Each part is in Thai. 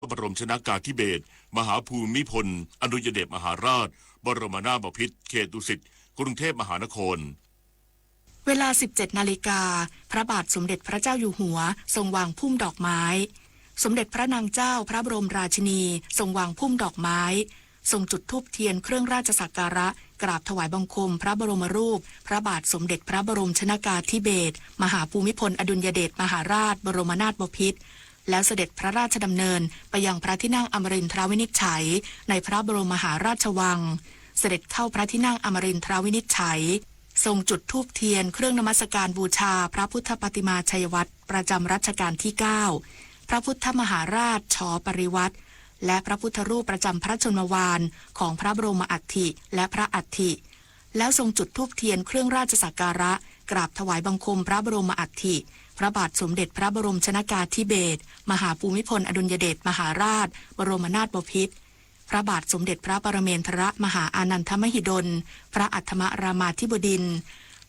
บรมชนากาธิเบศรมหาภูมิพลอดุลยเดชมหาราชบรมนาถบพิตรเขตดุสิตกรุงเทพมหานครเวลา 17 นาฬิกาพระบาทสมเด็จพระเจ้าอยู่หัวทรงวางพุ่มดอกไม้สมเด็จพระนางเจ้าพระบรมราชินีทรงวางพุ่มดอกไม้ทรงจุดธูปเทียนเครื่องราชสักการะกราบถวายบังคมพระบรมรูปพระบาทสมเด็จพระบรมชนากาธิเบศรมหาภูมิพลอดุลยเดชมหาราชบรมนาถบพิตรแล้วเสด็จพระราชดำเนินไปยังพระที่นั่งอมรินทราวินิจฉัยในพระบรมมหาราชวังเสด็จเข้าพระที่นั่งอมรินทราวินิจฉัยทรงจุดธูปเทียนเครื่องนมัสการบูชาพระพุทธปฏิมาชัยวัตรประจำรัชกาลที่ 9 พระพุทธมหาราชช.ปริวัติและพระพุทธรูปประจำพระชนมวาลของพระบรมอัฐิและพระอัฐิแล้วทรงจุดธูปเทียนเครื่องราชสักการะกราบถวายบังคมพระบรมอัฐิพระบาทสมเด็จพระบรมชนากาธิเบศรมหาภูมิพลอดุลยเดชมหาราชบรมนาถบพิตรพระบาทสมเด็จพระปรเมนทรมหาอานันทมหิดลพระอัฏฐมรามาธิบดินทร์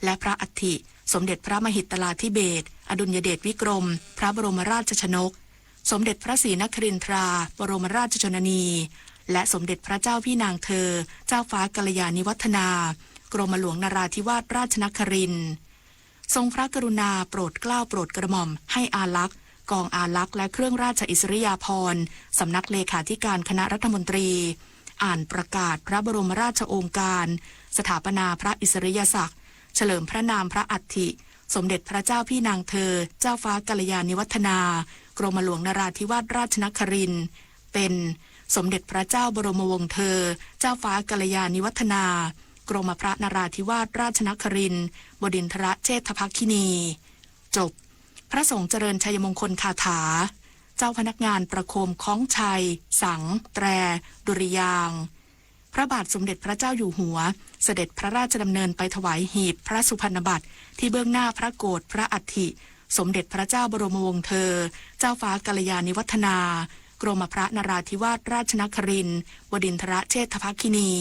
และพระอัฐิสมเด็จพระมหิตลาธิเบศรอดุลยเดชวิกรมพระบรมราชชนกสมเด็จพระศรีนครินทราบรมราชชนนีและสมเด็จพระเจ้าพี่นางเธอเจ้าฟ้ากัลยาณิวัฒนากรมหลวงนราธิวาสราชนครินทร์ทรงพระกรุณาโปรดเกล้าโปรดกระหม่อมให้อาลักษณ์กองอาลักษณ์และเครื่องราชอิสริยาภรณ์สำนักเลขาธิการคณะรัฐมนตรีอ่านประกาศพระบรมราชโองการสถาปนาพระอิสริยศักดิ์เฉลิมพระนามพระอัฐิสมเด็จพระเจ้าพี่นางเธอเจ้าฟ้ากัลยาณิวัฒนากรมหลวงนราธิวาสราชนครินทร์เป็นสมเด็จพระเจ้าบรมวงศ์เธอเจ้าฟ้ากัลยาณิวัฒนากรมพระนราธิวาสราชนครินทร์บดินทรเชษฐภคินีจบพระสงฆ์เจริญชัยมงคลคาถาเจ้าพนักงานประโคมคล้องชัยสังแตรดุริยางค์พระบาทสมเด็จพระเจ้าอยู่หัวเสด็จพระราชดำเนินไปถวายหีบพระสุพรรณบัตรที่เบื้องหน้าพระโกฐพระอัฐิสมเด็จพระเจ้าบรมวงศ์เธอเจ้าฟ้ากัลยาณิวัฒนากรมพระนราธิวาสราชนครินทร์บดินทรเชษฐภคินี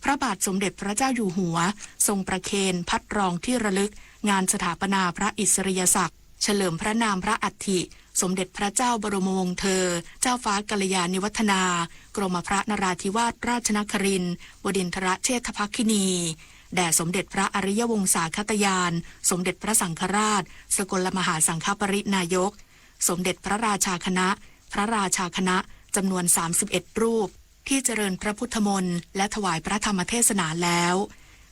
พระบาทสมเด็จพระเจ้าอยู่หัวทรงประเคนพัดรองที่ระลึกงานสถาปนาพระอิสริยศักดิ์เฉลิมพระนามพระอัฐิสมเด็จพระเจ้าบรมวงศ์เธอเจ้าฟ้ากัลยาณิวัฒนากรมพระนราธิวาสราชนครินทร์บดินทรเชษฐภคินีแด่สมเด็จพระอริยวงศาคตยานสมเด็จพระสังฆราชสกลมหาสังฆปรินายกสมเด็จพระราชาคณะพระราชาคณะจำนวน31รูปที่เจริญพระพุทธมนต์และถวายพระธรรมเทศนาแล้ว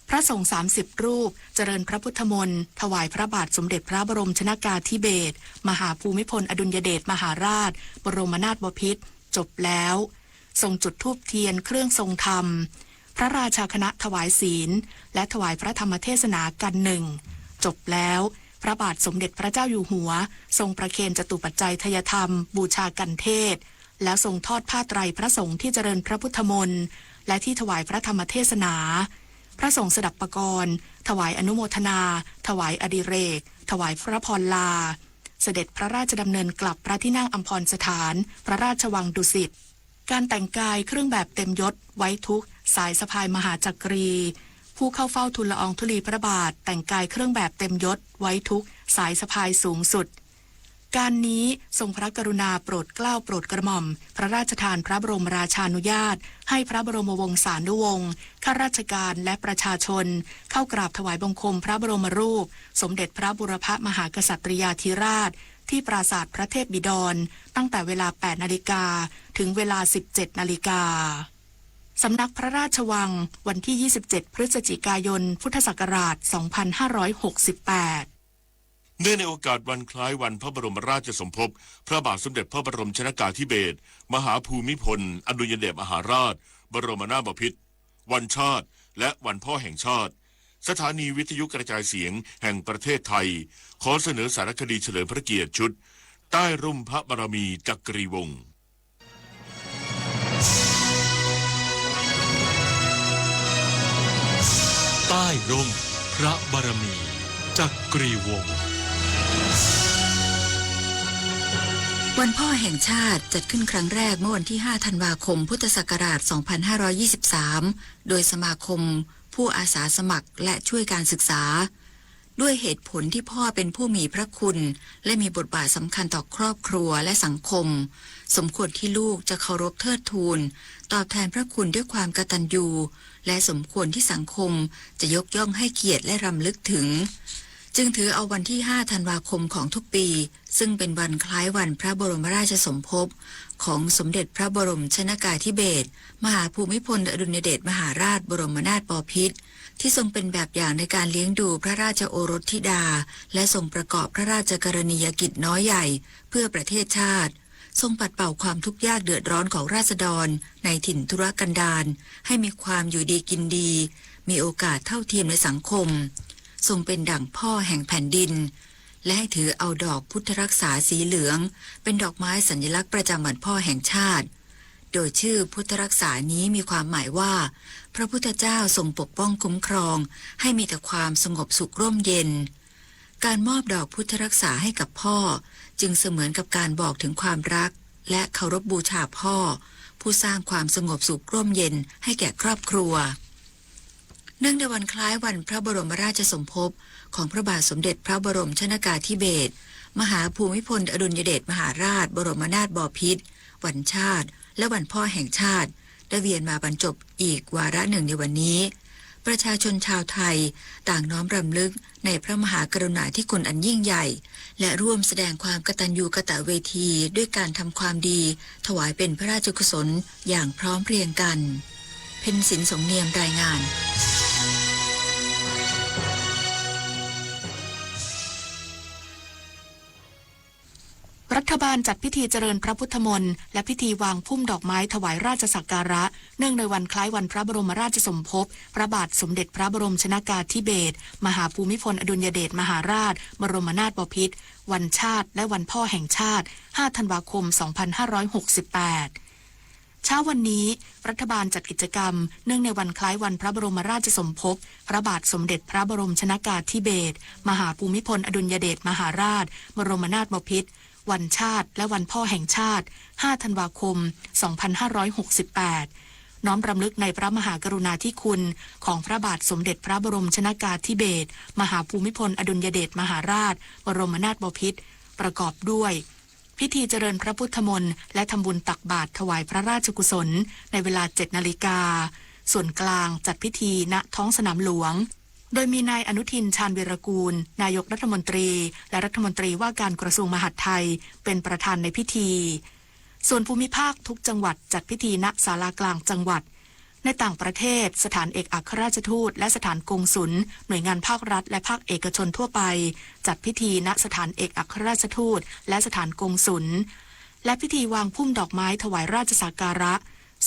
พระสงฆ์30รูปเจริญพระพุทธมนต์ถวายพระบาทสมเด็จพระบรมชนากาธิเบศรมหาภูมิพลอดุลยเดชมหาราชบรมนาถบพิตรจบแล้วทรงจุดธูปเทียนเครื่องทรงธรรมพระราชาคณะถวายศีลและถวายพระธรรมเทศนากันหนึ่งจบแล้วพระบาทสมเด็จพระเจ้าอยู่หัวทรงประเคนจตุปัจจัยทยธรรมบูชากันเทศแล้วทรงทอดผ้าไตรพระสงฆ์ที่เจริญพระพุทธมนต์และที่ถวายพระธรรมเทศนาพระสงฆ์สดับปกรณ์ถวายอนุโมทนาถวายอดิเรกถวายพระพรลาเสด็จพระราชดำเนินกลับพระที่นั่งอัมพรสถานพระราชวังดุสิตการแต่งกายเครื่องแบบเต็มยศไว้ทุกสายสะพายมหาจักรีผู้เข้าเฝ้าทูลละอองธุลีพระบาทแต่งกายเครื่องแบบเต็มยศไว้ทุกสายสะพายสูงสุดการนี้ทรงพระกรุณาโปรดเกล้าโปรดกระหม่อมพระราชทานพระบรมราชานุญาตให้พระบรมวงศานุวงศ์ข้าราชการและประชาชนเข้ากราบถวายบังคมพระบรมรูปสมเด็จพระบุรพมหากษัตริยาธิราชที่ปราสาทพระเทพบิดรตั้งแต่เวลา 8 นาฬิกาถึงเวลา 17 นาฬิกาสำนักพระราชวังวันที่ 27 พฤศจิกายน พุทธศักราช 2568เนื่องในโอกาสวันคล้ายวันพระบรมราชสมภพพระบาทสมเด็จพระบรมชนกาธิเบศรมหาภูมิพลอดุลยเดชมหาราชบรมนาถบพิตรวันชาติและวันพ่อแห่งชาติสถานีวิทยุกระจายเสียงแห่งประเทศไทยขอเสนอสารคดีเฉลิมพระเกียรติชุดใต้ร่มพระบารมีจักรีวงศ์ใต้ร่มพระบารมีจักรีวงศ์วันพ่อแห่งชาติจัดขึ้นครั้งแรกเมื่อวันที่ 5 ธันวาคม พุทธศักราช 2523 โดยสมาคมผู้อาสาสมัครและช่วยการศึกษา ด้วยเหตุผลที่พ่อเป็นผู้มีพระคุณและมีบทบาทสำคัญต่อครอบครัวและสังคมสมควรที่ลูกจะเคารพเทิดทูนตอบแทนพระคุณด้วยความกตัญญูและสมควรที่สังคมจะยกย่องให้เกียรติและรำลึกถึงจึงถือเอาวันที่5ธันวาคมของทุกปีซึ่งเป็นวันคล้ายวันพระบรมราชสมภพของสมเด็จพระบรมชนกาธิเบศรมหาภูมิพลอดุลยเดชมหาราชบรมนาถบพิตรที่ทรงเป็นแบบอย่างในการเลี้ยงดูพระราชโอรสธิดาและทรงประกอบพระราชกรณียกิจน้อยใหญ่เพื่อประเทศชาติทรงปัดเป่าความทุกข์ยากเดือดร้อนของราษฎรในถิ่นทุรกันดารให้มีความอยู่ดีกินดีมีโอกาสเท่าเทียมในสังคมทรงเป็นดั่งพ่อแห่งแผ่นดินและให้ถือเอาดอกพุทธรักษาสีเหลืองเป็นดอกไม้สัญลักษณ์ประจำวันพ่อแห่งชาติโดยชื่อพุทธรักษานี้มีความหมายว่าพระพุทธเจ้าทรงปกป้องคุ้มครองให้มีแต่ความสงบสุขร่มเย็นการมอบดอกพุทธรักษาให้กับพ่อจึงเสมือนกับการบอกถึงความรักและเคารพบูชาพ่อผู้สร้างความสงบสุขร่มเย็นให้แก่ครอบครัวเนื่องในวันคล้ายวันพระบรมราชสมภพของพระบาทสมเด็จพระบรมชนกาธิเบศรมหาภูมิพลอดุลยเดชมหาราชบรมนาถบพิตรวันชาติและวันพ่อแห่งชาติได้เวียนมาบรรจบอีกวาระหนึ่งในวันนี้ประชาชนชาวไทยต่างน้อมรำลึกในพระมหากรุณาธิคุณอันยิ่งใหญ่และร่วมแสดงความกตัญญูกตเวทีด้วยการทำความดีถวายเป็นพระราชกุศลอย่างพร้อมเพรียงกันเพ็ญศิลป์สงเนียมรายงานรัฐบาลจัดพิธีเจริญพระพุทธมนต์และพิธีวางพุ่มดอกไม้ถวายราชสักการะเนื่องในวันคล้ายวันพระบรมราชสมภพพระบาทสมเด็จพระบรมชนกาธิเบศรมหาภูมิพลอดุลยเดชมหาราชบรมนาถบพิตรวันชาติและวันพ่อแห่งชาติ5ธันวาคม 2568เช้าวันนี้รัฐบาลจัดกิจกรรมเนื่องในวันคล้ายวันพระบรมราชสมภพพระบาทสมเด็จพระบรมชนกาธิเบศรมหาภูมิพลอดุลยเดชมหาราชบรมนาถบพิตรวันชาติและวันพ่อแห่งชาติ5ธันวาคม 2568น้อมรำลึกในพระมหากรุณาธิคุณของพระบาทสมเด็จพระบรมชนกาธิเบศรมหาภูมิพลอดุลยเดชมหาราชบรมนาถบพิตรประกอบด้วยพิธีเจริญพระพุทธมนต์และทำบุญตักบาตรถวายพระราชกุศลในเวลา 7 นาฬิกาส่วนกลางจัดพิธีณท้องสนามหลวงโดยมีนายอนุทินชาญวีรกูลนายกรัฐมนตรีและรัฐมนตรีว่าการกระทรวงมหาดไทยเป็นประธานในพิธีส่วนภูมิภาคทุกจังหวัดจัดพิธีณศาลากลางจังหวัดในต่างประเทศสถานเอกอัครราชทูตและสถานกงสุลหน่วยงานภาครัฐและภาคเอกชนทั่วไปจัดพิธีณสถานเอกอัครราชทูตและสถานกงสุลและพิธีวางพุ่มดอกไม้ถวายราชสักการะ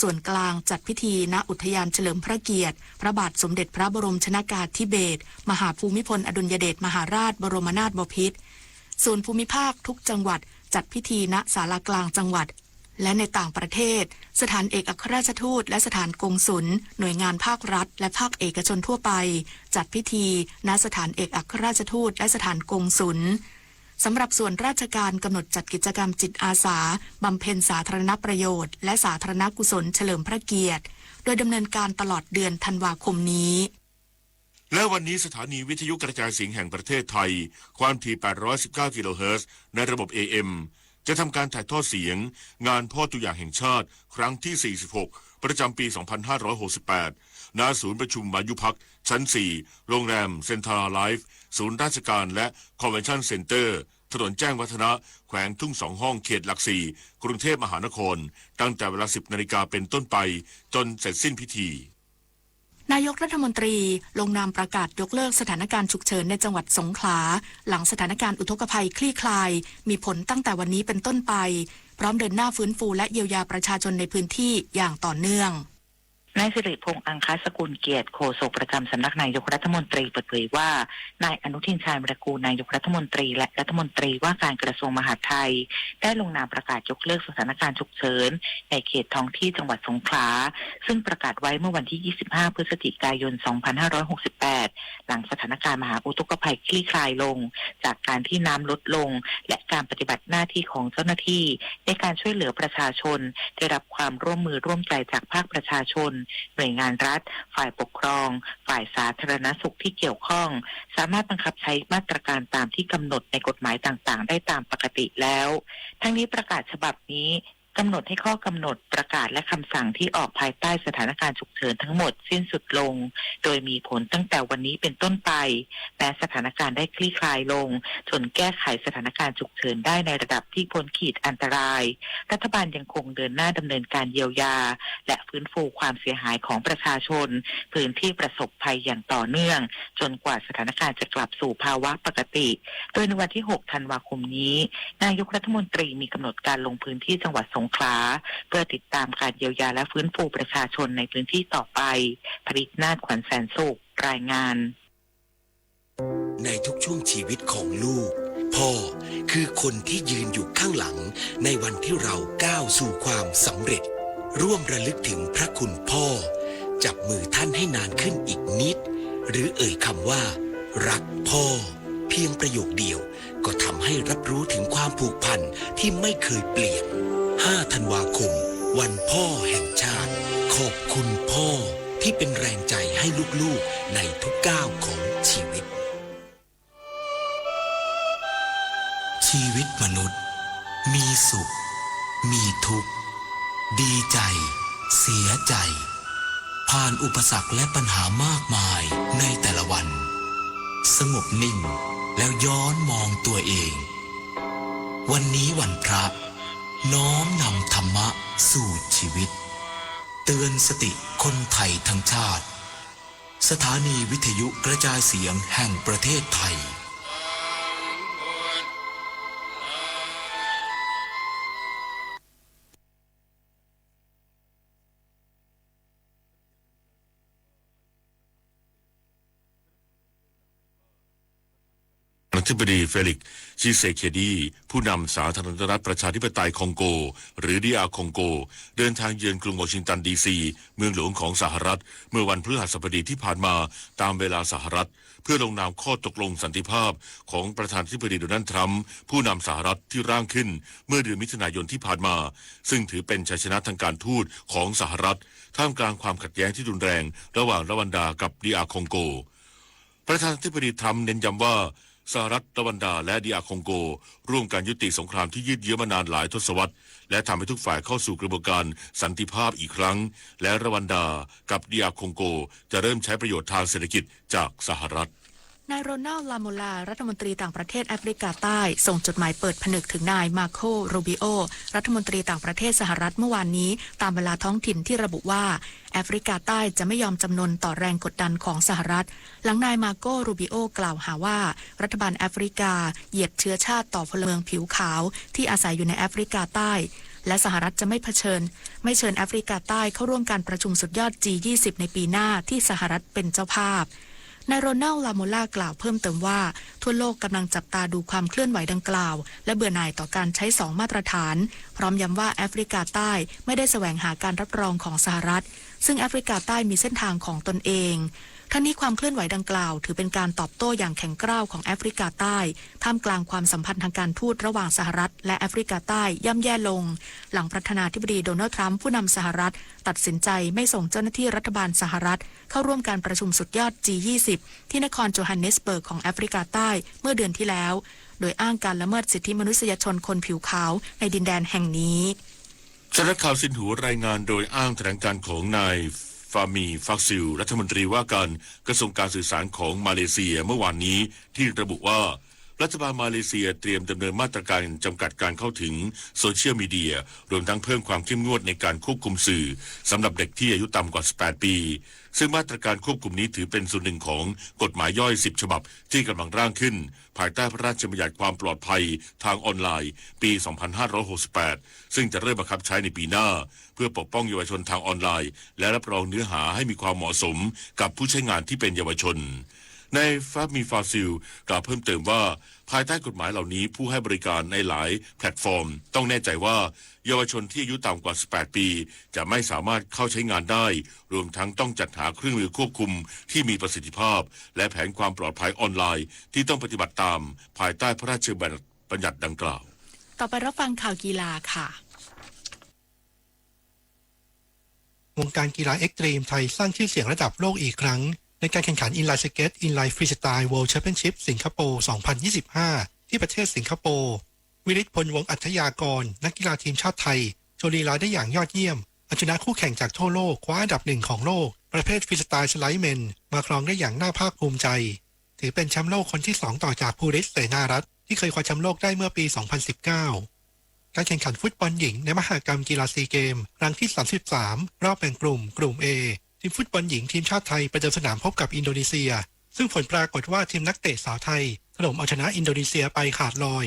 ส่วนกลางจัดพิธีณอุทยานเฉลิมพระเกียรติพระบาทสมเด็จพระบรมชนกาธิเบศรมหาภูมิพลอดุลยเดชมหาราชบรมนาถบพิตรส่วนภูมิภาคทุกจังหวัดจัดพิธีณศาลากลางจังหวัดและในต่างประเทศสถานเอกอัครราชทูตและสถานกงสุลหน่วยงานภาครัฐและภาคเอกชนทั่วไปจัดพิธีณสถานเอกอัครราชทูตและสถานกงสุลสำหรับส่วนราชการกำหนดจัดกิจกรรมจิตอาสาบำเพ็ญสาธารณประโยชน์และสาธารณกุศลเฉลิมพระเกียรติโดยดำเนินการตลอดเดือนธันวาคมนี้และวันนี้สถานีวิทยุกระจายเสียงแห่งประเทศไทยความถี่819กิโลเฮิรตซ์ในระบบ AM จะทำการถ่ายทอดเสียงงานพ่อตัวอย่างแห่งชาติครั้งที่46ประจำปี2568ณศูนย์ประชุมมายุพักชั้น4โรงแรมเซ็นทรัลไลฟ์ศูนย์ราชการและคอนเวนชั่นเซ็นเตอร์ถนนแจ้งวัฒนะแขวงทุ่ง2ห้องเขตหลัก4กรุงเทพมหานครตั้งแต่เวลา 10 นาฬิกาเป็นต้นไปจนเสร็จสิ้นพิธีนายกรัฐมนตรีลงนามประกาศยกเลิกสถานการณ์ฉุกเฉินในจังหวัดสงขลาหลังสถานการณ์อุทกภัยคลี่คลายมีผลตั้งแต่วันนี้เป็นต้นไปพร้อมเดินหน้าฟื้นฟูและเยียวยาประชาชนในพื้นที่อย่างต่อเนื่อง นายสิริพงษ์อังคสกุลเกียรติโฆษกประจำสำนักนายกรัฐมนตรีเปิดเผยว่านายอนุทินชาญวีรกูลนายกรัฐมนตรีและรัฐมนตรีว่าการกระทรวงมหาดไทยได้ลงนามประกาศยกเลิกสถานการณ์ฉุกเฉินในเขตท้องที่จังหวัดสงขลาซึ่งประกาศไว้เมื่อวันที่25พฤศจิกายน2568หลังสถานการณ์มหาอุทกภัยคลี่คลายลงจากการที่น้ำลดลงและการปฏิบัติหน้าที่ของเจ้าหน้าที่ในการช่วยเหลือประชาชนได้รับความร่วมมือร่วมใจจากภาคประชาชน หน่วยงานรัฐฝ่ายปกครองฝ่ายสาธารณสุขที่เกี่ยวข้องสามารถบังคับใช้มาตรการตามที่กำหนดในกฎหมายต่างๆได้ตามปกติแล้วทั้งนี้ประกาศฉบับนี้กำหนดให้ข้อกำหนดประกาศและคำสั่งที่ออกภายใต้สถานการณ์ฉุกเฉินทั้งหมดสิ้นสุดลงโดยมีผลตั้งแต่วันนี้เป็นต้นไปแม้สถานการณ์ได้คลี่คลายลงจนแก้ไขสถานการณ์ฉุกเฉินได้ในระดับที่พ้นขีดอันตรายรัฐบาลยังคงเดินหน้าดำเนินการเยียวยาและฟื้นฟูความเสียหายของประชาชนพื้นที่ประสบภัยอย่างต่อเนื่องจนกว่าสถานการณ์จะกลับสู่ภาวะปกติโดยในวันที่ 6 ธันวาคมนี้นายกรัฐมนตรีมีกำหนดการลงพื้นที่จังหวัดสงขลาเพื่อติดตามการเยียวยาและฟื้นฟูประชาชนในพื้นที่ต่อไปผลิตนาถขวัญแสนสุขรายงานในทุกช่วงชีวิตของลูกพ่อคือคนที่ยืนอยู่ข้างหลังในวันที่เราก้าวสู่ความสำเร็จร่วมระลึกถึงพระคุณพ่อจับมือท่านให้นานขึ้นอีกนิดหรือเอ่ยคำว่ารักพ่อเพียงประโยคเดียวก็ทำให้รับรู้ถึงความผูกพันที่ไม่เคยเปลี่ยน5 ธันวาคมวันพ่อแห่งชาติขอบคุณพ่อที่เป็นแรงใจให้ลูกๆในทุกก้าวของชีวิตชีวิตมนุษย์มีสุขมีทุกข์ดีใจเสียใจผ่านอุปสรรคและปัญหามากมายในแต่ละวันสงบนิ่งแล้วย้อนมองตัวเองวันนี้วันพระน้อมนำธรรมะสู่ชีวิตเตือนสติคนไทยทั้งชาติสถานีวิทยุกระจายเสียงแห่งประเทศไทยอธิบดีเฟลิกซ์ ชิเซเคดีผู้นำสาธารณรัฐประชาธิปไตยคองโกหรือดีอาร์คองโกเดินทางเยือนกรุงวอชิงตันดีซีเมืองหลวงของสหรัฐเมื่อวันพฤหัสบดีที่ผ่านมาตามเวลาสหรัฐเพื่อลงนามข้อตกลงสันติภาพของประธานาธิบดีโดนัลด์ทรัมป์ผู้นำสหรัฐที่ร่างขึ้นเมื่อเดือนมิถุนายนที่ผ่านมาซึ่งถือเป็นชัยชนะทางการทูตของสหรัฐท่ามกลางความขัดแย้งที่รุนแรงระหว่างรวันดากับดีอาร์คองโกประธานาธิบดีทรัมป์เน้นย้ำว่าสหรัฐรวันดาและดีอาร์คองโกร่วมกันยุติสงครามที่ยืดเยื้อมานานหลายทศวรรษและทำให้ทุกฝ่ายเข้าสู่กระบวนการสันติภาพอีกครั้งและรวันดากับดีอาร์คองโกจะเริ่มใช้ประโยชน์ทางเศรษฐกิจจากสหรัฐนายโรนัลด์ ลาโมลารัฐมนตรีต่างประเทศแอฟริกาใต้ส่งจดหมายเปิดผนึกถึงนายมาโค โรบิโอรัฐมนตรีต่างประเทศสหรัฐเมื่อวานนี้ตามเวลาท้องถิ่นที่ระบุว่าแอฟริกาใต้จะไม่ยอมจำนนต่อแรงกดดันของสหรัฐหลังนายมาโก โรบิโอกล่าวหาว่ารัฐบาลแอฟริกาเหยียดเชื้อชาติต่อพลเมืองผิวขาวที่อาศัยอยู่ในแอฟริกาใต้และสหรัฐจะไม่เชิญแอฟริกาใต้เข้าร่วมการประชุมสุดยอด G20 ในปีหน้าที่สหรัฐเป็นเจ้าภาพนายโรนัลด์ ลาโมลากล่าวเพิ่มเติมว่าทั่วโลกกำลังจับตาดูความเคลื่อนไหวดังกล่าวและเบื่อหน่ายต่อการใช้2 มาตรฐานพร้อมย้ำว่าแอฟริกาใต้ไม่ได้แสวงหาการรับรองของสหรัฐซึ่งแอฟริกาใต้มีเส้นทางของตนเองทั้งนี้ความเคลื่อนไหวดังกล่าวถือเป็นการตอบโต้อย่างแข็งกร้าวของแอฟริกาใต้ท่ามกลางความสัมพันธ์ทางการทูตระหว่างสหรัฐและแอฟริกาใต้ย่ำแย่ลงหลังประธานาธิบดีโดนัลด์ทรัมป์ผู้นำสหรัฐตัดสินใจไม่ส่งเจ้าหน้าที่รัฐบาลสหรัฐเข้าร่วมการประชุมสุดยอด G20 ที่นครโจฮันเนสเบิร์กของแอฟริกาใต้เมื่อเดือนที่แล้วโดยอ้างการละเมิดสิทธิมนุษยชนคนผิวขาวในดินแดนแห่งนี้สำนักข่าวซินหัวรายงานโดยอ้างแถลงการของนายฟามีฟักซิลรัฐมนตรีว่าการกระทรวงการสื่อสารของมาเลเซียเมื่อวานนี้ที่ระบุว่ารัฐบาลมาเลเซียเตรียมดำเนินมาตรการจำกัดการเข้าถึงโซเชียลมีเดียรวมทั้งเพิ่มความเข้มงวดในการควบคุมสื่อสำหรับเด็กที่อายุต่ำกว่า18 ปีซึ่งมาตรการควบคุมนี้ถือเป็นส่วนหนึ่งของกฎหมายย่อย10 ฉบับที่กำลังร่างขึ้นภายใต้พระราชบัญญัติความปลอดภัยทางออนไลน์ปี 2568 ซึ่งจะเริ่มบังคับใช้ในปีหน้าเพื่อปกป้องเยาวชนทางออนไลน์และรับรองเนื้อหาให้มีความเหมาะสมกับผู้ใช้งานที่เป็นเยาวชนในฟามีฟาซิลกล่าวเพิ่มเติมว่าภายใต้กฎหมายเหล่านี้ผู้ให้บริการในหลายแพลตฟอร์มต้องแน่ใจว่าเยาวชนที่อายุต่ำกว่า18 ปีจะไม่สามารถเข้าใช้งานได้รวมทั้งต้องจัดหาเครื่องมือควบคุมที่มีประสิทธิภาพและแผนความปลอดภัยออนไลน์ที่ต้องปฏิบัติตามภายใต้พระราชบัญญัติดังกล่าวต่อไปรับฟังข่าวกีฬาค่ะ วงการกีฬาเอ็กตรีมไทยสร้างชื่อเสียงระดับโลกอีกครั้งในการแข่งขันอินไลน์สเก็ตอินไลน์ฟรีสไตล์เวิลด์แชมเปี้ยนชิพสิงคโปร์ 2025 ที่ประเทศสิงคโปร์วิริศ พลวงศ์อัธยากรนักกีฬาทีมชาติไทยโชว์ลีลาได้อย่างยอดเยี่ยมเอาชนะคู่แข่งจากทั่วโลกคว้าอันดับหนึ่งของโลกประเภทฟรีสไตล์สไลด์เมนมาครองได้อย่างน่าภาคภูมิใจถือเป็นแชมป์โลกคนที่2ต่อจากภูริศ เสนารัตน์ที่เคยคว้าแชมป์โลกได้เมื่อปี 2019 การแข่งขันฟุตบอลหญิงในมหกรรมกีฬาซีเกมครั้งที่ 33 รอบแบ่งกลุ่ม A ทีมฟุตบอลหญิงทีมชาติไทยประเดิมสนามพบกับอินโดนีเซียซึ่งผลปรากฏว่าทีมนักเตะสาวไทยถล่มเอาชนะอินโดนีเซียไปขาดลอย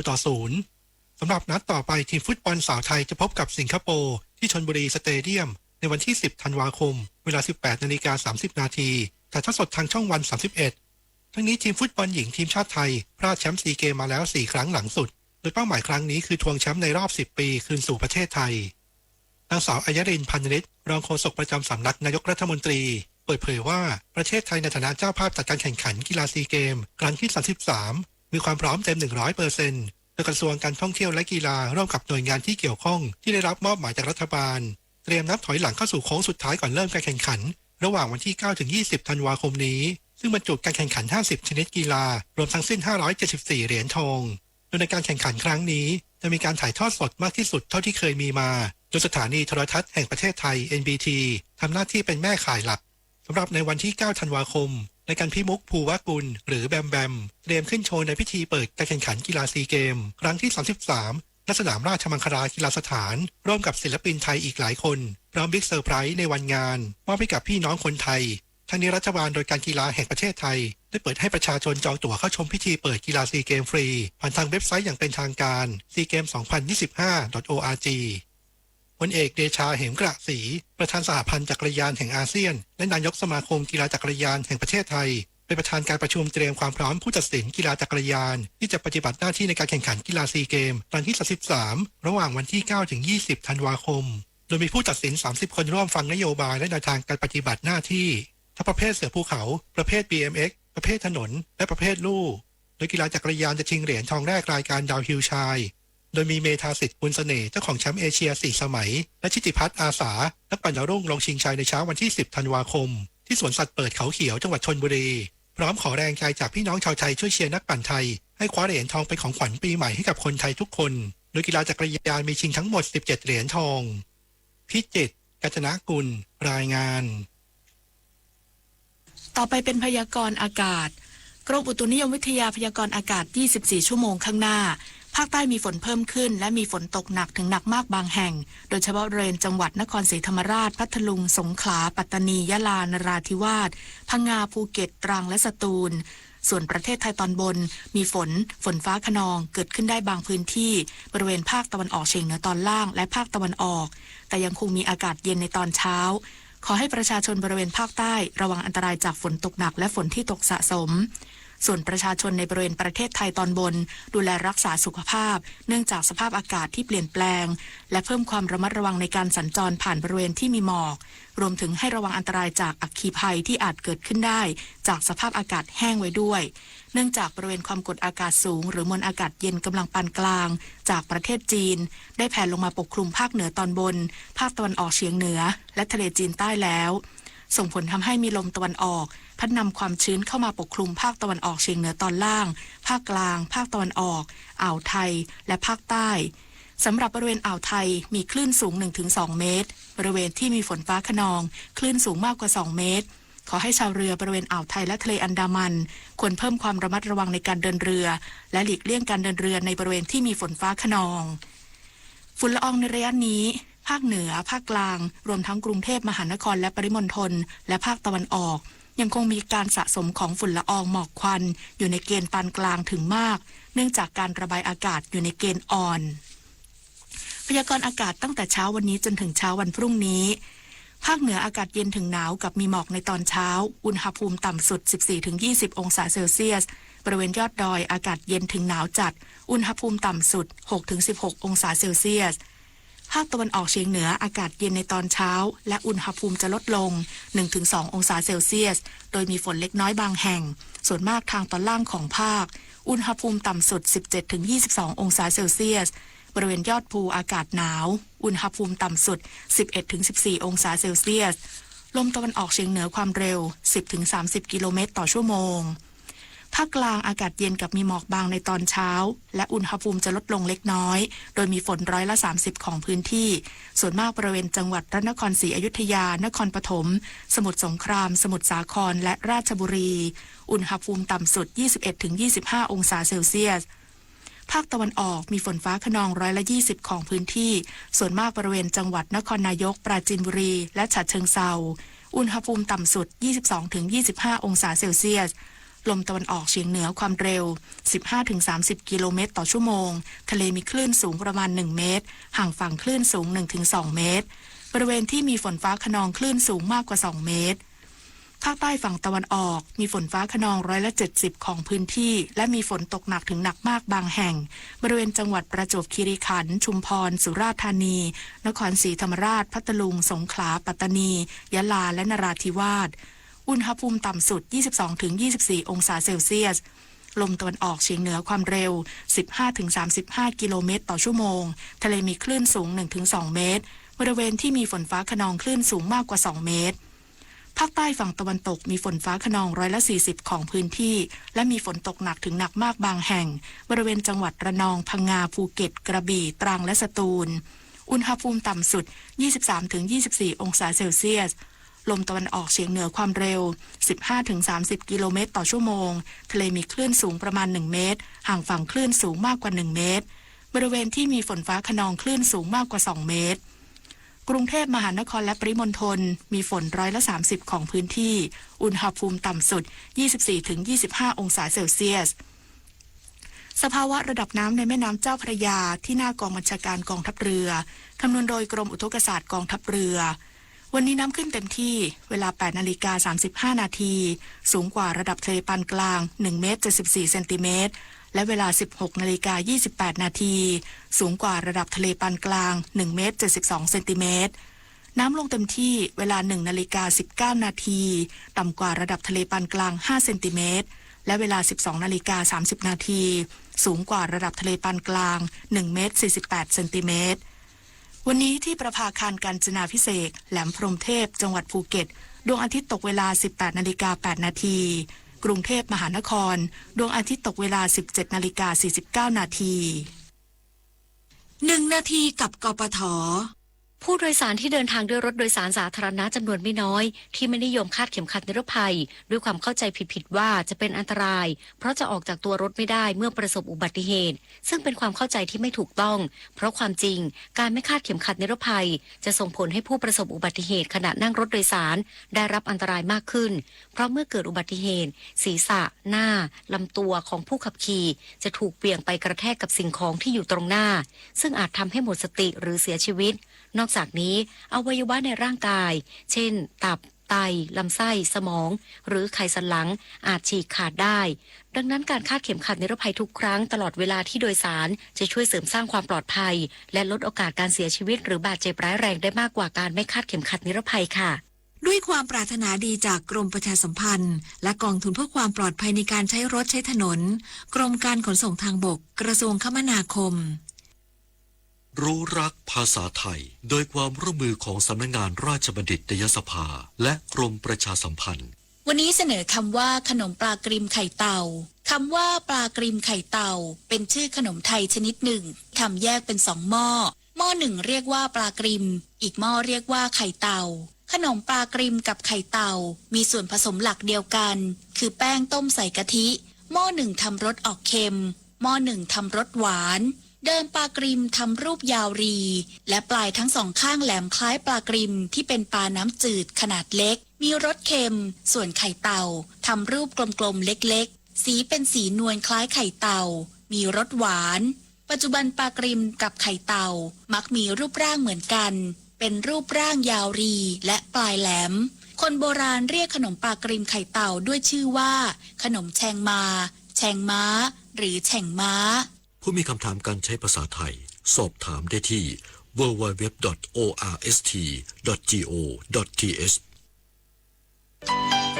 8-0สำหรับนัดต่อไปทีมฟุตบอลสาวไทยจะพบกับสิงคโปร์ที่ชลบุรีสเตเดียมในวันที่ 10 ธันวาคมเวลา 18:30 น.ถ่ายทอดสดทางช่องวัน 31 ทั้งนี้ทีมฟุตบอลหญิงทีมชาติไทยพลาดแชมป์ซีเกมมาแล้ว4 ครั้งหลังสุดโดยเป้าหมายครั้งนี้คือทวงแชมป์ในรอบ 10 ปีคืนสู่ประเทศไทยนางสาวอัยริน พันฤทธิ์รองโฆษกประจำสำนักนายกรัฐมนตรีเปิดเผยว่าประเทศไทยในฐานะเจ้าภาพจัดการแข่งขันกีฬาซีเกมครั้งที่ 33 มีความพร้อมเต็ม 100%โดยกระทรวงการท่องเที่ยวและกีฬาร่วมกับหน่วยงานที่เกี่ยวข้องที่ได้รับมอบหมายจากรัฐบาลเตรียมนับถอยหลังเข้าสู่โค้งสุดท้ายก่อนเริ่มการแข่งขันระหว่างวันที่ 9-20 ธันวาคมนี้ซึ่งบรรจุการแข่งขัน 50 ชนิดกีฬารวมทั้งสิ้น 574 เหรียญทองโดยในการแข่งขันครั้งนี้จะมีการถ่ายทอดสดมากที่สุดเท่าที่เคยมีมาโดยสถานีโทรทัศน์แห่งประเทศไทย NBT ทำหน้าที่เป็นแม่ข่ายหลักสำหรับในวันที่ 9 ธันวาคมในการพิมุกภูวกุลหรือแบมแบมเตรียมขึ้นโชว์ในพิธีเปิดการแข่งขันกีฬาซีเกมครั้งที่ 33 ณ สนามราชมังคลากีฬาสถานร่วมกับศิลปินไทยอีกหลายคนพร้อมบิ๊กเซอร์ไพรส์ในวันงานมอบให้กับพี่น้องคนไทยทั้งนี้รัฐบาลโดยการกีฬาแห่งประเทศไทยได้เปิดให้ประชาชนจองตั๋วเข้าชมพิธีเปิดกีฬาซีเกมฟรีผ่านทางเว็บไซต์อย่างเป็นทางการ seagame2025.org พลเอกเดชา เหมกระศรีประธานสหพันธ์จักรยานแห่งอาเซียนและนายกสมาคมกีฬาจักรยานแห่งประเทศไทยเป็นประธานการประชุมเตรียมความพร้อมผู้ตัดสินกีฬาจักรยานที่จะปฏิบัติหน้าที่ในการแข่งขันกีฬาซีเกมครั้งที่ 33 ระหว่างวันที่ 9-20 ธันวาคมโดยมีผู้ตัดสิน 30 คนร่วมฟังนโยบายและแนวทางการปฏิบัติหน้าที่ทั้งประเภทเสือภูเขาประเภท BMX ประเภทถนนและประเภทลู่โดยกีฬาจักรยานจะชิงเหรียญทองแรกรายการดาวฮิลชายโดยมีเมธาสิทธิ์บุญเสน่ห์เจ้าของแชมป์เอเชีย 4 สมัยและชิติพัฒน์อาสานักปั่นดาวรุ่งลงชิงชัยในเช้าวันที่ 10 ธันวาคมที่สวนสัตว์เปิดเขาเขียวจังหวัดชลบุรีพร้อมขอแรงใจจากพี่น้องชาวไทยช่วยเชียร์นักปั่นไทยให้คว้าเหรียญทองเป็นของขวัญปีใหม่ให้กับคนไทยทุกคนโดยกีฬาจักรยานมีชิงทั้งหมด 17 เหรียญทองพิจิตร กาญจนกุลรายงานต่อไปเป็นพยากรณ์อากาศกรมอุตุนิยมวิทยาพยากรณ์อากาศ 24 ชั่วโมงข้างหน้าภาคใต้มีฝนเพิ่มขึ้นและมีฝนตกหนักถึงหนักมากบางแห่งโดยเฉพาะบริเวณจังหวัดนครศรีธรรมราชพัทลุงสงขลาปัตตานียะลานราธิวาสพังงาภูเก็ตตรังและสตูลส่วนประเทศไทยตอนบนมีฝนฟ้าคะนองเกิดขึ้นได้บางพื้นที่บริเวณภาคตะวันออกเฉียงเหนือตอนล่างและภาคตะวันออกแต่ยังคงมีอากาศเย็นในตอนเช้าขอให้ประชาชนบริเวณภาคใต้ระวังอันตรายจากฝนตกหนักและฝนที่ตกสะสมส่วนประชาชนในบริเวณประเทศไทยตอนบนดูแลรักษาสุขภาพเนื่องจากสภาพอากาศที่เปลี่ยนแปลงและเพิ่มความระมัดระวังในการสัญจรผ่านบริเวณที่มีหมอกรวมถึงให้ระวังอันตรายจากอัคคีภัยที่อาจเกิดขึ้นได้จากสภาพอากาศแห้งไว้ด้วยเนื่องจากบริเวณความกดอากาศสูงหรือมวลอากาศเย็นกำลังปานกลางจากประเทศจีนได้แผ่ลงมาปกคลุมภาคเหนือตอนบนภาคตะวันออกเฉียงเหนือและทะเลจีนใต้แล้วส่งผลทำให้มีลมตะวันออกพัดนำความชื้นเข้ามาปกคลุมภาคตะวันออกเฉียงเหนือตอนล่างภาคกลางภาคตะวันออกอ่าวไทยและภาคใต้สำหรับบริเวณอ่าวไทยมีคลื่นสูง 1-2 เมตรบริเวณที่มีฝนฟ้าคะนองคลื่นสูงมากกว่า2 เมตรขอให้ชาวเรือบริเวณอ่าวไทยและทะเลอันดามันควรเพิ่มความระมัดระวังในการเดินเรือและหลีกเลี่ยงการเดินเรือในบริเวณที่มีฝนฟ้าคะนองฝุ่นละอองในระยะนี้ภาคเหนือภาคกลางรวมทั้งกรุงเทพมหานครและปริมณฑลและภาคตะวันออกยังคงมีการสะสมของฝุ่นละอองหมอกควันอยู่ในเกณฑ์ปานกลางถึงมากเนื่องจากการระบายอากาศอยู่ในเกณฑ์อ่อนพยากรณ์อากาศตั้งแต่เช้าวันนี้จนถึงเช้าวันพรุ่งนี้ภาคเหนืออากาศเย็นถึงหนาวกับมีหมอกในตอนเช้าอุณหภูมิต่ำสุด 14-20 องศาเซลเซียสบริเวณยอดดอยอากาศเย็นถึงหนาวจัดอุณหภูมิต่ำสุด 6-16 องศาเซลเซียสภาคตะวันออกเฉียงเหนืออากาศเย็นในตอนเช้าและอุณหภูมิจะลดลง 1-2 องศาเซลเซียสโดยมีฝนเล็กน้อยบางแห่งส่วนมากทางตอนล่างของภาคอุณหภูมิต่ำสุด 17-22 องศาเซลเซียส บริเวณยอดภูอากาศหนาว อุณหภูมิต่ำสุด 11-14 องศาเซลเซียส ลมตะวันออกเฉียงเหนือความเร็ว 10-30 กิโลเมตรต่อชั่วโมง ภาคกลางอากาศเย็นกับมีหมอกบางในตอนเช้าและอุณหภูมิจะลดลงเล็กน้อยโดยมีฝน30%ของพื้นที่ส่วนมากบริเวณจังหวัดพระนครศรีอยุธยานครปฐมสมุทรสงครามสมุทรสาครและราชบุรีอุณหภูมิต่ำสุด 21-25 องศาเซลเซียสภาคตะวันออกมีฝนฟ้าคะนอง20%ของพื้นที่ส่วนมากบริเวณจังหวัดนครนายกปราจีนบุรีและฉะเชิงเทราอุณหภูมิต่ำสุด 22-25 องศาเซลเซียสลมตะวันออกเฉียงเหนือความเร็ว 15-30 กิโลเมตรต่อชั่วโมงทะเลมีคลื่นสูงประมาณ 1 เมตรห่างฝั่งคลื่นสูง 1-2 เมตรบริเวณที่มีฝนฟ้าคะนองคลื่นสูงมากกว่า 2 เมตรภาคใต้ฝั่งตะวันออกมีฝนฟ้าคะนอง70%ของพื้นที่และมีฝนตกหนักถึงหนักมากบางแห่งบริเวณจังหวัดประจวบคีรีขันธ์ชุมพรสุราษฎร์ธานีนครศรีธรรมราชพัทลุงสงขลาปัตตานียะลาและนราธิวาสอุณหภูมิต่ำสุด 22-24 องศาเซลเซียสลมตะวันออกเฉียงเหนือความเร็ว 15-35 กิโลเมตรต่อชั่วโมงทะเลมีคลื่นสูง 1-2 เมตรบริเวณที่มีฝนฟ้าคะนองคลื่นสูงมากกว่า 2 เมตรภาคใต้ฝั่งตะวันตกมีฝนฟ้าคะนอง40%ของพื้นที่และมีฝนตกหนักถึงหนักมากบางแห่งบริเวณจังหวัดระนองพังงาภูเก็ตกระบี่ตรังและสตูลอุณหภูมิต่ำสุด 23-24 องศาเซลเซียสลมตะวันออกเฉียงเหนือความเร็ว 15-30 กิโลเมตรต่อชั่วโมงทะเลมีคลื่นสูงประมาณ 1 เมตรห่างฝั่งคลื่นสูงมากกว่า 1 เมตรบริเวณที่มีฝนฟ้าคะนองคลื่นสูงมากกว่า 2 เมตรกรุงเทพมหานครและปริมณฑลมีฝน30%ของพื้นที่อุณหภูมิต่ำสุด 24-25 องศาเซลเซียสสภาวะระดับน้ำในแม่น้ำเจ้าพระยาที่หน้ากองบัญชาการกองทัพเรือคำนวณโดยกรมอุทกศาสตร์กองทัพเรือวันนี้น้ำขึ้นเต็มที่เวลา 8:35 นาทีสูงกว่าระดับทะเลปานกลาง 1 เมตร 74 เซนติเมตรและเวลา 16:28 นาทีสูงกว่าระดับทะเลปานกลาง 1 เมตร 72 เซนติเมตรน้ำลงเต็มที่เวลา 1:19 นาทีต่ำกว่าระดับทะเลปานกลาง 5 เซนติเมตรและเวลา 12:30 นาทีสูงกว่าระดับทะเลปานกลาง 1 เมตร 48 เซนติเมตรวันนี้ที่ประภาคารกาญจนาภิเษกแหลมพรหมเทพจังหวัดภูเก็ตดวงอาทิตย์ตกเวลา 18:08 นาทีกรุงเทพมหานครดวงอาทิตย์ตกเวลา 17:49 นาที 1 นาทีกับกปท.ผู้โดยสารที่เดินทางด้วยรถโดยสารสาธารณะจำนวนไม่น้อยที่ไม่นิยมคาดเข็มขัดนิรภัยด้วยความเข้าใจผิดๆว่าจะเป็นอันตรายเพราะจะออกจากตัวรถไม่ได้เมื่อประสบอุบัติเหตุซึ่งเป็นความเข้าใจที่ไม่ถูกต้องเพราะความจริงการไม่คาดเข็มขัดนิรภัยจะส่งผลให้ผู้ประสบอุบัติเหตุขณะนั่งรถโดยสารได้รับอันตรายมากขึ้นเพราะเมื่อเกิดอุบัติเหตุศีรษะหน้าลำตัวของผู้ขับขี่จะถูกเบี่ยงไปกระแทกกับสิ่งของที่อยู่ตรงหน้าซึ่งอาจทำให้หมดสติหรือเสียชีวิตนอกจากนี้อวัยวะในร่างกายเช่นตับไตลำไส้สมองหรือไขสันหลังอาจฉีกขาดได้ดังนั้นการคาดเข็มขัดนิรภัยทุกครั้งตลอดเวลาที่โดยสารจะช่วยเสริมสร้างความปลอดภัยและลดโอกาสการเสียชีวิตหรือบาดเจ็บร้ายแรงได้มากกว่าการไม่คาดเข็มขัดนิรภัยค่ะด้วยความปรารถนาดีจากกรมประชาสัมพันธ์และกองทุนเพื่อความปลอดภัยในการใช้รถใช้ถนนกรมการขนส่งทางบกกระทรวงคมนาคมรู้รักภาษาไทยโดยความร่วมมือของสำนักงานราชบัณฑิตยสภาและกรมประชาสัมพันธ์วันนี้เสนอคำว่าขนมปลากริมไข่เต่าคำว่าปลากริมไข่เต่าเป็นชื่อขนมไทยชนิดหนึ่งทำแยกเป็น2 หม้อหม้อหนึ่งเรียกว่าปลากริมอีกหม้อเรียกว่าไข่เต่าขนมปลากริมกับไข่เต่ามีส่วนผสมหลักเดียวกันคือแป้งต้มใส่กะทิหม้อหนึ่งทำรสออกเค็มหม้อหนึ่งทำรสหวานเดิมปลากริมทำรูปยาวรีและปลายทั้ง2 ข้างแหลมคล้ายปลากริมที่เป็นปลาน้ำจืดขนาดเล็กมีรสเค็มส่วนไข่เต่าทำรูปกลมๆเล็กๆสีเป็นสีนวลคล้ายไข่เต่ามีรสหวานปัจจุบันปลากริมกับไข่เต่ามักมีรูปร่างเหมือนกันเป็นรูปร่างยาวรีและปลายแหลมคนโบราณเรียกขนมปลากริมไข่เต่าด้วยชื่อว่าขนมแชงมาแชงม้าหรือแฉ่งม้าผู้มีคำถามการใช้ภาษาไทยสอบถามได้ที่ www.orst.go.th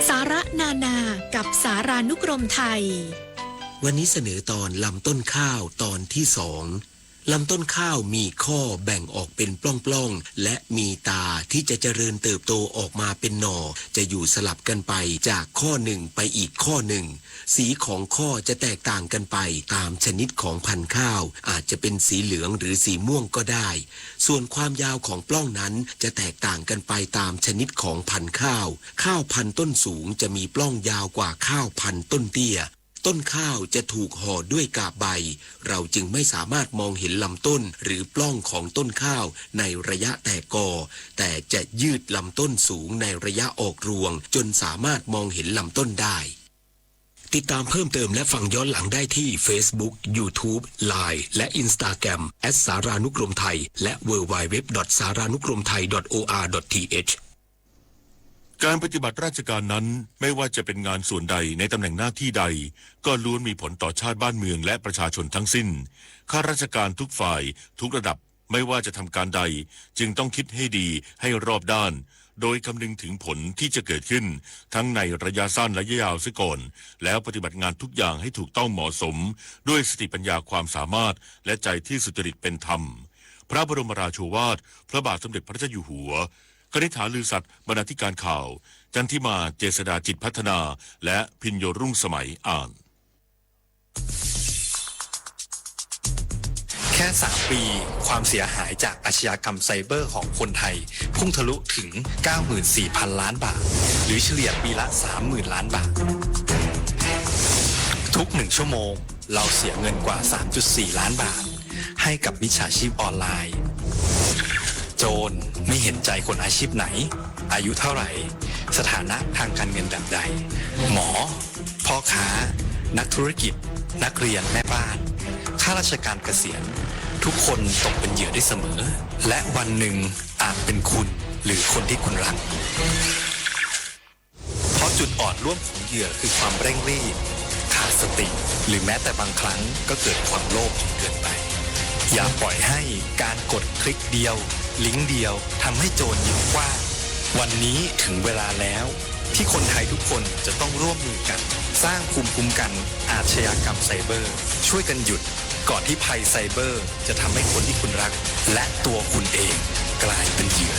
สาระนานากับสารานุกรมไทยวันนี้เสนอตอนลำต้นข้าวตอนที่2 ลำต้นข้าวมีข้อแบ่งออกเป็นปล้องๆและมีตาที่จะเจริญเติบโตออกมาเป็นหน่อจะอยู่สลับกันไปจากข้อหนึ่งไปอีกข้อหนึ่งสีของข้อจะแตกต่างกันไปตามชนิดของพันธุ์ข้าวอาจจะเป็นสีเหลืองหรือสีม่วงก็ได้ส่วนความยาวของปล้องนั้นจะแตกต่างกันไปตามชนิดของพันธุ์ข้าวข้าวพันธุ์ต้นสูงจะมีปล้องยาวกว่าข้าวพันธุ์ต้นเตี้ยต้นข้าวจะถูกห่อด้วยกาบใบเราจึงไม่สามารถมองเห็นลำต้นหรือปล้องของต้นข้าวในระยะแตกกอแต่จะยืดลำต้นสูงในระยะออกรวงจนสามารถมองเห็นลำต้นได้ติดตามเพิ่มเติมและฟังย้อนหลังได้ที่ Facebook, YouTube, Line และ Instagram @ สารานุกรมไทยและ www.saranukromthai.or.th การปฏิบัติราชการนั้นไม่ว่าจะเป็นงานส่วนใดในตำแหน่งหน้าที่ใดก็ล้วนมีผลต่อชาติบ้านเมืองและประชาชนทั้งสิ้นข้าราชการทุกฝ่ายทุกระดับไม่ว่าจะทำการใดจึงต้องคิดให้ดีให้รอบด้านโดยคำนึงถึงผลที่จะเกิดขึ้นทั้งในระยะสั้นและระยะยาวเสียก่อนแล้วปฏิบัติงานทุกอย่างให้ถูกต้องเหมาะสมด้วยสติปัญญาความสามารถและใจที่สุจริตเป็นธรรมพระบรมราโชวาทพระบาทสมเด็จพระเจ้าอยู่หัวคณิษฐาลือสัตย์บรรณาธิการข่าวจันทิมาเจษฎาจิตพัฒนาและพิญโยรุ่งสมัยอ่านแค่3 ปีความเสียหายจากอาชญากรรมไซเบอร์ของคนไทยพุ่งทะลุถึง 94,000 ล้านบาทหรือเฉลี่ยปีละ 30,000 ล้านบาททุก1 ชั่วโมงเราเสียเงินกว่า 3.4 ล้านบาทให้กับมิจฉาชีพออนไลน์โจรไม่เห็นใจคนอาชีพไหนอายุเท่าไหร่สถานะทางการเงินแบบใดหมอพ่อค้านักธุรกิจนักเรียนแม่บ้านข้าราชการเกษียณทุกคนตกเป็นเหยื่อได้เสมอและวันหนึ่งอาจเป็นคุณหรือคนที่คุณรักเพราะจุดอ่อนร่วมของเหยื่อคือความเร่งรีบขาดสติหรือแม้แต่บางครั้งก็เกิดความโลภจนเกินไปอย่าปล่อยให้การกดคลิกเดียวลิงก์เดียวทำให้โจรยิ้มกว้างวันนี้ถึงเวลาแล้วที่คนไทยทุกคนจะต้องร่วมมือกันสร้างภูมิคุ้มกันอาชญากรรมไซเบอร์ช่วยกันหยุดก่อนที่ภัยไซเบอร์จะทำให้คนที่คุณรักและตัวคุณเองกลายเป็นเหยื่อ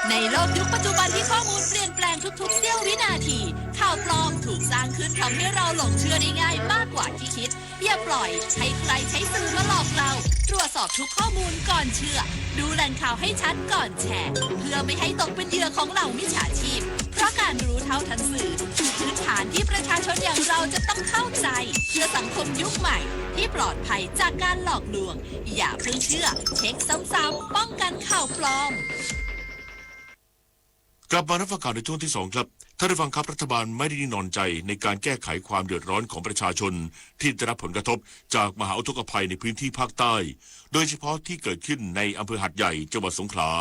ในโลกยุคปัจจุบันที่ข้อมูลเปลี่ยนแปลงทุกๆเสี้ยววินาทีข่าวปลอมถูกสร้างขึ้นทำให้เราหลงเชื่อได้ง่ายมากกว่าที่คิดอย่าปล่อยให้ใครใช้สื่อมาหลอกเราตรวจสอบทุกข้อมูลก่อนเชื่อดูแหล่งข่าวให้ชัดก่อนแชร์เพื่อไม่ให้ตกเป็นเหยื่อของเหล่ามิจฉาชีพเพราะการรู้เท่าทันสื่อคือพื้นฐานที่ประชาชนอย่างเราจะต้องเข้าใจเพื่อสังคมยุคใหม่ที่ปลอดภัยจากการหลอกลวงอย่าเพิ่งเชื่อเช็คซ้ำๆป้องกันข่าวปลอมกลับมารับฟังข่าวในช่วงที่2ครับท่านผู้ฟังครับรัฐบาลไม่ได้นิ่งนอนใจในการแก้ไขความเดือดร้อนของประชาชนที่ได้รับผลกระทบจากมหาอุทกภัยในพื้นที่ภาคใต้โดยเฉพาะที่เกิดขึ้นในอำเภอหาดใหญ่จังหวัดสงขลา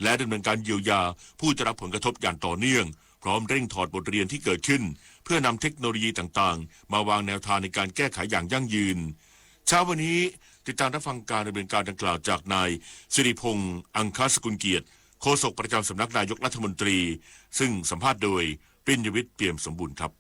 และดำเนินการเยียวยาผู้ได้รับผลกระทบอย่างต่อเนื่องพร้อมเร่งถอดบทเรียนที่เกิดขึ้นเพื่อนำเทคโนโลยีต่างๆมาวางแนวทางในการแก้ไขอย่างยั่งยืนเช้าวันนี้ติดตามรับฟังการดำเนินการดังกล่าวจากนายสิริพงษ์อังคสกุลเกียรติโฆษกประจำสำนักนายกรัฐมนตรีซึ่งสัมภาษณ์โดยปิญญวิทย์เปี่ยมสมบูรณ์ครับ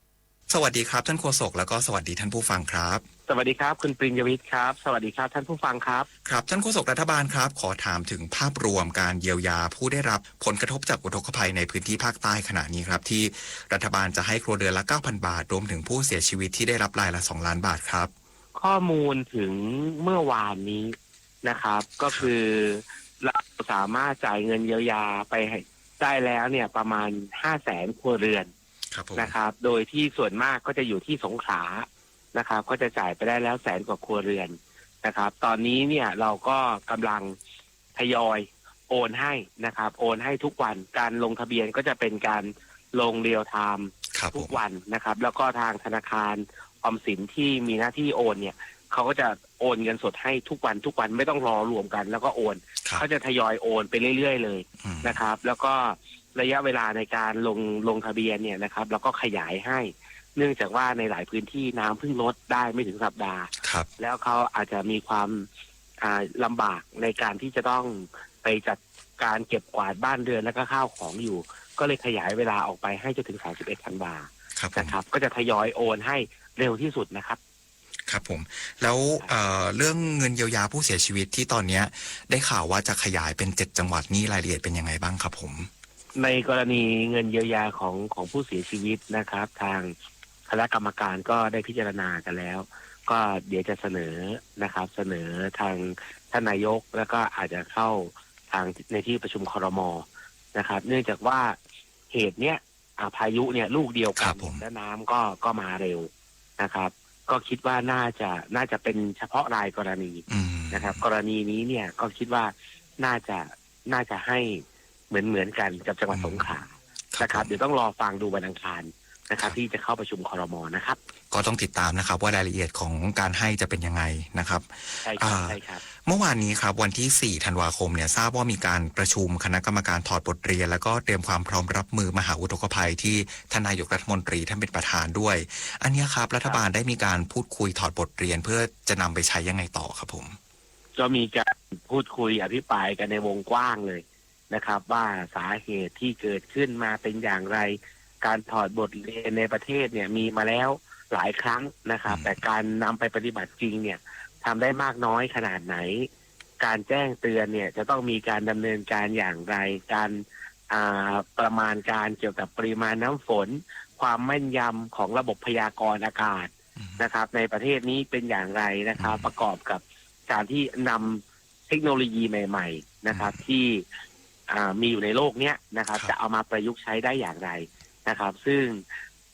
สวัสดีครับท่านโฆษกแล้วก็สวัสดีท่านผู้ฟังครับสวัสดีครับคุณปิญญวิทย์ครับสวัสดีครับท่านผู้ฟังครับครับท่านโฆษกรัฐบาลครับขอถามถึงภาพรวมการเยียวยาผู้ได้รับผลกระทบจากอุทกภัยในพื้นที่ภาคใต้ขณะนี้ครับที่รัฐบาลจะให้ครัวเรือนละ 9,000 บาทรวมถึงผู้เสียชีวิตที่ได้รับรายละ 2 ล้านบาทครับข้อมูลถึงเมื่อวานนี้นะครับก็คือเราสามารถจ่ายเงินเยียวยาไปได้แล้วเนี่ยประมาณ 500,000 ครัวเรือนนะครับโดยที่ส่วนมากก็จะอยู่ที่สงขลานะครับก็จะจ่ายไปได้แล้ว100,000 กว่าครัวเรือนนะครับตอนนี้เนี่ยเราก็กำลังทยอยโอนให้นะครับโอนให้ทุกวันการลงทะเบียนก็จะเป็นการลงเรียลไทม์ทุกวันนะครับแล้วก็ทางธนาคารออมสินที่มีหน้าที่โอนเนี่ยเขาก็จะโอนเงินสดให้ทุกวันไม่ต้องรอรวมกันแล้วก็โอนเขาจะทยอยโอนไปเรื่อยๆเลยนะครับแล้วก็ระยะเวลาในการลงทะเบียนเนี่ยนะครับแล้วก็ขยายให้เนื่องจากว่าในหลายพื้นที่น้ำเพิ่งลดได้ไม่ถึงสัปดาห์แล้วเขาอาจจะมีความลำบากในการที่จะต้องไปจัดการเก็บกวาดบ้านเรือนและก็ข้าวของอยู่ก็เลยขยายเวลาออกไปให้จนถึง31 ธันวา นะครับ ก็จะทยอยโอนให้เร็วที่สุดนะครับ ครับผมแล้วเรื่องเงินเยียวยาผู้เสียชีวิตที่ตอนนี้ได้ข่าวว่าจะขยายเป็น7จังหวัดนี่รายละเอียดเป็นยังไงบ้างครับผมในกรณีเงินเยียวยาของผู้เสียชีวิตนะครับทางคณะกรรมการก็ได้พิจารณากันแล้วก็เดี๋ยวจะเสนอนะครับเสนอทางท่านนายกแล้วก็อาจจะเข้าทางในที่ประชุมครม.นะครับเนื่องจากว่าเหตุเนี้ยพายุเนี่ยลูกเดียวกันและน้ำก็มาเร็วนะครับก็คิดว่าน่าจะเป็นเฉพาะรายกรณีนะครับกรณีนี้เนี่ยก็คิดว่าน่าจะให้เหมือนกันกับจังหวัดสงขลานะครับเดี๋ยวต้องรอฟังดูวันอังคารนะครับที่จะเข้าประชุมครม.นะครับก็ต้องติดตามนะครับว่ารายละเอียดของการให้จะเป็นยังไงนะครับใช่ครับใช่ครับเมื่อวานนี้ครับวันที่4ธันวาคมเนี่ยทราบว่ามีการประชุมคณะกรรมการถอดบทเรียนแล้วก็เตรียมความพร้อมรับมือมหาอุทกภัยที่ท่านนายกรัฐมนตรีท่านเป็นประธานด้วยอันนี้ครับรัฐบาลได้มีการพูดคุยถอดบทเรียนเพื่อจะนำไปใช้ยังไงต่อครับผมก็มีการพูดคุยอภิปรายกันในวงกว้างเลยนะครับว่าสาเหตุที่เกิดขึ้นมาเป็นอย่างไรการถอดบทเรียนในประเทศเนี่ยมีมาแล้วหลายครั้งนะครับแต่การนำไปปฏิบัติจริงเนี่ยทำได้มากน้อยขนาดไหนการแจ้งเตือนเนี่ยจะต้องมีการดำเนินการอย่างไรการประมาณการเกี่ยวกับปริมาณน้ำฝนความแม่นยำของระบบพยากรณ์อากาศนะครับในประเทศนี้เป็นอย่างไรนะครับประกอบกับการที่นำเทคโนโลยีใหม่ๆนะครับที่มีอยู่ในโลกเนี้ยนะครับจะเอามาประยุกต์ใช้ได้อย่างไรนะครับซึ่ง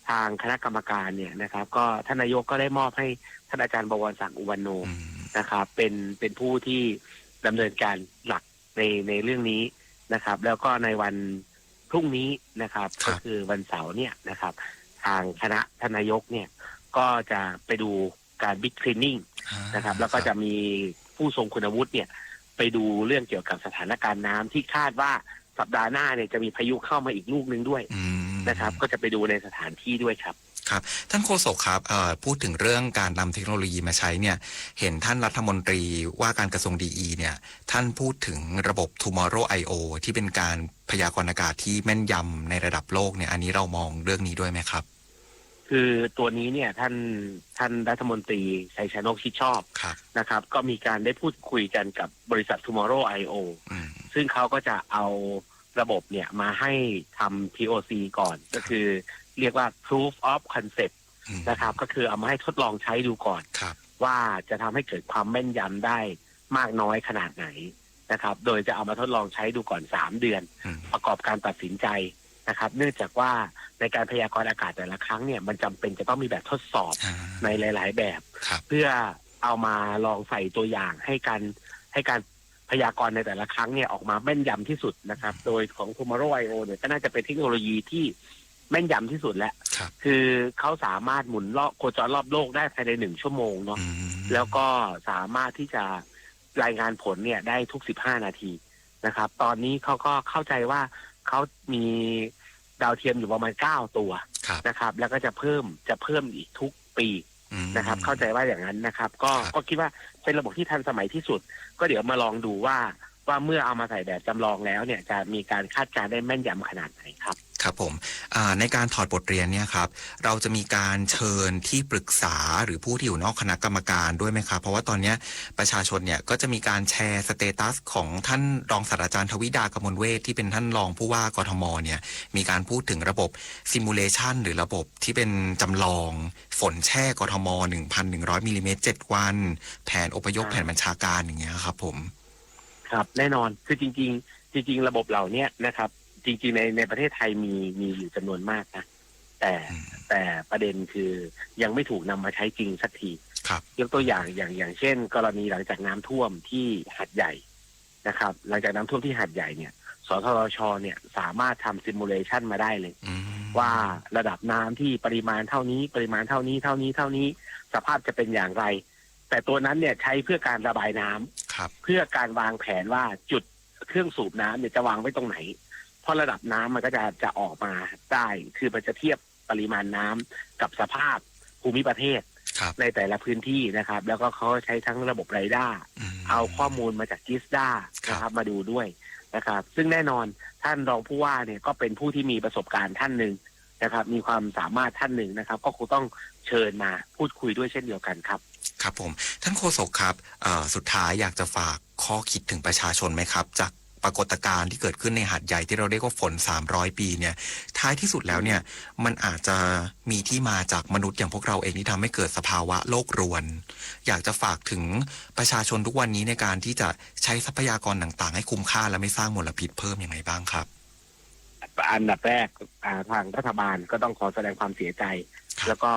ทางคณะกรรมการเนี่ยนะครับก็ท่านนายกก็ได้มอบให้ท่านอาจารย์บวรศักดิ์อุวันโนนะครับเป็นผู้ที่ดำเนินการหลักในเรื่องนี้นะครับแล้วก็ในวันพรุ่งนี้นะครับก็คือวันเสาร์เนี่ยนะครับทางคณะท่านนายกเนี่ยก็จะไปดูการบิ๊กคลีนนิ่งนะครับแล้วก็จะมีผู้ทรงคุณวุฒิเนี่ยไปดูเรื่องเกี่ยวกับสถานการณ์น้ำที่คาดว่าสัปดาห์หน้าเนี่ยจะมีพายุเข้ามาอีกลูกนึงด้วยนะครับก็จะไปดูในสถานที่ด้วยครับครับท่านโฆษกครับพูดถึงเรื่องการนำเทคโนโลยีมาใช้เนี่ยเห็นท่านรัฐมนตรีว่าการกระทรวงดีเนี่ยท่านพูดถึงระบบ Tomorrow I/O ที่เป็นการพยากรณ์อากาศที่แม่นยำในระดับโลกเนี่ยอันนี้เรามองเรื่องนี้ด้วยไหมครับคือตัวนี้เนี่ยท่านรัฐมนตรีชัยชนกชิดชอบนะครับก็มีการได้พูดคุยกันกับบริษัท Tomorrow I/O ซึ่งเขาก็จะเอาระบบเนี่ยมาให้ทำ POC ก่อนก็คือเรียกว่า proof of concept นะครับก็คือเอามาให้ทดลองใช้ดูก่อนว่าจะทำให้เกิดความแม่นยำได้มากน้อยขนาดไหนนะครับโดยจะเอามาทดลองใช้ดูก่อน3 เดือนประกอบการตัดสินใจนะครับเนื่องจากว่าในการพยากรณ์อากาศแต่ละครั้งเนี่ยมันจำเป็นจะต้องมีแบบทดสอบในหลายๆแบบเพื่อเอามาลองใส่ตัวอย่างให้การพยากรณ์ในแต่ละครั้งเนี่ยออกมาแม่นยำที่สุดนะครับโดยของ Tomorrow I/O เนี่ยก็น่าจะเป็นเทคโนโลยีที่แม่นยำที่สุดแล้วคือเขาสามารถหมุนรอบโคจรรอบโลกได้ภายใน1 ชั่วโมงเนาะแล้วก็สามารถที่จะรายงานผลเนี่ยได้ทุก15 นาทีนะครับตอนนี้เขาก็เข้าใจว่าเขามีดาวเทียมอยู่ประมาณ9 ตัวนะครับแล้วก็จะเพิ่มอีกทุกปีนะครับเข้าใจว่าอย่างนั้นนะครับก็คิดว่าเป็นระบบที่ทันสมัยที่สุดก็เดี๋ยวมาลองดูว่าเมื่อเอามาใส่แบบจำลองแล้วเนี่ยจะมีการคาดการณ์ได้แม่นยำขนาดไหนครับครับผมในการถอดบทเรียนเนี่ยครับเราจะมีการเชิญที่ปรึกษาหรือผู้ที่อยู่นอกคณะกรรมการด้วยไหมครับเพราะว่าตอนนี้ประชาชนเนี่ยก็จะมีการแชร์สเตตัสของท่านรองศาสตราจารย์ทวิดากมลเวทที่เป็นท่านรองผู้ว่ากทมเนี่ยมีการพูดถึงระบบซิมูเลชันหรือระบบที่เป็นจำลองฝนแช่กทม 1,100 มิลลิเมตร7 วันแผนอพยพแผนบัญชาการอย่างเงี้ยครับผมครับแน่นอนคือจริงระบบเหล่านี้นะครับจริงๆในประเทศไทยมีอยู่จำนวนมากนะแต่ประเด็นคือยังไม่ถูกนำมาใช้จริงสักทียกตัวอย่างเช่นกรณีหลังจากน้ำท่วมที่หาดใหญ่นะครับหลังจากน้ำท่วมที่หาดใหญ่เนี่ยสทช.เนี่ยสามารถทำซิมูเลชันมาได้เลยว่าระดับน้ำที่ปริมาณเท่านี้ปริมาณเท่านี้สภาพจะเป็นอย่างไรแต่ตัวนั้นเนี่ยใช้เพื่อการระบายน้ำเพื่อการวางแผนว่าจุดเครื่องสูบน้ำเนี่ยจะวางไว้ตรงไหนเพราะระดับน้ำมันก็จะออกมาได้คือมันจะเทียบปริมาณน้ำกับสภาพภูมิประเทศในแต่ละพื้นที่นะครับแล้วก็เขาใช้ทั้งระบบไรด้าเอาข้อมูลมาจากจิสด้านะครับมาดูด้วยนะครับซึ่งแน่นอนท่านรองผู้ว่าเนี่ยก็เป็นผู้ที่มีประสบการณ์ท่านหนึ่ง นะครับมีความสามารถท่านหนึ่งนะครับก็คงต้องเชิญมาพูดคุยด้วยเช่นเดียวกันครับครับผมท่านโฆษกครับสุดท้ายอยากจะฝากข้อคิดถึงประชาชนไหมครับจากปรากฏการณ์ที่เกิดขึ้นในหาดใหญ่ที่เราเรียกว่าฝน300 ปีเนี่ยท้ายที่สุดแล้วเนี่ยมันอาจจะมีที่มาจากมนุษย์อย่างพวกเราเองที่ทำให้เกิดสภาวะโลกรวนอยากจะฝากถึงประชาชนทุกวันนี้ในการที่จะใช้ทรัพยากรต่างๆให้คุ้มค่าและไม่สร้างมลพิษเพิ่มยังไงบ้างครับอันดับแรกทางรัฐบาลก็ต้องขอแสดงความเสียใจแล้วก็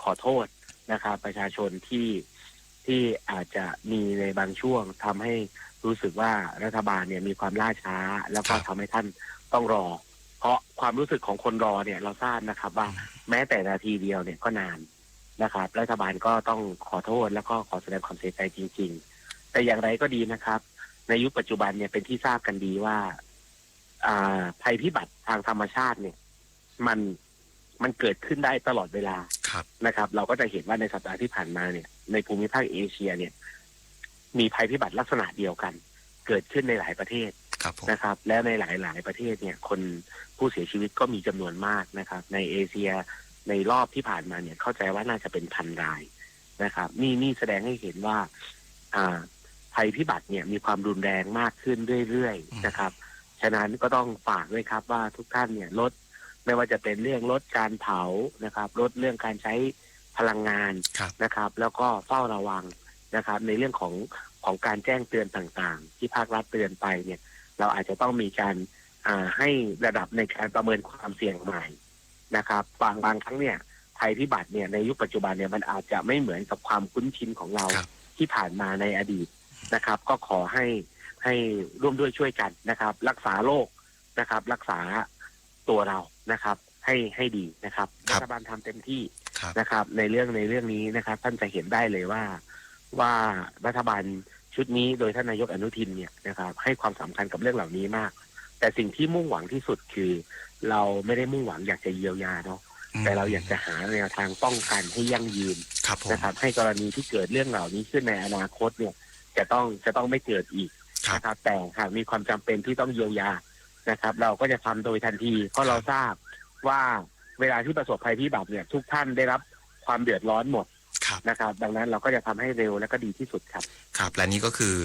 ขอโทษนะครับประชาชนที่อาจจะมีในบางช่วงทำให้รู้สึกว่ารัฐบาลเนี่ยมีความล่าช้าแล้วก็ทำให้ท่านต้องรอเพราะความรู้สึกของคนรอเนี่ยเราทราบนะครับว่าแม้แต่นาทีเดียวเนี่ยก็นานนะครับรัฐบาลก็ต้องขอโทษแล้วก็ขอแสดงความเสียใจจริงๆแต่อย่างไรก็ดีนะครับในยุคปัจจุบันเนี่ยเป็นที่ทราบกันดีว่าภัยพิบัติทางธรรมชาติเนี่ยมันเกิดขึ้นได้ตลอดเวลานะครับเราก็จะเห็นว่าในสัปดาห์ที่ผ่านมาเนี่ยในภูมิภาคเอเชียเนี่ยมีภัยพิบัติลักษณะเดียวกันเกิดขึ้นในหลายประเทศนะครับและในหลายประเทศเนี่ยคนผู้เสียชีวิตก็มีจำนวนมากนะครับในเอเชียในรอบที่ผ่านมาเนี่ยเข้าใจว่าน่าจะเป็น1,000 รายนะครับนี่แสดงให้เห็นว่าภัยพิบัติเนี่ยมีความรุนแรงมากขึ้นเรื่อยๆนะครับฉะนั้นก็ต้องฝากด้วยครับว่าทุกท่านเนี่ยลดไม่ว่าจะเป็นเรื่องลดการเผานะครับลดเรื่องการใช้พลังงานนะครับแล้วก็เฝ้าระวังนะครับในเรื่องของการแจ้งเตือนต่างๆที่ภาครัฐเตือนไปเนี่ยเราอาจจะต้องมีการให้ระดับในการประเมินความเสี่ยงใหม่นะครับบางครั้งเนี่ยภัยพิบัติเนี่ยในยุคปัจจุบันเนี่ยมันอาจจะไม่เหมือนกับความคุ้นชินของเราที่ผ่านมาในอดีตนะครับก็ขอให้ร่วมด้วยช่วยกันนะครับรักษาโรคนะครับรักษาตัวเรานะครับให้ดีนะครับรัฐบาลทำเต็มที่นะครับในเรื่องนี้นะครับท่านจะเห็นได้เลยว่ารัฐบาลชุดนี้โดยท่านนายกอนุทินเนี่ยนะครับให้ความสำคัญกับเรื่องเหล่านี้มากแต่สิ่งที่มุ่งหวังที่สุดคือเราไม่ได้มุ่งหวังอยากจะเยียวยาเนาะแต่เราอยากจะหาแนวทางป้องกันให้ยั่งยืนนะครับให้กรณีที่เกิดเรื่องเหล่านี้ขึ้นในอนาคตเนี่ยจะต้องไม่เกิดอีกนะครับแต่หากมีความจำเป็นที่ต้องเยียวยานะครับเราก็จะทำโดยทันทีเพราะเราทราบว่าเวลาที่ประสบภัยพิบัติเนี่ยทุกท่านได้รับความเดือดร้อนหมดนะครับดังนั้นเราก็จะทำให้เร็วและก็ดีที่สุดครับครับและนี่ก็คือ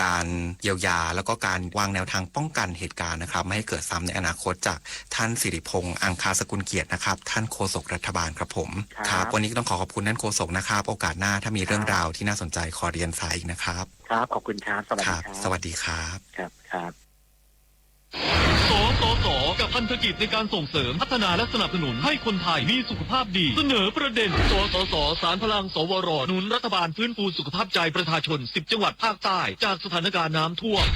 การเยียวยาแล้วก็การวางแนวทางป้องกันเหตุการณ์นะครับไม่ให้เกิดซ้ำในอนาคตจากท่านสิริพงษ์อังคาสกุลเกียรตินะครับท่านโฆษกรัฐบาลครับผมครับวันนี้ก็ต้องขอบคุณท่านโฆษกนะครับโอกาสหน้าถ้ามีเรื่องราวที่น่าสนใจขอเรียนสายอีกนะครับครับขอบคุณครับสวัสดีครับสวัสดีครับครับสสกับพันธกิจในการส่งเสริมพัฒนาและสนับสนุนให้คนไทยมีสุขภาพดีเสนอประเด็นสสสารพลังสวรหนุนรัฐบาลฟื้นฟูสุขภาพใจประชาชน10จังหวัดภาคใต้จากสถานการณ์น้ำท่วม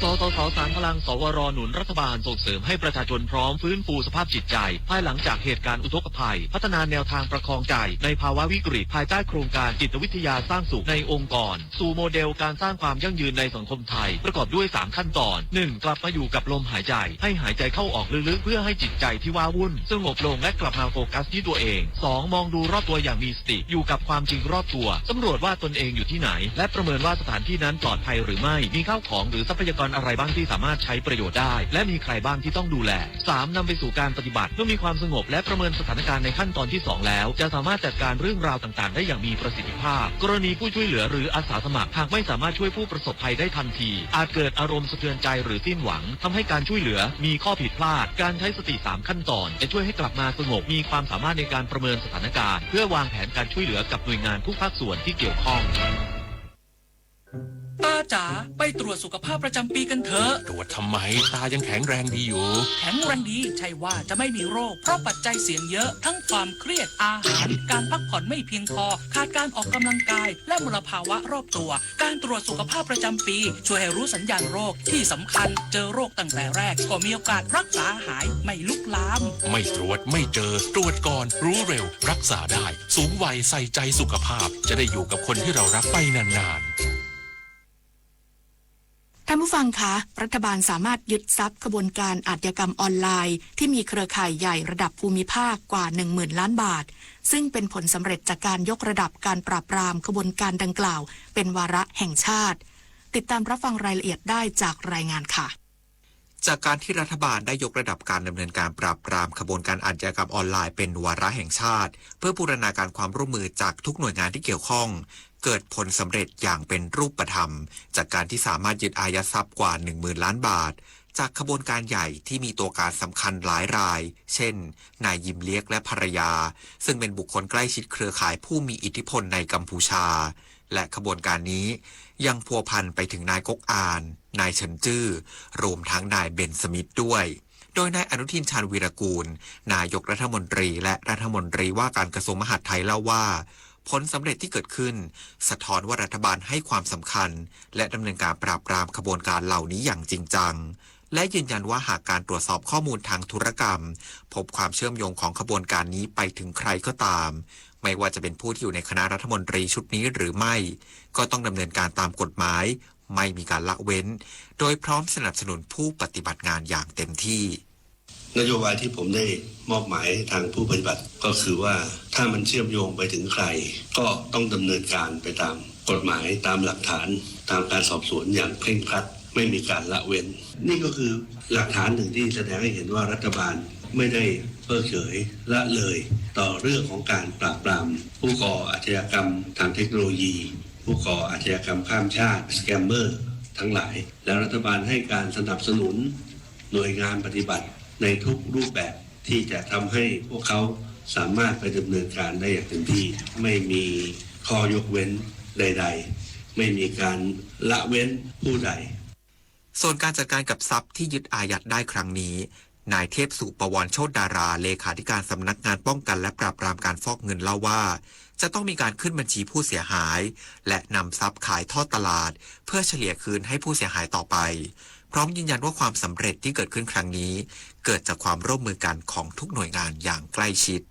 สสสารพลังสวรหนุนรัฐบาลส่งเสริมให้ประชาชนพร้อมฟื้นฟูสภาพจิตใจภายหลังจากเหตุการณ์อุทกภัยพัฒนาแนวทางประคองใจในภาวะวิกฤตภายใต้โครงการจิตวิทยาสร้างสุขในองค์กรสู่โมเดลการสร้างความยั่งยืนในสังคมไทยประกอบด้วย3ขั้นตอน 1. กลับมาอยู่กับลมหายใจให้หายใจเข้าออกลึกๆเพื่อให้จิตใจที่ว้าวุ่นสงบลงและกลับมาโฟกัสที่ตัวเอง 2. มองดูรอบตัวอย่างมีสติอยู่กับความจริงรอบตัวสำรวจว่าตนเองอยู่ที่ไหนและประเมินว่าสถานที่นั้นปลอดภัยหรือไม่มีข้าวของหรือทรัพยากรอะไรบ้างที่สามารถใช้ประโยชน์ได้และมีใครบ้างที่ต้องดูแล 3. นำไปสู่การปฏิบัติเมื่อมีความสงบและประเมินสถานการณ์ในขั้นตอนที่2แล้วจะสามารถจัดการเรื่องราวต่างๆได้อย่างมีประสิทธิภาพกรณีผู้ช่วยเหลือหรืออาสาสมัครหากไม่สามารถช่วยผู้ประสบภัยได้ทันทีอาจเกิดอารมณ์สะเทือนใจหรือสิ้นหวังทำให้การช่วยเหลือมีข้อผิดพลาดการใช้สติ3ขั้นตอนจะช่วยให้กลับมาสงบมีความสามารถในการประเมินสถานการณ์เพื่อวางแผนการช่วยเหลือกับหน่วยงานทุกภาคส่วนที่เกี่ยวข้อง ตาจ๋าไปตรวจสุขภาพประจำปีกันเถอะตรวจทำไมตายังแข็งแรงดีอยู่แข็งแรงดีใช่ว่าจะไม่มีโรคเพราะปัจจัยเสี่ยงเยอะทั้งความเครียดอาหารการพักผ่อนไม่เพียงพอขาดการออกกำลังกายและมลภาวะรอบตัวการตรวจสุขภาพประจำปีช่วยให้รู้สัญญาณโรคที่สำคัญเจอโรคตั้งแต่แรกก็มีโอกาสรักษาหายไม่ลุกลามไม่ตรวจไม่เจอตรวจก่อนรู้เร็วรักษาได้สูงวัยใส่ใจสุขภาพจะได้อยู่กับคนที่เรารักไปนานๆท่านผู้ฟังคะรัฐบาลสามารถยึดทรัพย์ขบวนการอาชญากรรมออนไลน์ที่มีเครือข่ายใหญ่ระดับภูมิภาคกว่า 10,000 ล้านบาทซึ่งเป็นผลสำเร็จจากการยกระดับการปราบปรามขบวนการดังกล่าวเป็นวาระแห่งชาติติดตามรับฟังรายละเอียดได้จากรายงานค่ะ จากการที่รัฐบาลได้ยกระดับการดำเนินการปราบปรามขบวนการอาชญากรรมออนไลน์เป็นวาระแห่งชาติเพื่อบูรณาการความร่วมมือจากทุกหน่วยงานที่เกี่ยวข้องเกิดผลสำเร็จอย่างเป็นรูปธรรมจากการที่สามารถยึดอายัดทรัพย์กว่า 10,000 ล้านบาทจากขบวนการใหญ่ที่มีตัวการสำคัญหลายรายเช่นนายยิมเลียกและภรรยาซึ่งเป็นบุคคลใกล้ชิดเครือข่ายผู้มีอิทธิพลในกัมพูชาและขบวนการนี้ยังพัวพันไปถึงนายก๊กอานนายเฉินจื้อรวมทั้งนายเบนสมิธด้วยโดยนายอนุทินชาญวีรกูลนายกรัฐมนตรีและรัฐมนตรีว่าการกระทรวงมหาดไทยเล่าว่าผลสำเร็จที่เกิดขึ้นสะท้อนว่ารัฐบาลให้ความสำคัญและดำเนินการปราบปรามขบวนการเหล่านี้อย่างจริงจังและยืนยันว่าหากการตรวจสอบข้อมูลทางธุรกรรมพบความเชื่อมโยงของขบวนการนี้ไปถึงใครก็ตามไม่ว่าจะเป็นผู้ที่อยู่ในคณะรัฐมนตรีชุดนี้หรือไม่ก็ต้องดำเนินการตามกฎหมายไม่มีการละเว้นโดยพร้อมสนับสนุนผู้ปฏิบัติงานอย่างเต็มที่นโยบายที่ผมได้มอบหมายทางผู้ปฏิบัติก็คือว่าถ้ามันเชื่อมโยงไปถึงใครก็ต้องดำเนินการไปตามกฎหมายตามหลักฐานตามการสอบสวนอย่างเคร่งครัดไม่มีการละเว้นนี่ก็คือหลักฐานหนึ่งที่แสดงให้เห็นว่ารัฐบาลไม่ได้เพิกเฉยละเลยต่อเรื่องของการปราบปรามผู้ก่ออาชญากรรมทางเทคโนโลยีผู้ก่ออาชญากรรมข้ามชาติสแกมเมอร์ทั้งหลายแล้วรัฐบาลให้การสนับสนุนหน่วยงานปฏิบัติในทุกรูปแบบที่จะทำให้พวกเขาสามารถไปดำเนินการได้อย่างเต็มที่ไม่มีข้อยกเว้นใดๆไม่มีการละเว้นผู้ใดส่วนการจัดการกับทรัพย์ที่ยึดอายัดได้ครั้งนี้นายเทพสุปวรโชติดาราเลขาธิการสำนักงานป้องกันและปราบปรามการฟอกเงินเล่าว่าจะต้องมีการขึ้นบัญชีผู้เสียหายและนำทรัพย์ขายทอดตลาดเพื่อเฉลี่ยคืนให้ผู้เสียหายต่อไปพร้อมยืนยันว่าความสำเร็จที่เกิดขึ้นครั้งนี้เกิดจากความร่วมมือกันของทุกหน่วยงานอย่างใกล้ชิด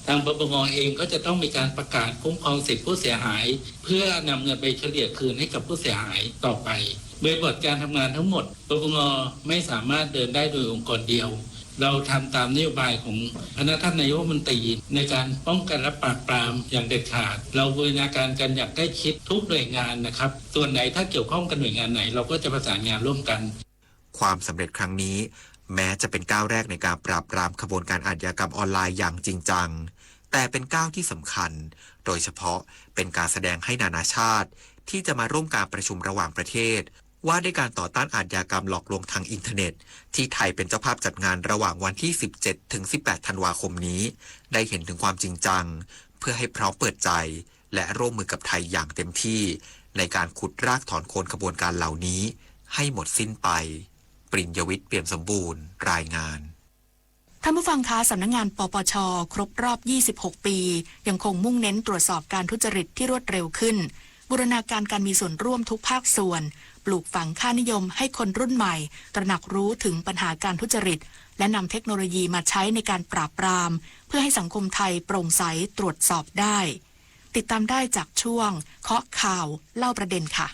ทางปปงเองก็จะต้องมีการประกาศคุ้มครองสิทธิผู้เสียหายเพื่อนำเงินไปเฉลี่ยคืนให้กับผู้เสียหายต่อไปบริบทการทำงานทั้งหมดปปงไม่สามารถเดินได้โดยองค์กรเดียวเราทำตามนโยบายของคณะท่านนายกรัฐมนตรีในการป้องกันและปราบปรามอย่างเด็ดขาดเราบูรณาการกันอย่างใกล้ชิดทุกหน่วยงานนะครับส่วนไหนถ้าเกี่ยวข้องกับหน่วยงานไหนเราก็จะประสานงานร่วมกันความสำเร็จครั้งนี้แม้จะเป็นก้าวแรกในการปราบปรามขบวนการอาชญากรรมออนไลน์อย่างจริงจังแต่เป็นก้าวที่สำคัญโดยเฉพาะเป็นการแสดงให้นานาชาติที่จะมาร่วมการประชุมระหว่างประเทศว่าด้วยการต่อต้านอาชญากรรมหลอกลวงทางอินเทอร์เน็ตที่ไทยเป็นเจ้าภาพจัดงานระหว่างวันที่ 17 ถึง 18 ธันวาคมนี้ได้เห็นถึงความจริงจังเพื่อให้พร้อมเปิดใจและร่วมมือกับไทยอย่างเต็มที่ในการขุดรากถอนโคนขบวนการเหล่านี้ให้หมดสิ้นไปปริญญวิทย์เปี่ยมสมบูรณ์รายงานท่านผู้ฟังคะสำนักงานปปช.ครบรอบ 26 ปียังคงมุ่งเน้นตรวจสอบการทุจริตที่รวดเร็วขึ้นบูรณาการการมีส่วนร่วมทุกภาคส่วนปลูกฝังค่านิยมให้คนรุ่นใหม่ตระหนักรู้ถึงปัญหาการทุจริตและนำเทคโนโลยีมาใช้ในการปราบปรามเพื่อให้สังคมไทยโปร่งใสตรวจสอบได้ติดตามได้จากช่วงเคาะข่าวเล่าประเด็นค่ะ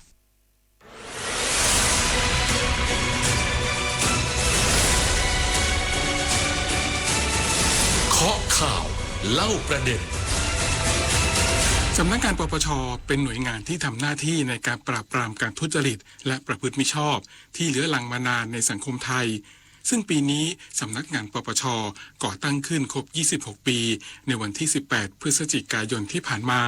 เคาะข่าวเล่าประเด็นสำนักงานปปช.เป็นหน่วยงานที่ทำหน้าที่ในการปราบปรามการทุจริตและประพฤติมิชอบที่เลื้อรังมานานในสังคมไทยซึ่งปีนี้สำนักงานปปช.ก่อตั้งขึ้นครบ 26 ปีในวันที่ 18 พฤศจิกายนที่ผ่านมา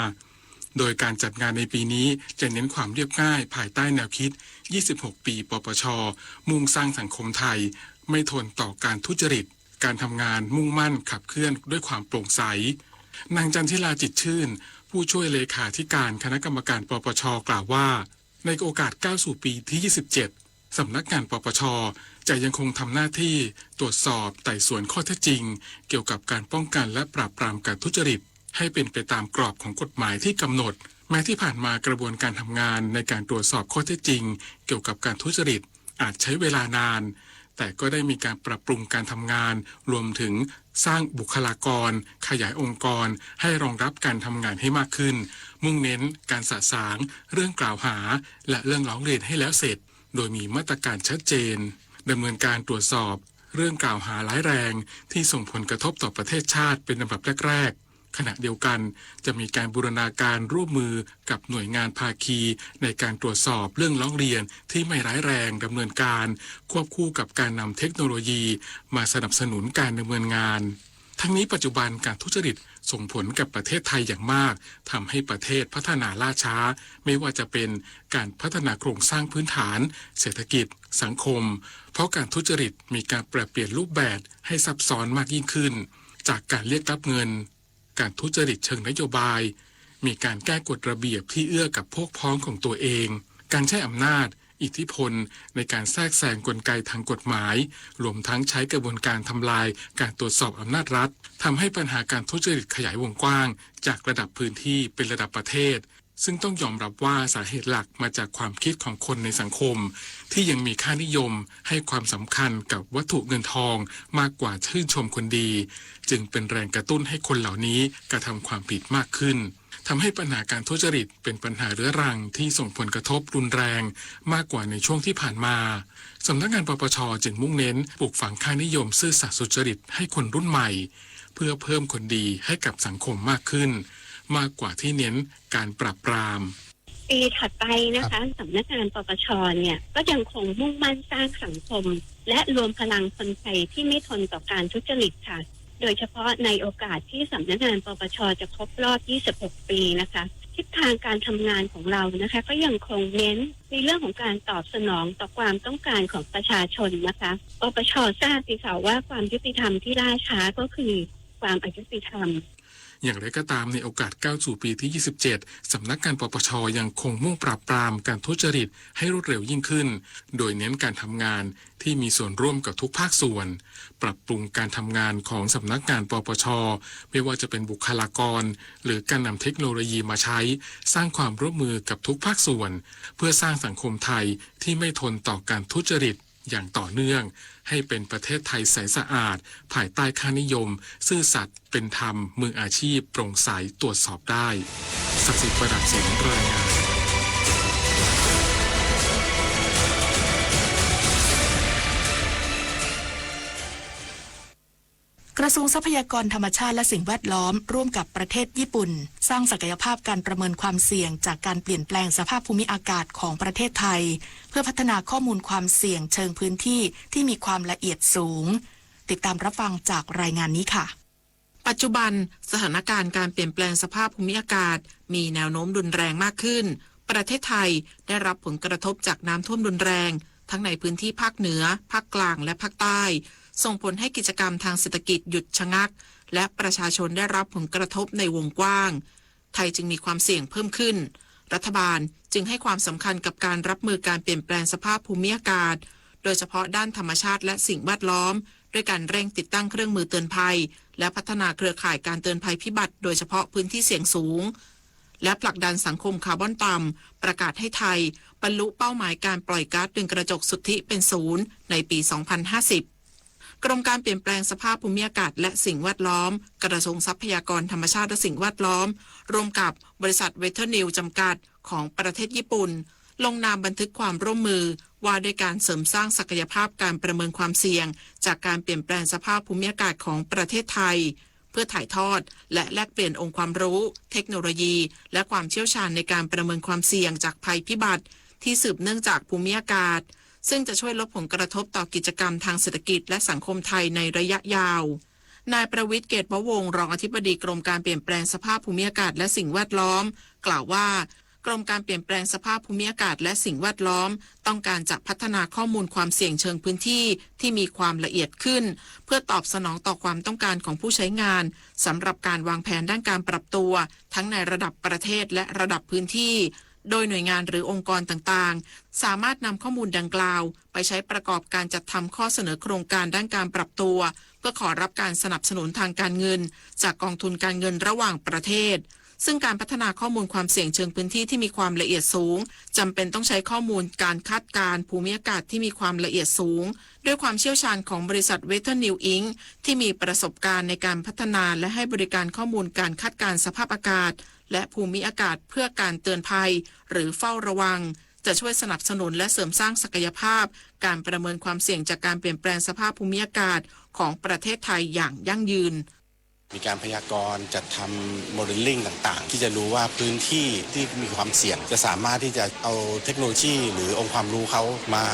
โดยการจัดงานในปีนี้จะเน้นความเรียบง่ายภายใต้แนวคิด 26 ปีปปช.มุ่งสร้างสังคมไทยไม่ทนต่อการทุจริตการทำงานมุ่งมั่นขับเคลื่อนด้วยความโปร่งใสนางจันทิราจิตชื่นผู้ช่วยเลขาธิการคณะกรรมการปปช.กล่าวว่าในโอกาสก้าวสู่ปีที่ 27 สำนักงานปปช.จะยังคงทำหน้าที่ตรวจสอบไต่สวนข้อเท็จจริงเกี่ยวกับการป้องกันและปราบปรามการทุจริตให้เป็นไปตามกรอบของกฎหมายที่กำหนดแม้ที่ผ่านมากระบวนการทำงานในการตรวจสอบข้อเท็จจริงเกี่ยวกับการทุจริตอาจใช้เวลานานแต่ก็ได้มีการปรับปรุงการทำงานรวมถึงสร้างบุคลากรขยายองค์กรให้รองรับการทำงานให้มากขึ้นมุ่งเน้นการสะสางเรื่องกล่าวหาและเรื่องร้องเรียนให้แล้วเสร็จโดยมีมาตรการชัดเจนดำเนินการตรวจสอบเรื่องกล่าวหาร้ายแรงที่ส่งผลกระทบต่อประเทศชาติเป็นลำดับแรกๆ ขณะเดียวกันจะมีการบูรณาการร่วมมือกับหน่วยงานภาคีในการตรวจสอบเรื่องร้องเรียนที่ไม่ร้ายแรงดำเนินการควบคู่กับการนำเทคโนโลยีมาสนับสนุนการดำเนินงานทั้งนี้ปัจจุบันการทุจริตส่งผลกับประเทศไทยอย่างมากทำให้ประเทศพัฒนาล่าช้าไม่ว่าจะเป็นการพัฒนาโครงสร้างพื้นฐานเศรษฐกิจสังคมเพราะการทุจริตมีการแปรเปลี่ยนรูปแบบให้ซับซ้อนมากยิ่งขึ้นจากการเรียกรับเงินการทุจริตเชิงนโยบายมีการแก้กฎระเบียบที่เอื้อกับพวกพ้องของตัวเองการใช้อำนาจอิทธิพลในการแทรกแซงกลไกทางกฎหมายรวมทั้งใช้กระบวนการทำลายการตรวจสอบอำนาจรัฐทำให้ปัญหาการทุจริตขยายวงกว้างจากระดับพื้นที่เป็นระดับประเทศซึ่งต้องยอมรับว่าสาเหตุหลักมาจากความคิดของคนในสังคมที่ยังมีค่านิยมให้ความสำคัญกับวัตถุเงินทองมากกว่าชื่นชมคนดีจึงเป็นแรงกระตุ้นให้คนเหล่านี้กระทำความผิดมากขึ้นทำให้ปัญหาการทุจริตเป็นปัญหาเรื้อรังที่ส่งผลกระทบรุนแรงมากกว่าในช่วงที่ผ่านมาสำนักงานปปช.จึงมุ่งเน้นปลูกฝังค่านิยมซื่อสัตย์สุจริตให้คนรุ่นใหม่เพื่อเพิ่มคนดีให้กับสังคมมากขึ้นมากกว่าที่เน้นการปราบปรามปีถัดไปนะคะสำนักงานปปช.เนี่ยก็ยังคงมุ่งมั่นสร้างสังคมและรวมพลังคนไทยที่ไม่ทนต่อการทุจริตค่ะโดยเฉพาะในโอกาสที่สำนักงานปปช.จะครบรอบ 26 ปีนะคะทิศทางการทำงานของเรานะคะก็ยังคงเน้นในเรื่องของการตอบสนองต่อความต้องการของประชาชนนะคะปปช.ทราบดีค่ะว่าความยุติธรรมที่ล่าช้าก็คือความอยุติธรรมอย่างไรก็ตามในโอกาสก้าวสู่ปีที่ 27 สำนักงานปปช.ยังคงมุ่งปราบปรามการทุจริตให้รวดเร็วยิ่งขึ้นโดยเน้นการทำงานที่มีส่วนร่วมกับทุกภาคส่วนปรับปรุงการทำงานของสำนักงานปปช.ไม่ว่าจะเป็นบุคลากรหรือการนำเทคโนโลยีมาใช้สร้างความร่วมมือกับทุกภาคส่วนเพื่อสร้างสังคมไทยที่ไม่ทนต่อการทุจริตอย่างต่อเนื่องให้เป็นประเทศไทยใสสะอาดภายใต้ค่านิยมซื่อสัตย์เป็นธรรมมืออาชีพโปร่งใสตรวจสอบได้ศักดิ์สิทธิ์ประดับเสียงรายงานกระทรวงทรัพยากรธรรมชาติและสิ่งแวดล้อมร่วมกับประเทศญี่ปุ่นสร้างศักยภาพการประเมินความเสี่ยงจากการเปลี่ยนแปลงสภาพภูมิอากาศของประเทศไทยเพื่อพัฒนาข้อมูลความเสี่ยงเชิงพื้นที่ที่มีความละเอียดสูงติดตามรับฟังจากรายงานนี้ค่ะปัจจุบันสถานการณ์การเปลี่ยนแปลงสภาพภูมิอากาศมีแนวโน้มรุนแรงมากขึ้นประเทศไทยได้รับผลกระทบจากน้ำท่วมรุนแรงทั้งในพื้นที่ภาคเหนือภาคกลางและภาคใต้ส่งผลให้กิจกรรมทางเศรษฐกิจหยุดชะงักและประชาชนได้รับผลกระทบในวงกว้างไทยจึงมีความเสี่ยงเพิ่มขึ้นรัฐบาลจึงให้ความสำคัญกับการรับมือการเปลี่ยนแปลงสภาพภูมิอากาศโดยเฉพาะด้านธรรมชาติและสิ่งแวดล้อมด้วยการเร่งติดตั้งเครื่องมือเตือนภัยและพัฒนาเครือข่ายการเตือนภัยพิบัติโดยเฉพาะพื้นที่เสี่ยงสูงและผลักดันสังคมคาร์บอนต่ำประกาศให้ไทยบรรลุเป้าหมายการปล่อยก๊าซเรือนกระจกสุทธิเป็นศูนย์ในปี 2050กรมการเปลี่ยนแปลงสภาพภูมิอากาศและสิ่งแวดล้อมกระทรวงทรัพยากรธรรมชาติและสิ่งแวดล้อมร่วมกับบริษัทเวเทอร์นิวจำกัดของประเทศญี่ปุ่นลงนามบันทึกความร่วมมือว่าด้วยการเสริมสร้างศักยภาพการประเมินความเสี่ยงจากการเปลี่ยนแปลงสภาพภูมิอากาศของประเทศไทยเพื่อถ่ายทอดและแลกเปลี่ยนองค์ความรู้เทคโนโลยีและความเชี่ยวชาญในการประเมินความเสี่ยงจากภัยพิบัติที่สืบเนื่องจากภูมิอากาศซึ่งจะช่วยลดผลกระทบต่อกิจกรรมทางเศรษฐกิจและสังคมไทยในระยะยาวนายประวิตร เกตววงศ์รองอธิบดีกรมการเปลี่ยนแปลงสภาพภูมิอากาศและสิ่งแวดล้อมกล่าวว่ากรมการเปลี่ยนแปลงสภาพภูมิอากาศและสิ่งแวดล้อมต้องการจะพัฒนาข้อมูลความเสี่ยงเชิงพื้นที่ที่มีความละเอียดขึ้นเพื่อตอบสนองต่อความต้องการของผู้ใช้งานสำหรับการวางแผนด้านการปรับตัวทั้งในระดับประเทศและระดับพื้นที่โดยหน่วยงานหรือองค์กรต่างๆสามารถนำข้อมูลดังกล่าวไปใช้ประกอบการจัดทำข้อเสนอโครงการด้านการปรับตัวเพื่อขอรับการสนับสนุนทางการเงินจากกองทุนการเงินระหว่างประเทศซึ่งการพัฒนาข้อมูลความเสี่ยงเชิงพื้นที่ที่มีความละเอียดสูงจำเป็นต้องใช้ข้อมูลการคาดการณ์ภูมิอากาศที่มีความละเอียดสูงด้วยความเชี่ยวชาญของบริษัทเวเทอร์นิวอิงค์ที่มีประสบการณ์ในการพัฒนาและให้บริการข้อมูลการคาดการณ์สภาพอากาศและภูมิอากาศเพื่อการเตือนภัยหรือเฝ้าระวังจะช่วยสนับสนุนและเสริมสร้างศักยภาพการประเมินความเสี่ยงจากการเปลี่ยนแปลงสภาพภูมิอากาศของประเทศไทยอย่างยั่งยืน มีการพยากรณ์จัดทำโมเดลลิ่งต่างๆที่จะรู้ว่าพื้นที่ที่มีความเสี่ยงจะสามารถที่จะเอาเทคโนโลยีหรือองค์ความรู้เขามา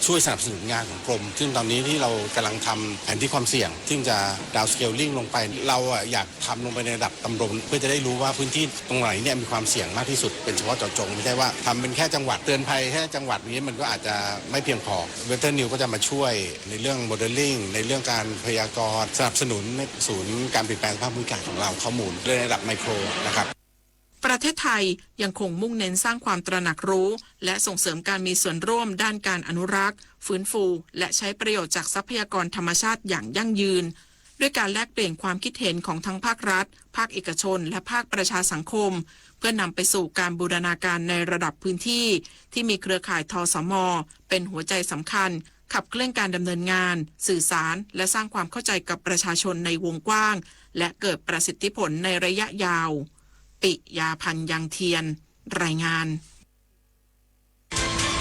ช่วยสนับสนุนงานของกรมซึ่งตอนนี้ที่เรากำลังทำแผนที่ความเสี่ยงซึ่งจะดาวสเกลลิ่งลงไปเราอยากทำลงไปในระดับตำบลเพื่อจะได้รู้ว่าพื้นที่ตรงไหนเนี่ยมีความเสี่ยงมากที่สุดเป็นเฉพาะเจาะจงไม่ใช่ว่าทำเป็นแค่จังหวัดเตือนภัยแค่จังหวัดนี้มันก็อาจจะไม่เพียงพอเวเทอร์นิวก็จะมาช่วยในเรื่องโมเดลลิ่งในเรื่องการพยากรณ์สนับสนุนในศูนย์การเปลี่ยนแปลงสภาพภูมิอากาศของเราข้อมูลในระดับไมโครนะครับประเทศไทยยังคงมุ่งเน้นสร้างความตระหนักรู้และส่งเสริมการมีส่วนร่วมด้านการอนุรักษ์ฟื้นฟูและใช้ประโยชน์จากทรัพยากรธรรมชาติอย่างยั่งยืนด้วยการแลกเปลี่ยนความคิดเห็นของทั้งภาครัฐภาคเอกชนและภาคประชาสังคมเพื่อนำไปสู่การบูรณาการในระดับพื้นที่ที่มีเครือข่ายทสม.เป็นหัวใจสำคัญขับเคลื่อนการดำเนินงานสื่อสารและสร้างความเข้าใจกับประชาชนในวงกว้างและเกิดประสิทธิผลในระยะยาวปิยาพันธ์ยังเทียนรายงาน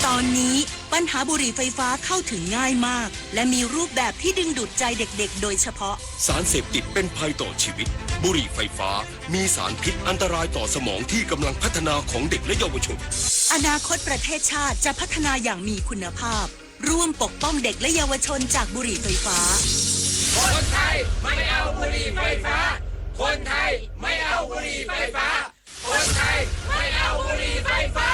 ตอนนี้ปัญหาบุหรี่ไฟฟ้าเข้าถึงง่ายมากและมีรูปแบบที่ดึงดูดใจเด็กๆโดยเฉพาะสารเสพติดเป็นภัยต่อชีวิตบุหรี่ไฟฟ้ามีสารพิษอันตรายต่อสมองที่กำลังพัฒนาของเด็กและเยาวชนอนาคตประเทศชาติจะพัฒนาอย่างมีคุณภาพร่วมปกป้องเด็กและเยาวชนจากบุหรี่ไฟฟ้าคนไทยไม่เอาบุหรี่ไฟฟ้าคนไทยไม่เอาบุหรี่ไฟฟ้าคนไทยไม่เอาบุหรี่ไฟฟ้า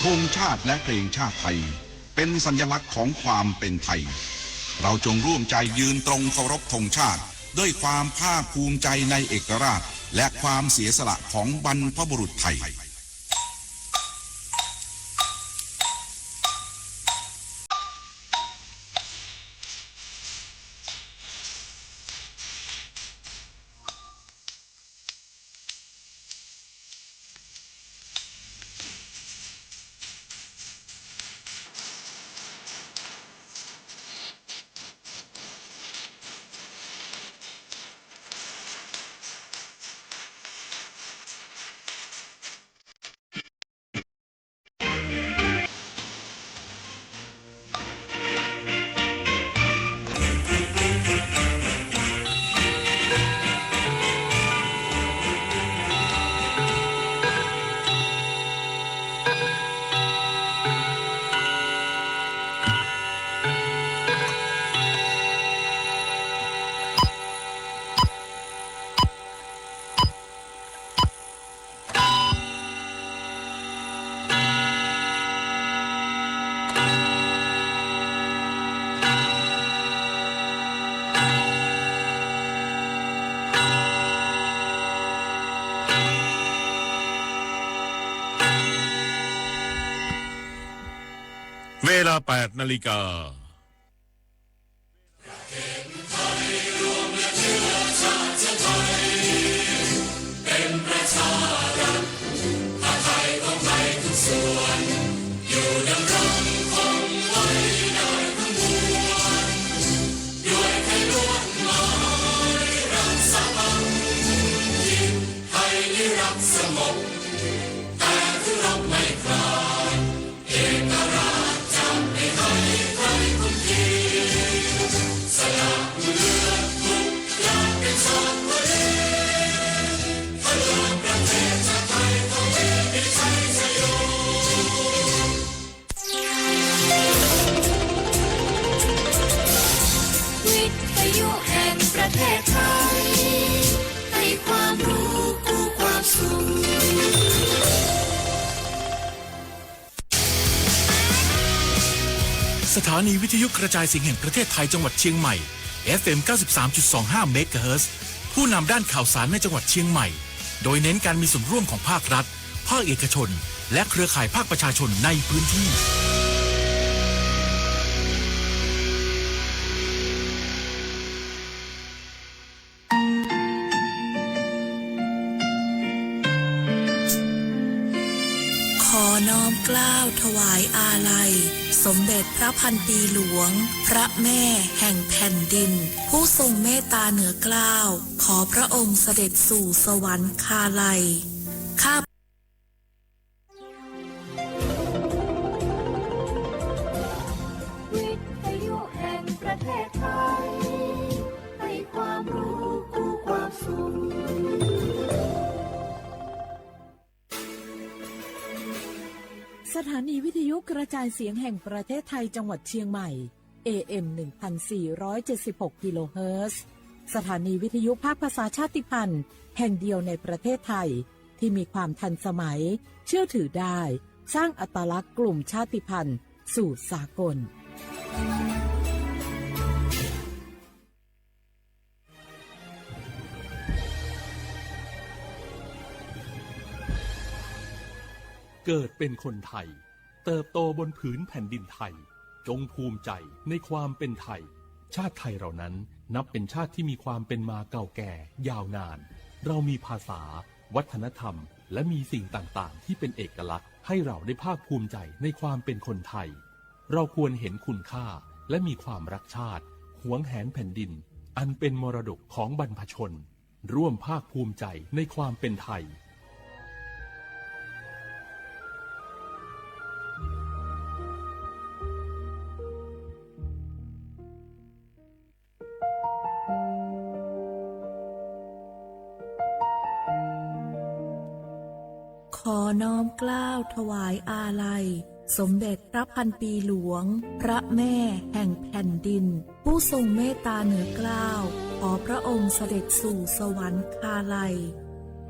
ธงชาติและเพลงชาติไทยเป็นสัญลักษณ์ของความเป็นไทยเราจงร่วมใจยืนตรงเคารพธงชาติด้วยความภาคภูมิใจในเอกราชและความเสียสละของบรรพบุรุษไทยเวลา 8 นาฬิกาเป็นประชารัฐถ้าไทยของไทยทุกส่วนอยู่ดำรงคงไว้ได้ทั้งมวลด้วยไทยล้วนหมายรักสามัคคีไทยนิรักสงบแต่ถึงรบไม่คลายเอกราชจำไม่ให้ใครคนดีสละเลือดทุกอย่างเป็นชาติไทยพลังประเทศชาติไทยต้องมีชัยชโยวิทยุแห่งประเทศไทยให้ความรู้กู้ความสุขสถานีวิทยุกระจายเสียงแห่งประเทศไทยจังหวัดเชียงใหม่ FM 93.25 เมกะเฮิรตซ์ผู้นำด้านข่าวสารในจังหวัดเชียงใหม่โดยเน้นการมีส่วนร่วมของภาครัฐภาคเอกชนและเครือข่ายภาคประชาชนในพื้นที่ขอน้อมเกล้าถวายอาลัยสมเด็จพระพันปีหลวงพระแม่แห่งแผ่นดินผู้ทรงเมตตาเหนือเกล้าขอพระองค์เสด็จสู่สวรรคาลัยข้าวิทยุแห่งประเทศไทยให้ความรู้กู้ความสุขสถานีวิทยุกระจายเสียงแห่งประเทศไทยจังหวัดเชียงใหม่ AM 1476 กิโลเฮิรตซ์สถานีวิทยุภาคภาษาชาติพันธุ์แห่งเดียวในประเทศไทยที่มีความทันสมัยเชื่อถือได้สร้างอัตลักษณ์กลุ่มชาติพันธุ์สู่สากลเกิดเป็นคนไทยเติบโตบนผืนแผ่นดินไทยจงภูมิใจในความเป็นไทยชาติไทยเรานั้นนับเป็นชาติที่มีความเป็นมาเก่าแก่ยาวนานเรามีภาษาวัฒนธรรมและมีสิ่งต่างๆที่เป็นเอกลักษณ์ให้เราได้ภาคภูมิใจในความเป็นคนไทยเราควรเห็นคุณค่าและมีความรักชาติหวงแหนแผ่นดินอันเป็นมรดกของบรรพชนร่วมภาคภูมิใจในความเป็นไทยขอน้อมเกล้าถวายอาลัยสมเด็จพระพันปีหลวงพระแม่แห่งแผ่นดินผู้ทรงเมตตาเหนือเกล้าขอพระองค์เสด็จสู่สวรรคาลัย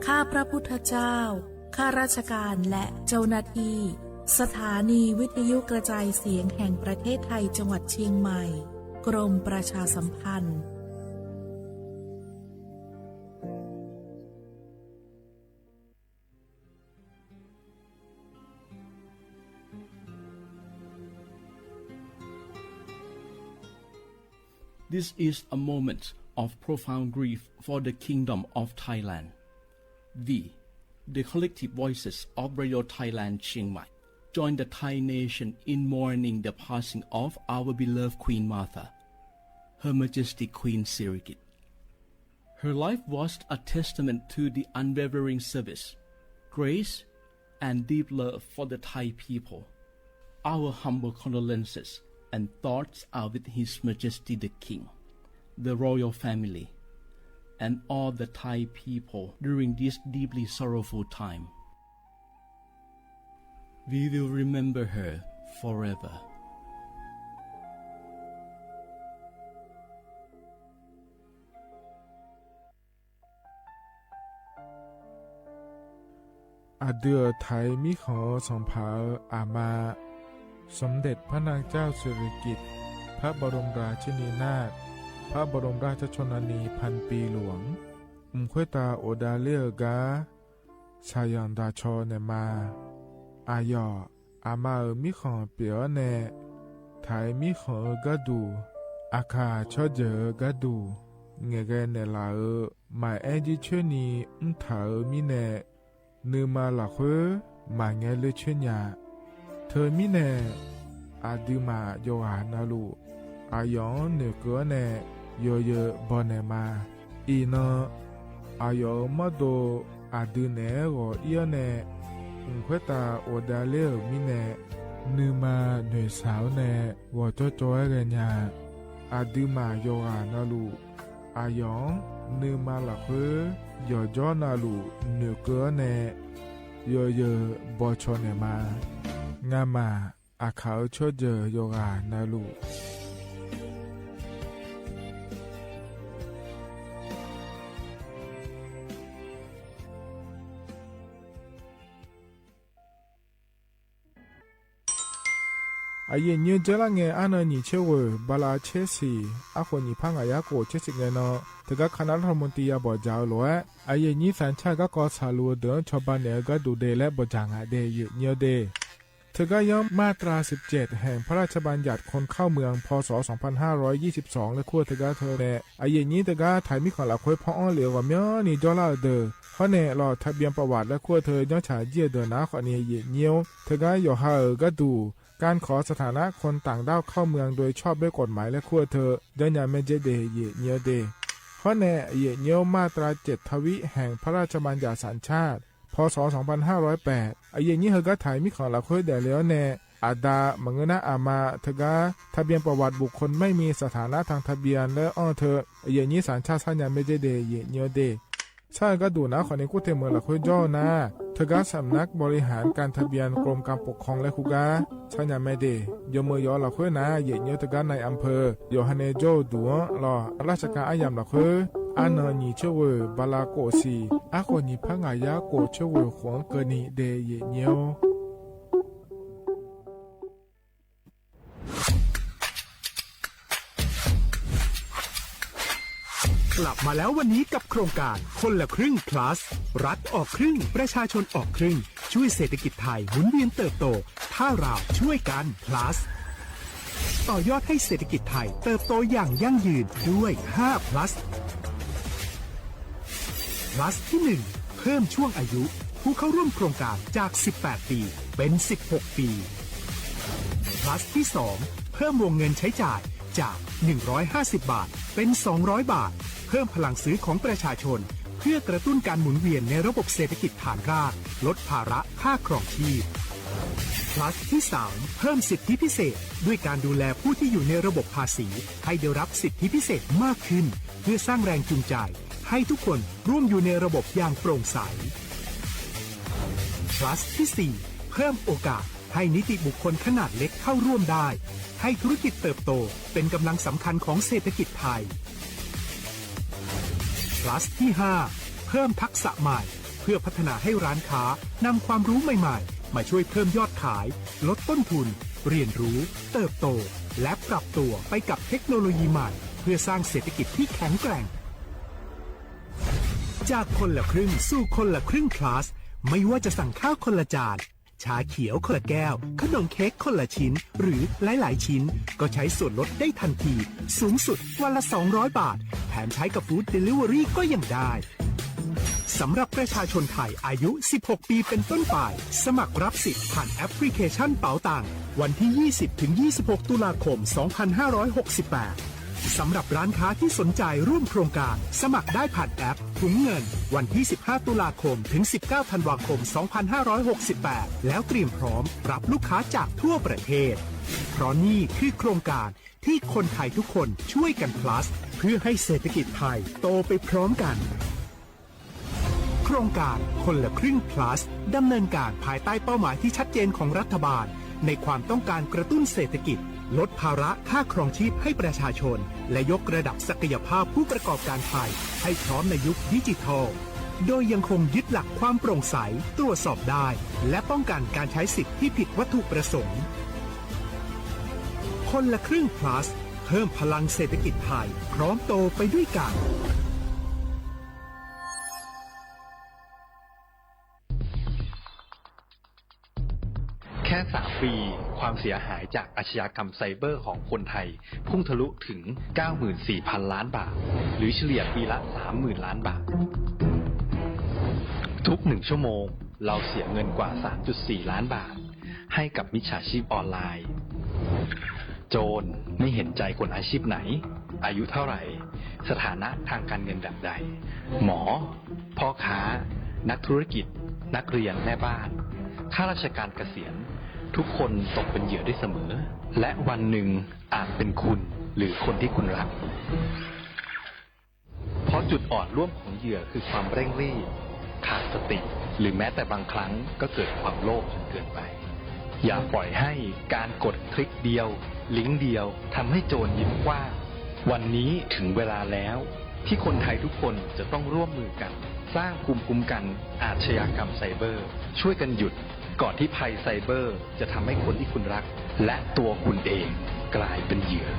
ข้าพระพุทธเจ้าข้าราชการและเจ้าหน้าที่ สถานีวิทยุกระจายเสียงแห่งประเทศไทยจังหวัดเชียงใหม่กรมประชาสัมพันธ์ This is a moment of profound grief for the Kingdom of Thailand. We, the collective voices of Radio Thailand Chiang Mai, join the Thai nation in mourning the passing of our beloved Queen Martha, Her Majesty Queen Sirikit. Her life was a testament to the unwavering service, grace, and deep love for the Thai people. Our humble condolences and thoughts are with His Majesty the King, the royal family, and all the Thai people during this deeply sorrowful time. We will remember her forever. Adeur Thai มิขอส่งเผาอามาสมเด็จพระนางเจ้าสิริกิติ์พระบรมราชินีนาถพระบรมราชชนนีพันปีหลวงควยตาโอดาเลียกาชายันดาชอเนมาอายออามามิขอเปียวเนไทยมิขอกะดูอาคาชอเจอกะดูเงเกเนลาหมายแอจิชนีเถามิเนนือมาหลักหมายเงเลชญาเธอมิเนอาดูมาโยหานาลูอายองเนเกเนโยเยบอเนมาอีนอายอมาโดอาดูเนโอเอียเนควยตาโอดาเลมิเนนือมาเนสาวเนวอจอจอยเรญาอาดูมาโยหานาลูอายองนือมาหลักยอจอนาลูเนเกเนโยเยบอชอเนมางามาอาเขาชอเจอโยกานาลูอาเย็นเยเจลังเงอันนี้เชื่อบาลาเชสีอาคนนี้พังอายาโกเชสิเงนอแต่ก็คณะรัฐมนตรีบอกเจ้าหลวงอาเย็นนี้สัญชาติก็สาลัวเดินชาวบ้านเนี่ยก็ดูเดและบจางอาเดยเนียวเดเธอก็ย้อมมาตรา17แห่งพระราชบัญญัติคนเข้าเมืองพศ2522และขั้วเธอก็เธอแน่อาเย็นนี้เธอก็ถ่ายมิขอละคุยพ่ออ้อเหลียวว่าเมียนี่จอลาเดอเพราะเนี่ยรอทะเบียนประวัติและขั้วเธอย้อนฉายเยี่ยเดินนะขอเนี่ยเนียวเธอก็อยู่หาก็ดูการขอสถานะคนต่างด้าวเข้าเมืองโดยชอบด้วยกฎหมายและขั้วเธอเดินยาเมเจเดเยเนียวเดเพราะแน่เยเนียวมาตรา7ทวิแห่งพระราชบัญญัติสัญชาติพศ2508อาเยนี้เฮก็ถ่ายมิขอละคุยเดแล้วแน่อาดามงนะอามาเธอกาทะเบียนประวัติบุคคลไม่มีสถานะทางทะเบียนและอ้อเธออาเยนี้สัญชาติสัญญาเมเจเดเยเนียวเดใช่ก็ดูนะขอในกู้เทเมืองละคุยย่อนะเธอก็สำนักบริหารการทะเบียนกรมการปกครองและคุกาสัญญาเมเดยมือยอละคุยนะเยเนียวเธอก็ในอำเภอโยฮันเนโจดัวรอราชการอายามละคุยอันนี้เชื่อบาลาโกซีอาคนนี้พังอายาโกเชื่อขวงเกนีเดเยเนียวกลับมาแล้ววันนี้กับโครงการคนละครึ่ง plus รัฐออกครึ่งประชาชนออกครึ่งช่วยเศรษฐกิจไทยหมุนเวียนเติบโตถ้าเราช่วยกัน plus ต่อยอดให้เศรษฐกิจไทยเติบโตอย่างยั่งยืนด้วย5 plus plus ที่ 1 เพิ่มช่วงอายุผู้เข้าร่วมโครงการจาก18ปีเป็น16ปี plus ที่ 2 เพิ่มวงเงินใช้จ่ายจาก150 บาทเป็น200 บาทเพิ่มพลังซื้อของประชาชนเพื่อกระตุ้นการหมุนเวียนในระบบเศรษฐกิจฐานรากลดภาระค่าครองชีพ plus ที่ 3 เพิ่มสิทธิพิเศษด้วยการดูแลผู้ที่อยู่ในระบบภาษีให้ได้รับสิทธิพิเศษมากขึ้นเพื่อสร้างแรงจูงใจให้ทุกคนร่วมอยู่ในระบบอย่างโปร่งใส plus ที่ 4 เพิ่มโอกาสให้นิติบุคคลขนาดเล็กเข้าร่วมได้ให้ธุรกิจเติบโตเป็นกำลังสำคัญของเศรษฐกิจไทย plus ที่ 5 เพิ่มทักษะใหม่เพื่อพัฒนาให้ร้านค้านำความรู้ใหม่ๆ มาช่วยเพิ่มยอดขาย ลดต้นทุน เรียนรู้ เติบโต และปรับตัวไปกับเทคโนโลยีใหม่เพื่อสร้างเศรษฐกิจที่แข็งแกร่งจากคนละครึ่งสู่คนละครึ่ง plus ไม่ว่าจะสั่งข้าวคนละจานชาเขียวคนละแก้วขนมเค้กคนละชิ้นหรือหลายๆชิ้นก็ใช้ส่วนลดได้ทันทีสูงสุดวันละ200 บาทแถมใช้กับฟู้ดเดลิเวอรี่ก็ยังได้สำหรับประชาชนไทยอายุ16 ปีเป็นต้นไปสมัครรับสิทธิ์ผ่านแอปพลิเคชันเป๋าตังวันที่ 20-26 ตุลาคม 2568 สำหรับร้านค้าที่สนใจร่วมโครงการสมัครได้ผ่านแอปถุงเงินวันที่ 15 ตุลาคมถึง 19 ธันวาคม 2568 แล้วเตรียมพร้อมรับลูกค้าจากทั่วประเทศเพราะนี่คือโครงการที่คนไทยทุกคนช่วยกัน plus เพื่อให้เศรษฐกิจไทยโตไปพร้อมกันโครงการคนละครึ่ง plus ดำเนินการภายใต้เป้าหมายที่ชัดเจนของรัฐบาลในความต้องการกระตุ้นเศรษฐกิจลดภาระค่าครองชีพให้ประชาชนและยกระดับศักยภาพผู้ประกอบการไทยให้พร้อมในยุคดิจิทัลโดยยังคงยึดหลักความโปร่งใสตรวจสอบได้และป้องกันการใช้สิทธิที่ผิดวัตถุประสงค์คนละครึ่ง plus เพิ่มพลังเศรษฐกิจไทยพร้อมโตไปด้วยกันแค่3 ปีความเสียหายจากอาชญากรรมไซเบอร์ของคนไทยพุ่งทะลุถึง 94,000 ล้านบาทหรือเฉลี่ยปีละ 30,000 ล้านบาททุก1 ชั่วโมงเราเสียเงินกว่า 3.4 ล้านบาทให้กับมิจฉาชีพออนไลน์โจรไม่เห็นใจคนอาชีพไหนอายุเท่าไหร่สถานะทางการเงินแบบใดหมอพ่อค้านักธุรกิจนักเรียนแม่บ้านข้าราชการเกษียณทุกคนตกเป็นเหยื่อได้เสมอและวันหนึ่งอาจเป็นคุณหรือคนที่คุณรักเพราะจุดอ่อนร่วมของเหยื่อคือความเร่งรีบขาดสติหรือแม้แต่บางครั้งก็เกิดความโลภจนเกินไปอย่าปล่อยให้การกดคลิกเดียวลิงก์เดียวทำให้โจรยิ้มกว้างวันนี้ถึงเวลาแล้วที่คนไทยทุกคนจะต้องร่วมมือกันสร้างภูมิคุ้มกันอาชญากรรมไซเบอร์ช่วยกันหยุดก่อนที่ภัยไซเบอร์จะทำให้คนที่คุณรักและตัวคุณเองกลายเป็นเหยื่อ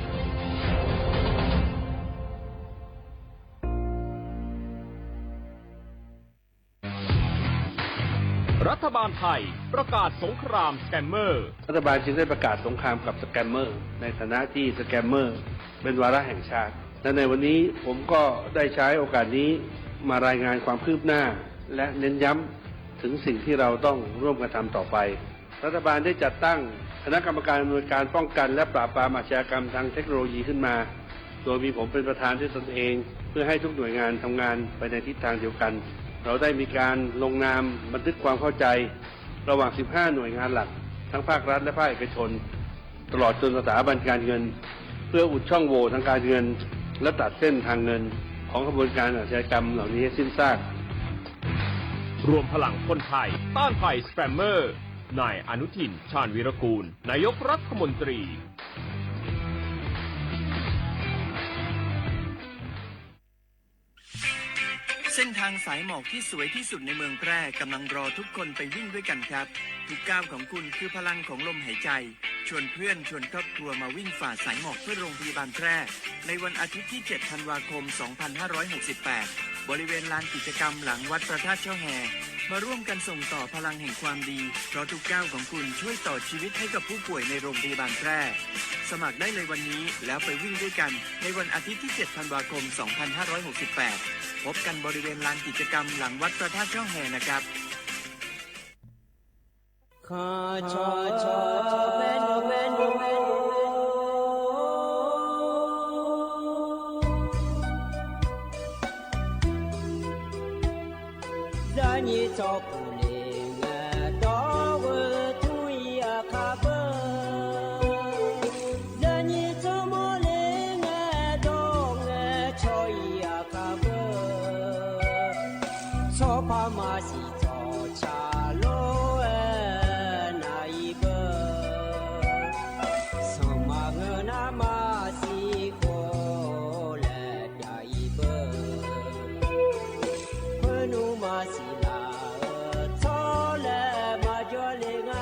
รัฐบาลไทยประกาศสงครามสแกมเมอร์รัฐบาลจึงได้ประกาศสงครามกับสแกมเมอร์ในฐานะที่สแกมเมอร์เป็นวาระแห่งชาติและในวันนี้ผมก็ได้ใช้โอกาสนี้มารายงานความคืบหน้าและเน้นย้ำถึงสิ่งที่เราต้องร่วมกันทำต่อไปรัฐบาลได้จัดตั้งคณะกรรมการอำนวยการป้องกันและปราบปรามอาชญากรรมทางเทคโนโลยีขึ้นมาโดยมีผมเป็นประธานด้วยตนเองเพื่อให้ทุกหน่วยงานทำงานไปในทิศทางเดียวกันเราได้มีการลงนามบันทึกความเข้าใจระหว่าง15หน่วยงานหลักทั้งภาครัฐและภาคเอกชนตลอดจนสถาบันการเงินเพื่ออุดช่องโหว่ทางการเงินและตัดเส้นทางเงินของกระบวนการอาชญากรรมเหล่านี้ให้สิ้นซากรวมพลังคนไทยต้านภัยสแกมเมอร์นายอนุทินชาญวีรกูลนายกรัฐมนตรีเส้นทางสายหมอกที่สวยที่สุดในเมืองแพร่กำลังรอทุกคนไปวิ่งด้วยกันครับทุกก้าวของคุณคือพลังของลมหายใจชวนเพื่อนชวนครอบครัวมาวิ่งฝ่าสายหมอกเพื่อโรงพยาบาลแพร่ในวันอาทิตย์ที่ 7 ธันวาคม 2568 บริเวณลานกิจกรรมหลังวัดพระธาตุช่อแฮมาร่วมกันส่งต่อพลังแห่งความดีเพราะทุกก้าวของคุณช่วยต่อชีวิตให้กับผู้ป่วยในโรงพยาบาลแพร่สมัครได้เลยวันนี้แล้วไปวิ่งด้วยกันในวันอาทิตย์ที่ 7 ธันวาคม 2568 พบกันบริเวณลานกิจกรรมหลังวัดพระธาตุช่อแฮนะครับMasila, tole majole nga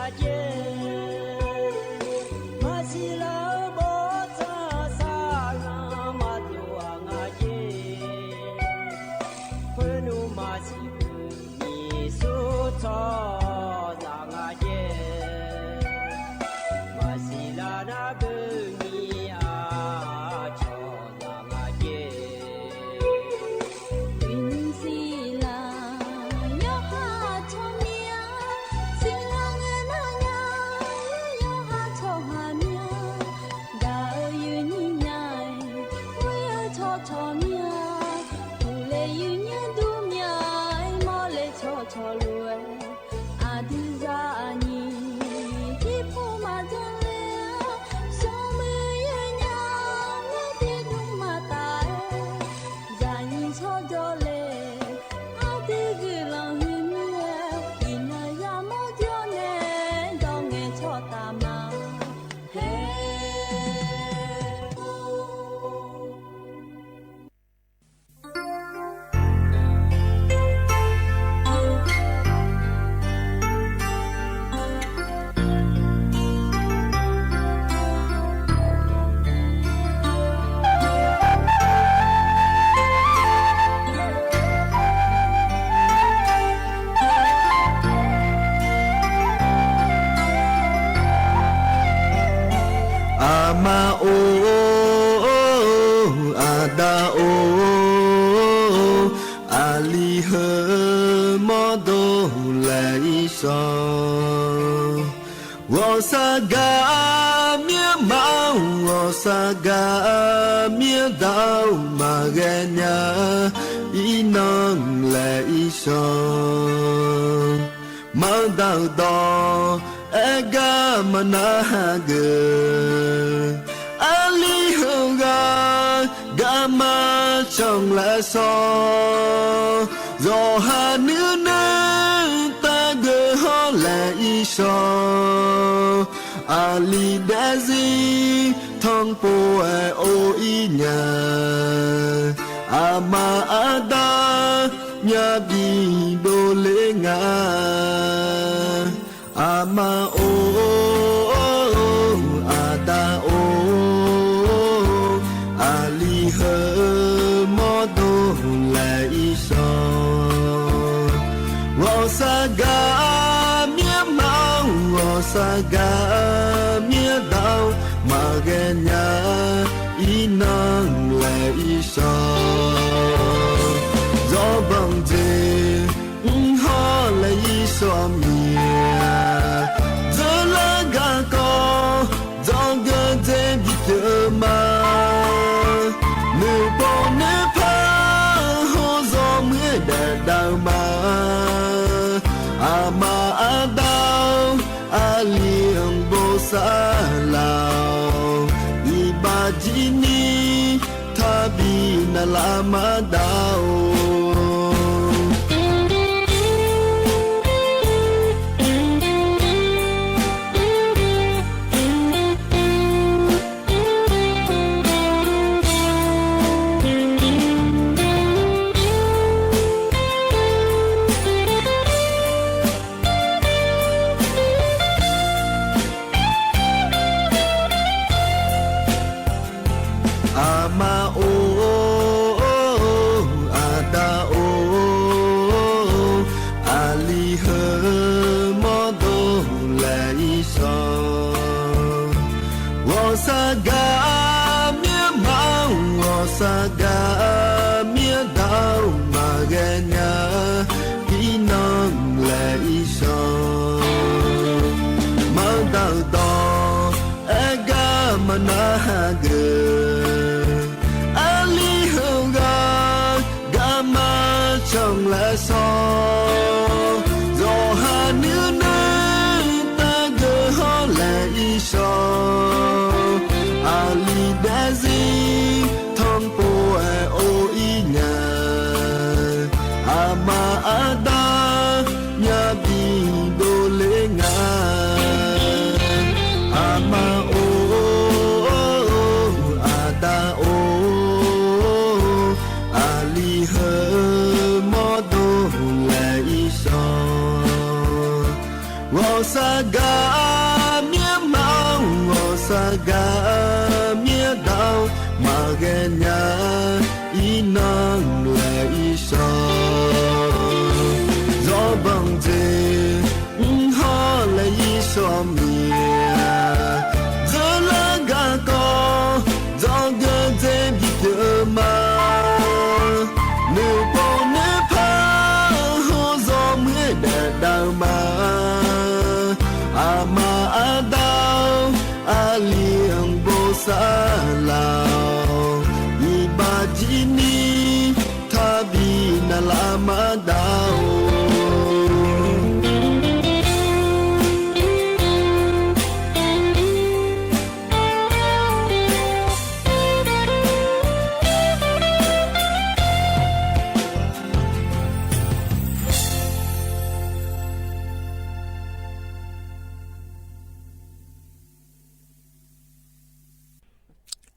Tabi na lama daw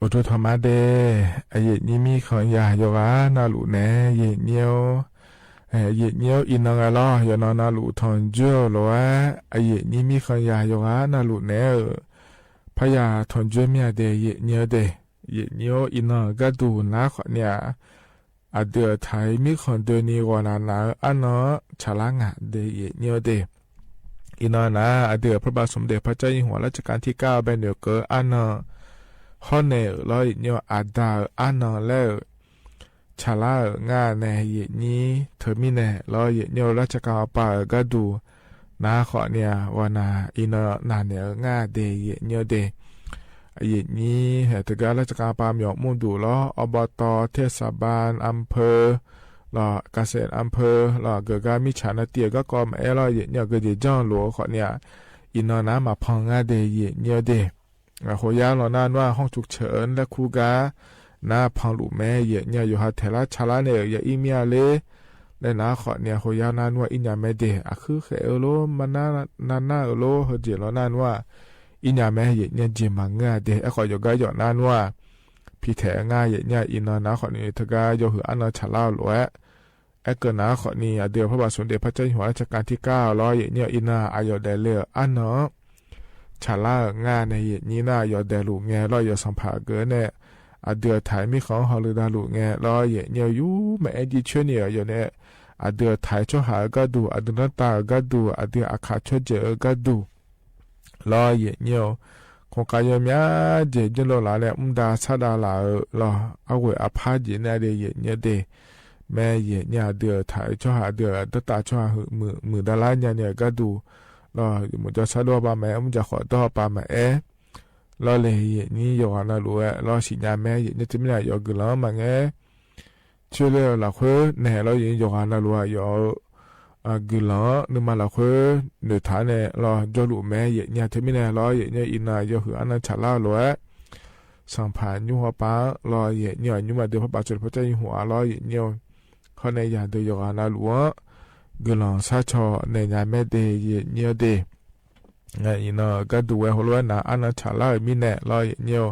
โอโตธรรมะเดไอเยนี่มีของยาโยกานาลุเนเยเนียวเยเนียวอินนางลอยนนาลุทอนจ่อโลไอเยนี่มีของยาโยกานาลุเนพยาทอนจ่อเมียเดเยเนียวเดเยเนียวอินนากะดูนาขเนี่ยอเดือไทยมีคนเดนีวานานาอันเนาะฉลางะเดเยเนียวเดอินนาอเดือพระบาทสมเด็จพระเจ้าอยู่หัวรัชกาลที่9เป็นเดือเกออันเนาะข้อเนอลอยเนียวอาดาอันนอเลชาลางาเนยนี้เธอมีเนลอยเนียวราชการป่ากระดูนาขอเนี่ยวานาอินนาเนียงาเดยเนียวเดยนี้เหตุการณ์ราชการป่าหมอกมุ่งดูล้ออบตเทศบาลอำเภอล้อเกษตรอำเภอล้อเกิดการมิฉานาเตียก็กอมลอยเนียวเกิดจ้องหลวงขอเนี่ยอินนามาพองงาเดยเนียวเดโหยาเรานานว่าห้องฉุกเฉินและคูกาหน้าพังหลุมแม่เยเนี่ยอยู่หาเทละชาลาเนี่ยอย่าอีเมียเลยและนาขอเนี่ยโหยานานว่าอินยาแม่เดอะคือเขอโลมันนานโลเฮเจเรานานว่าอินยาแม่เยเนี่ยจิมังงาเดขออยู่ก็อยู่นานว่าพี่แถงาเยเนี่ยอินนาขอนี่ทกาอยู่หืออันชาลาหลวะเกิดนาขอนี่เดียวพระบาทสมเด็จพระเจ้าอยู่หัวรัชกาลที่9เยเนี่ยอินาอายุได้เลยอันเนาะชาลางานในนี้น่ายอดเดลูแงรอยสัมภาเกินเนี่ยเดือถ่ายมีของฮอลดาลูแงรอยเนี่ยอยู่แม่ดีช่วยเนี่ยอยู่เนี่ยเดือถ่ายช่วยหาก็ดูเดือตาก็ดูเดืออาคาช่วยเจอก็ดูรอยเนี่ยคงกายมีเจจโลลาเนี่ยดาซาดาลาลอเอาไว้อภาจิเนี่ยเดียเนี่ยเดแม่เนี่ยเดือถ่ายช่วยหาเดือตาช่วยมือดาลาเนี่ยก็ดูรอมันจะสะดวกป่ะแม่มันจะขอต่อป่ะแม่รอเลยนี่อยู่กันนะรู้รอสิญญาแม่เนี่ยจะไม่ได้อยู่กันแล้วมั้งช่วยเลยละคุยเนี่ยเราอยู่กันนะรู้อยู่กันแล้วนึกมาละคุยเดือดท้ายเนี่ยรอจะรู้แม่เนี่ยจะไม่ได้รอเนี่ยอินนาอยู่คืออันนั้นฉลาดรู้สัมผัสยุ่งหัวป้ารอเนี่ยยุ่งมาเดือดพระบาทสมเด็จพระเจ้าอยู่หัวรอเนี่ยเขาในยาเดือดอยู่กันนะรู้กลองซาชอในยามแม่เดยเนียวเดไงเนาะก็ดูหัวล้วนนะอันนั้นชาลามีแน่ลอยเนียว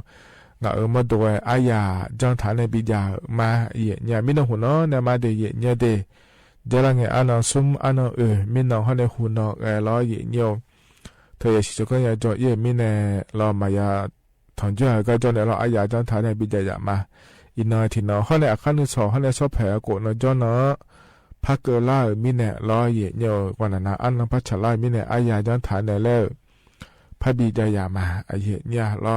งมาดูอายาจังฐานในบิดามาเนี่ยมีน้องหัวน้อในมาเดยเนียวเดเดี๋ยวไงอันนั้นซุ่มอันนั้นมีน้องเขาในหัวน้อลอยเนียวเธออยากสิก็อยากจะมีแน่รอมายาถอนจ่าก็จะในรออายาจังฐานในบิดาอย่ามาอินเนาะที่เนาะเขาในอาคารที่2เขาในชอบแผลโกนเนาะจ้าเนาะพักเกล่ามีเนี่ยรอเยเนี่ยวันนั้นอันนั้นพัชลามีเนี่ยอายาจันฐานเนี่ยแล้วพระบิดายามาอายเนี่ยรอ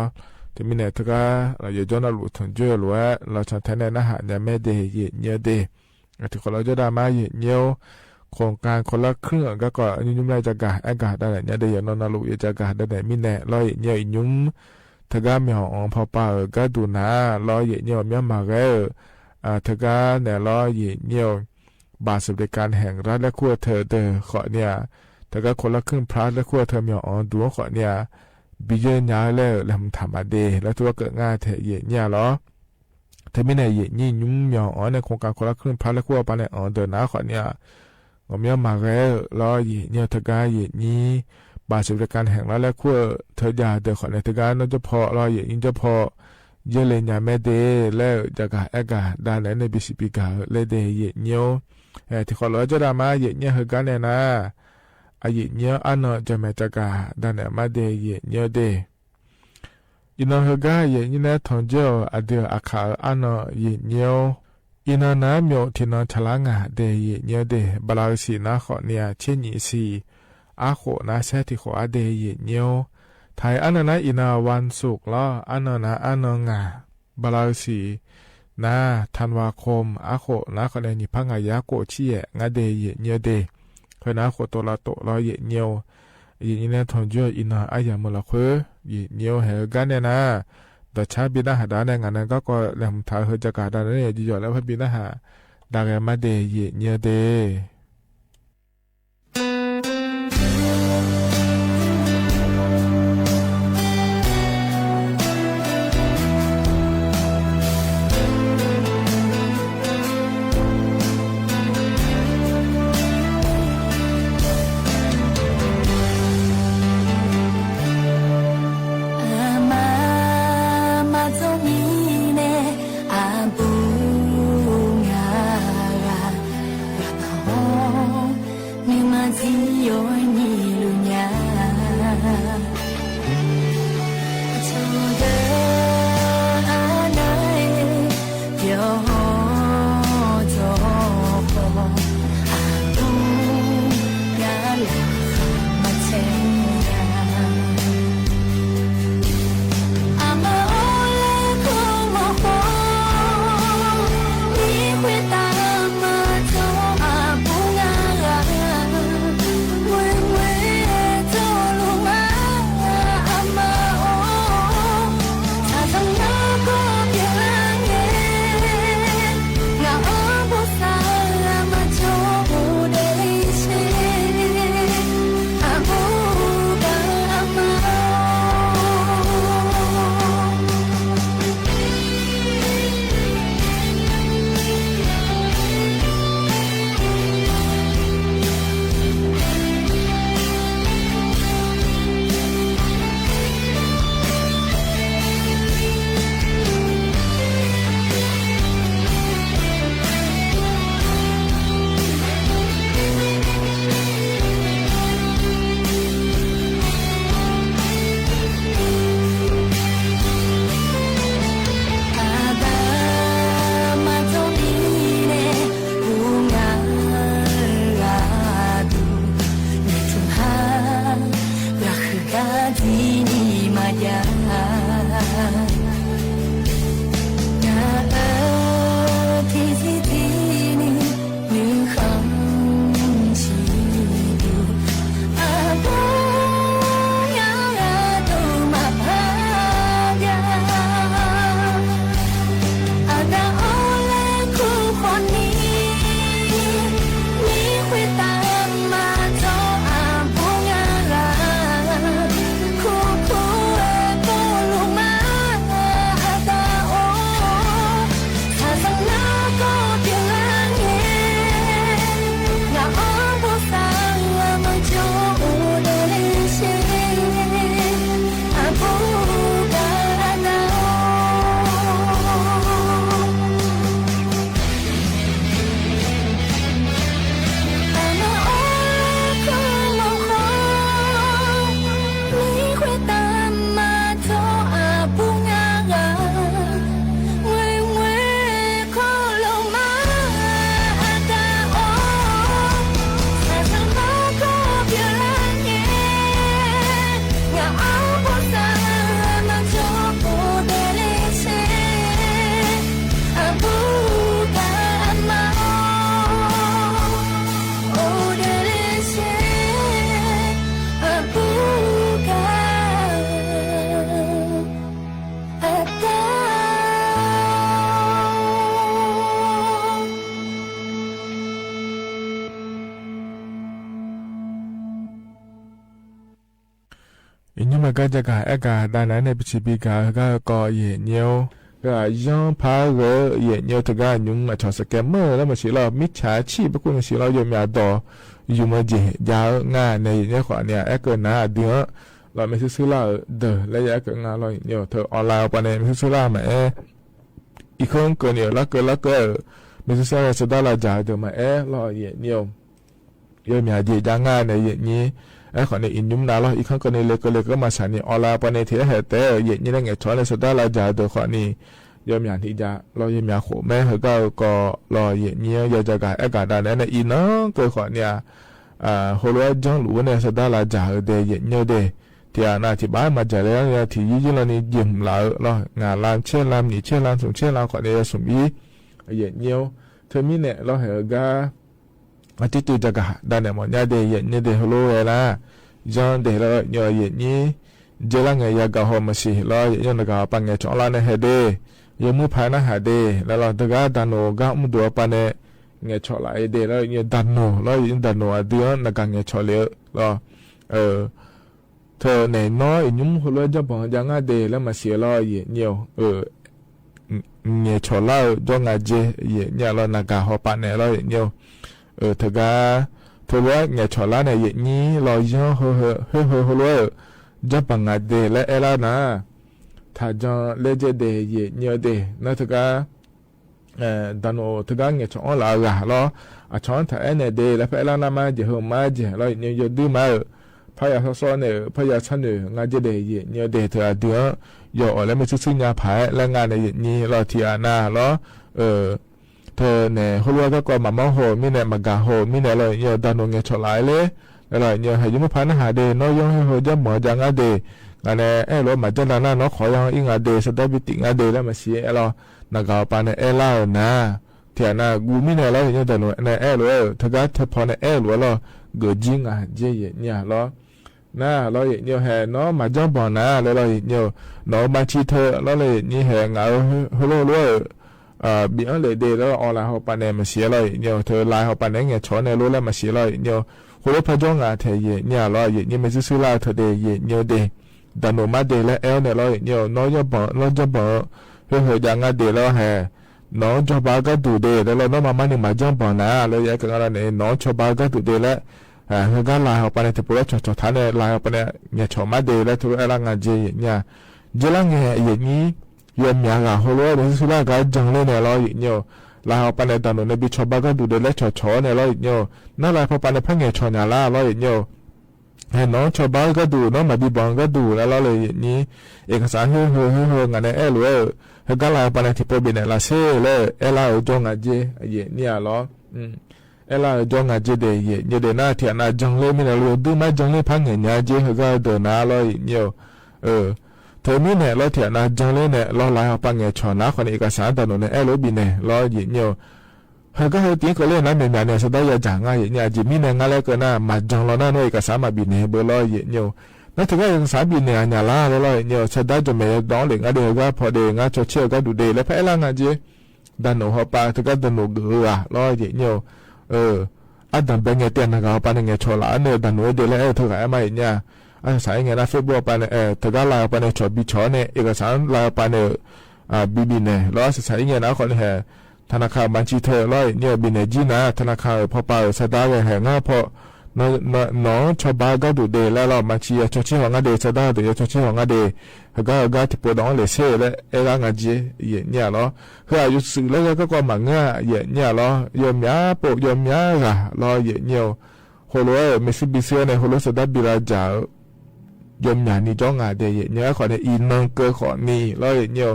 จะมีเนี่ยทุกเราอยู่จนเราหลุดถึงเจอหรือว่าเราจะแทนเนี่ยนะฮะเนี่ยไม่เดยเนี่ยเดถึงคนเราจะได้มาเยเนี่ยโครงการคนละครึ่งก็ยุ่งได้จากการอากาศได้เนี่ยเดียวนอนลุยจากการได้มีเนี่ยรอเนี่ยยุ่งทุกมีห้องพอป่าก็ดูนะรอเนี่ยมีมาเกทุกเนี่ยรอเนี่ยบาทสวัสดิการแห่งรัฐและขั้วเธอขอเนี่ยแต่ก็คนละครึ่งพระและขั้วเธอมีดูขอเนี่ยบิเยนยาแล้วทำมาเดแล้วตัวเกิดง่ายเทเยเนี่ยหรอเธอไม่ในเยนี่ยุ่งมีในโครงการคนละครึ่งพระและขั้วปานในเดินนะขอเนี่ยมีมาแล้วรอเยเนี่ยเธอก็เยนี่บาทสวัสดิการแห่งรัฐและขั้วเธอยาเดขอเนี่ยเธอก็นั่นจะพอรอเยยิ่งจะพอเยเลยยาแม่เดแล้วจากการอากาศด้านไหนในบิสิปิกาเลยเดเยเนี่ยที่ขอเราจะได้มาเยเนี่ยเหกันเนี่ยนะอายุเนี่ยอันนั้นจะไม่จักการดันเนี่ยมาเดยเนี่ยเดยินเหกันเยเนี่ยทองเจ้าเดียวอาคาอันนั้นเยเนี่ยยินน้ำมีที่นั่งฉลางเดยเนี่ยเดบลาสีน่าขอเนี่ยเช่นนี้สิอาโคน่าเสที่ขอเดยเนี่ยไทยอันนั้นอินาวันศุกร์ละอันนั้นอันนั้นบลาสีนาธันวาคมอาโคนาคะแนนนิพังอายาโกเชียงาเดยเนียเดเคยนาโคโตลาโตรอเยเนียวยินเนี่ยทองเจออินาอายามละเคยเนียวเหกันเนี่ยนะแต่ชาบินาหาดาในงานนั้นก็แหลมทาเฮจักาดาเนี่ยจีจอแล้วพบินาหาดาแกมาเดยเนียเด มาจงมี因为这个当然呢，不是比个研究个样爬个研究这个用嘛，就是个么，那么是了，มิจฉาชีพ不管是了有咩多，有么子ยาวงานในเนี่ยขวาเนี่ยเกินหน้าเดือเราไม่ซื้อละเด้อแล้วเกินงานเราเนี่ยเธอออนไลน์ปะเนี่ยไม่ซื้อละมาอีกคนเกินเนี่ยแล้วก็ไม่ซื้อละสุดาละจ่ายเด้อมาเราเนี่ย有咩子ยางานในเนี่ยขอในอินยุมนาเราอีกครั้งก็ในเล็กก็มาสานี่ออนไลน์ปะเนี่ยที่เหตุแต่เย็นนี่ได้ไงช้อนในสุดาละจ่ายเด้อขอนี่ยามอย่างที่จะเรายามหัวแม่เขาก็รอเย็นเนี่ยอยากจะการอากาศด้านนั้นอีน้องก็ขอเนี่ยหัวเราจังหลูเนี่ยสุดาละจ่ายเด้เย็นเนี่ยเด้ที่อาณาธิบายมาจากแล้วเนี่ยที่ยี่เรานี่ยิ่งหลายเรางานลามเชื่อลามนี่เชื่อลามส่งเชื่อลามขอเนี่ยสมบีเย็นเนี่ยเธอมีเนี่ยเราเห็นก็อาทิตย์ตัวจะกะด้านเนี่ยมันเนี่ยเด้เย็นเนี่ยเด้หัวเราละจังเด้เราเนี่ยเย็นเนี่ยเจริญไงอยากก็หัวมาสิเราเย็นก็ปังเงยจ้องลานเนี่ยเด้ยมือภายในหาเดแล้วเราตะก้าดันโนก้ามุดตัวปานเนี่ยเงี้ยชอลายเดแล้วเงี้ยดันโนแล้วยิงดันโนเดือนนักเงี้ยชอเลี้ยแล้วเธอในน้อยยุ่งหัวเราจะบอกยังไงเดแล้วมาเสียเราเงี้ยเงี้ยชอลายจ้องไงเจเงี้ยเรานักหัวปานเนี่ยเราเงี้ยตะก้าเธอว่าเงี้ยชอลายเนี่ยเงี้ยเราย่อหัวเราจะปังไงเดแล้วเอล่านะถ้าจังเลเจเดย์เยอะเดย์นั่นถือว่าดันโอถือว่าเงี้ยช่องลาละล้อ ช้อนถ่ายเนี่ยเดแล้วพระลานามาจะหัวมาจะเราเนี่ยยดื้อมาพยาซ้อนเนี่ยพยาชั้นเนี่ยงานจะเดย์เนี่ยเดย์เธอเดือยแล้วไม่ซื้อยาผายแล้วงานเนี่ยนี่เราที่อานาแล้วเธอเนี่ยเขารู้ว่าก็มาโหมีเนี่ยมากาโหมีเนี่ยเราเนี่ยดานงเงี้ยฉลายเลยแล้วเนี่ยให้ยุ่งพันหาเดน้อยยังให้หัวจะหมอจังอาเดงานเนี่ยเรามาจังนานาเนาะขอยังอิงอาเดสดาบิติงอาเดแล้วมาเสียเรานักเอาปานเนี่ยเล่านะเทียนากูมีเนี่ยเราเนี่ยดานงเนี่ยเราถ้าก็เธอพอเนี่ยเราเกิดจริงอ่ะเจี๊ยเนี่ยเราน่าเราเนี่ยแห่เนาะมาจังบ่อนะแล้วเราเนี่ยเนาะบางทีเธอเราเลยนี่แห่เงาฮัลโหลด้วยบีอันเลยเดย์แล้วออนไลน์เขาปานเนี่ยมาเสียเลยเนี่ยเธอไลน์เขาปานเนี่ยชอนเนี่ยรู้แล้วมาเสียเลยเนี่ยคนละพจงอ่ะเธอเนี่ยเราเนี่ยไม่ซื้อลาเธอเดย์เนี่ยเดย์ดันโนมาเดย์แล้วเนี่ยเราเนี่ยน้อยจะบ่น้อยจะบ่เฮ้ยอย่างงั้นเดย์แล้วแห่น้องชอบบ้าก็ดูเดย์แล้วน้องมาเนี่ยมาจังบ่อนะแล้วยังกันอะไรเนี่ยน้องชอบบ้าก็ดูเดย์แล้วเฮ้ยก็ไลน์เขาปานเนี่ยที่พวกเราชอบทานเนี่ยไลน์เขาปานเนี่ยชอบมาเดย์แล้วทุกอะไรงั้นเจเนี่ยเจลังเนี่ยอย่างนี้ยอมยากาฮัลโหลเรื่องสุราก็จังเลยเนี่ยเราเนี่ยลาเอาไปในตอนนั้นบิชอบก็ดูเดลชอชอเนี่ยเราเนี่ยนั่นแหละพอไปในพังเงชอเนี่ยละเราเนี่ยเห็นน้องชอบก็ดูน้องมาบีบองก็ดูแล้วเราเลยนี้เอกสารเฮ้ยงานเนี่ยรู้เฮ้ยก็ลาไปในที่พอบินเนี่ยละเซ่เลยลาจงอาเจเนี่ยเราลาจงอาเจเดียเดี๋ยวน่าเทียนน่าจังเลยไม่ได้รู้ดูไม่จังเลยพังเงเนี่ยเจเฮ้ยก็เดินน่าเราเนี่ยเธอมีเนี่ยเราเถียนนะจังเลยเนี่ยเราไล่เอาปังเงชอนะคนเอกสารตอนนู้นเนี่ยเราบินเนี่ยเราหยิบเนี่ยเฮ้ยก็เฮ้ยตีก็เล่นนะเหมือนเนี่ยสุดท้ายจะง่ายเนี่ยจิมีเนี่ยงั้นแล้วก็น่ามาจังเราหน้าหน่วยเอกสารมาบินเนี่ยเบอร์เราหยิบเนี่ยนั่นถือว่าเอกสารบินเนี่ยเนี่ยละเราเนี่ยสุดท้ายจะไม่ดองเหลืองอะไรก็พอเดงก็ชดเชยก็ดูเดแล้วพอละงั้นจีดันหนูเขาปาถือก็ดันหนูเกลือเราหยิบเนี่ยอันดับเป็นเงี้ยเตียนนะเขาปาเนี่ยชอละเนี่ยดันหนูเดแล้วถือว่าไม่เนี่ยสายเงี้ยนะเฟซบุ๊กไปเนี่ยถ้าก็ไลน์ไปเนี่ยชอบบิชอเนี่ยเอกสารไลน์ไปเนี่ยบินเนี่ยแล้วสายเงี้ยนะคนเนี่ยธนาคารบัญชีเธอร้อยเนี่ยบินเนี่ยจีนะธนาคารพอไปสตาร์ทแห่งง่ายพอน้องชาวบ้านก็ดูเดแล้วเราบัญชีชดเชยของงานเดสตาร์ทเดี๋ยวชดเชยของงานเดก็ที่ปวดน้องเลยเซ่แล้วงานจีเนี่ยเนาะคืออายุสื่อแล้วก็มาเงี้ยเนี่ยเนาะยอมยาปกยอมยาละเราเนี่ยโฮโลไม่สิบิเซียเนี่ยโฮโลสตาร์บิราจ่ายอมอย่างนี้จ้องอาเดียเนี่ยขอเนี่ยอินนังเกอขอนี่แล้วเนี่ย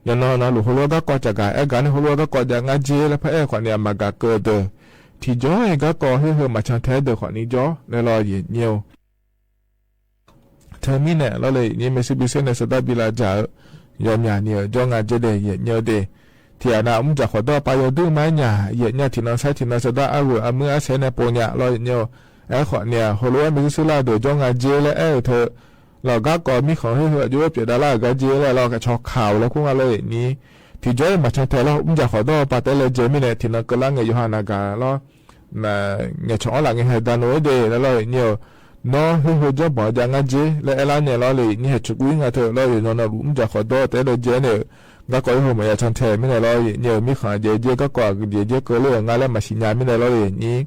ยันนอนนะหลุดหัวก็กอดจากการการหัวก็กอดจากงานเจแล้วพระขอเนี่ยมากาเกิดที่จ้อก็กอให้เธอมาชันแท้เดือขอนี้จ้อแล้วรอเนี่ยเธอมีเนี่ยแล้วเลยเนี่ยไม่สิบิเซนเนี่ยสตาร์บิลาจ่ายอมอย่างเนี่ยจ้องอาเจเดียเนี่ยเดที่อาณาจะขอตัวไปยดื้อไหมเนี่ยที่นั่งใช้ที่นั่งสตาร์อาวุธเมื่อใช้ในโปเนี่ยแล้วเนี่ยขอเนี่ยหัวรู้ว่าไม่ซื้อลาโดยจ้องอาเจแล้วเธอเราก็ก่อนมีของให้เธออยู่ว่าเปลี่ยนดาราก็เจแล้วเราก็ชอบข่าวแล้วพวกอะไรนี้ที่จ้อยมาชันแท้แล้วจะขอตัวไปแต่ละเจมิเนี่ยที่นั่งก็ลังเงยยูฮานาการแล้วเงยชอบหลังเงยให้ดานโอเดแล้วเราเนี่ยน้องให้เธอจะบอกจะงานเจแล้วอะไรเนี่ยเราเลยนี่ชุกุยงาเธอเราเนี่ยน้องจะขอตัวแต่ละเจเนี่ยก็ก่อนให้มาชันแท้ไม่ได้เราเนี่ยมีของเจก็ก่อนเจก็เลยงานแล้วมาสิญญาไม่ได้เราเลยนี่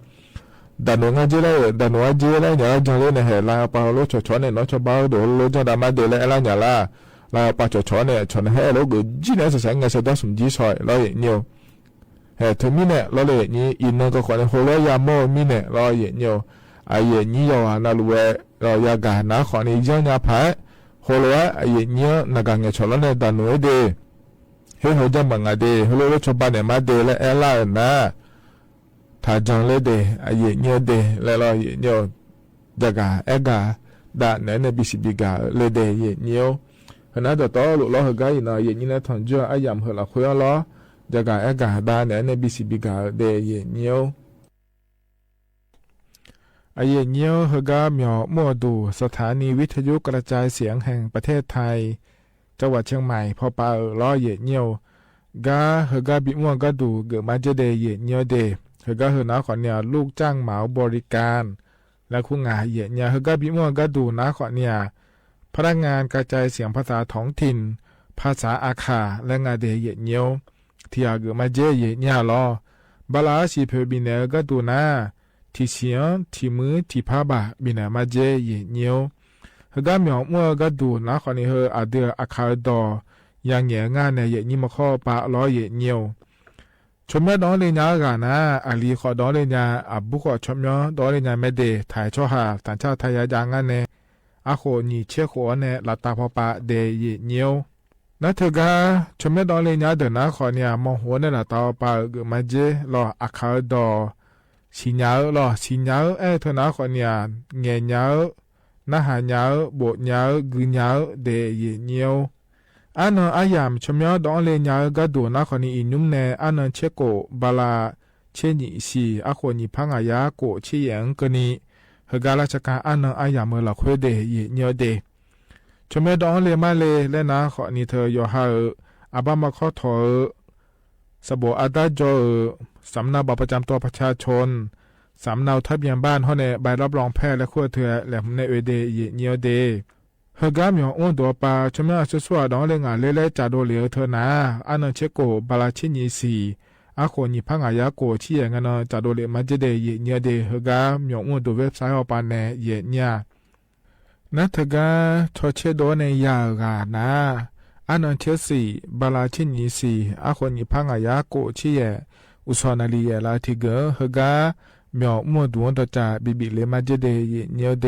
ดันงานเจเลยดันว่าเจเลยเนี่ยจังเลยเนี่ยลาปาโลชอเนี่ยน้องชอบบ้าโดนโลจะดามาเดเลยอะไรเนี่ยละลาปาชอเนี่ยชอนให้เราก็จีเนี่ยจะใช้เงินสดสมจีซอยเราเนี่ยถึงมีเนี่ยเราเลยนี่อินนั่งก็ขอเนี่ยหัวเรายามโมมีเนี่ยเราเนี่ยไอ้เนี่ยยาวน่ารู้ว่าเราอยากการนะขอเนี่ยยังเนี่ยพายหัวเราไอ้เนี่ยนักงานชอเนี่ยดันว่าเดเฮ้ยเขาจะมังเดหัวเราชอบบ้านเนี่ยมาเดเลยอะไรนะถ้าจังเลยเดไอ้เนี่ยเดแล้วเราเนี่ยจะกาด่าเนี่ยบิสิบิกาเลยเดเนี่ยขณะเดียวกันเราเฮก็ยินเนี่ยทางจ้าไอ้ยามเฮเราคุยแล้วจะกาด่าเนี่ยบิสิบิกาเดเนี่ยไอ้เนี่ยเฮก็มีมั่วดูสถานีวิทยุกระจายเสียงแห่งประเทศไทยจังหวัดเชียงใหม่พอปาล้อเนี่ยก็เฮก็บิมั่วก็ดูเกิดมาจะเดเนี่ยเดเฮก็เฮนะขอเนี่ยลูกจ้างเหมาบริการและคู่งานเนี่ยเฮก็บิมั่วก็ดูนะขอเนี่ยพนักงานกระจายเสียงภาษาท้องถิ่นภาษาอาขาและงานเดเนี่ยที่อาเกิดมาเจเนี่ยรอบาลาชีเพบินเนก็ดูนะที่เสียงที่มือที่ผ้าบะบินมาเจเนี่ยเฮก็มีมั่วก็ดูนะขอเนี่ยเฮอาเดืออาคาดอยังเหยียงานเนี่ยนี่มาข้อปะล้อเนี่ย ชมดองเลยญากานะอาลีขอดองเลยญาอับบุขอชมดองเลยญาไม่เดถ่ายช่อหาต่างชาติไทยจางกันเนอาโคนี่เชื่อขอเนลาตาพอปะเดยเนียวนัทกาชมดองเลยญาเดินนะขอเนี่ยมองหัวในลาตาปะกมาเจรออาคาดอสิญญารอสิญญาเธอนะขอเนี่ยเงียญานะหาญาโบญากุญาเดยเนียวอันอายามชมยอดองเลยญากะดูนะขอนี่อินุมเนอันเชโกบาลาเชนิสีอาโคนี่พังอายาโกเชียงกนี่เฮกาลาชกาอันอายามละควยเดยเนียวเดชมยอดองเลยมาเลและนะขอนี่เธอยอฮาอาบามาขอทอสบอาดาจอสำเนาบัตรประจำตัวประชาชนสำเนาทะเบียนบ้านเฮาในใบรับรองแพทย์และขั้วเถื่อและในเอเดยเนียวเดเฮกามยองอ้วนตัวปาชมยาสวดองเลงาเลจาโดเหลียวเธอนาอันเชโกบาลาชินีสีอาโคนิพังอายาโกเชียงนจาโดเลมาเจเดยเนียวเดเฮกามยองอ้วนตัวเว็บไซต์อปาเนเยเนียนัทกาชอเชโดในยากานาอันเชสีบาลาชินีสีอาโคนิพังอายาโกเชียอุสอนาลีลาทิเกเฮกาเมียวมัวดวนตจาบิบิเลมาเจเดยเนียวเด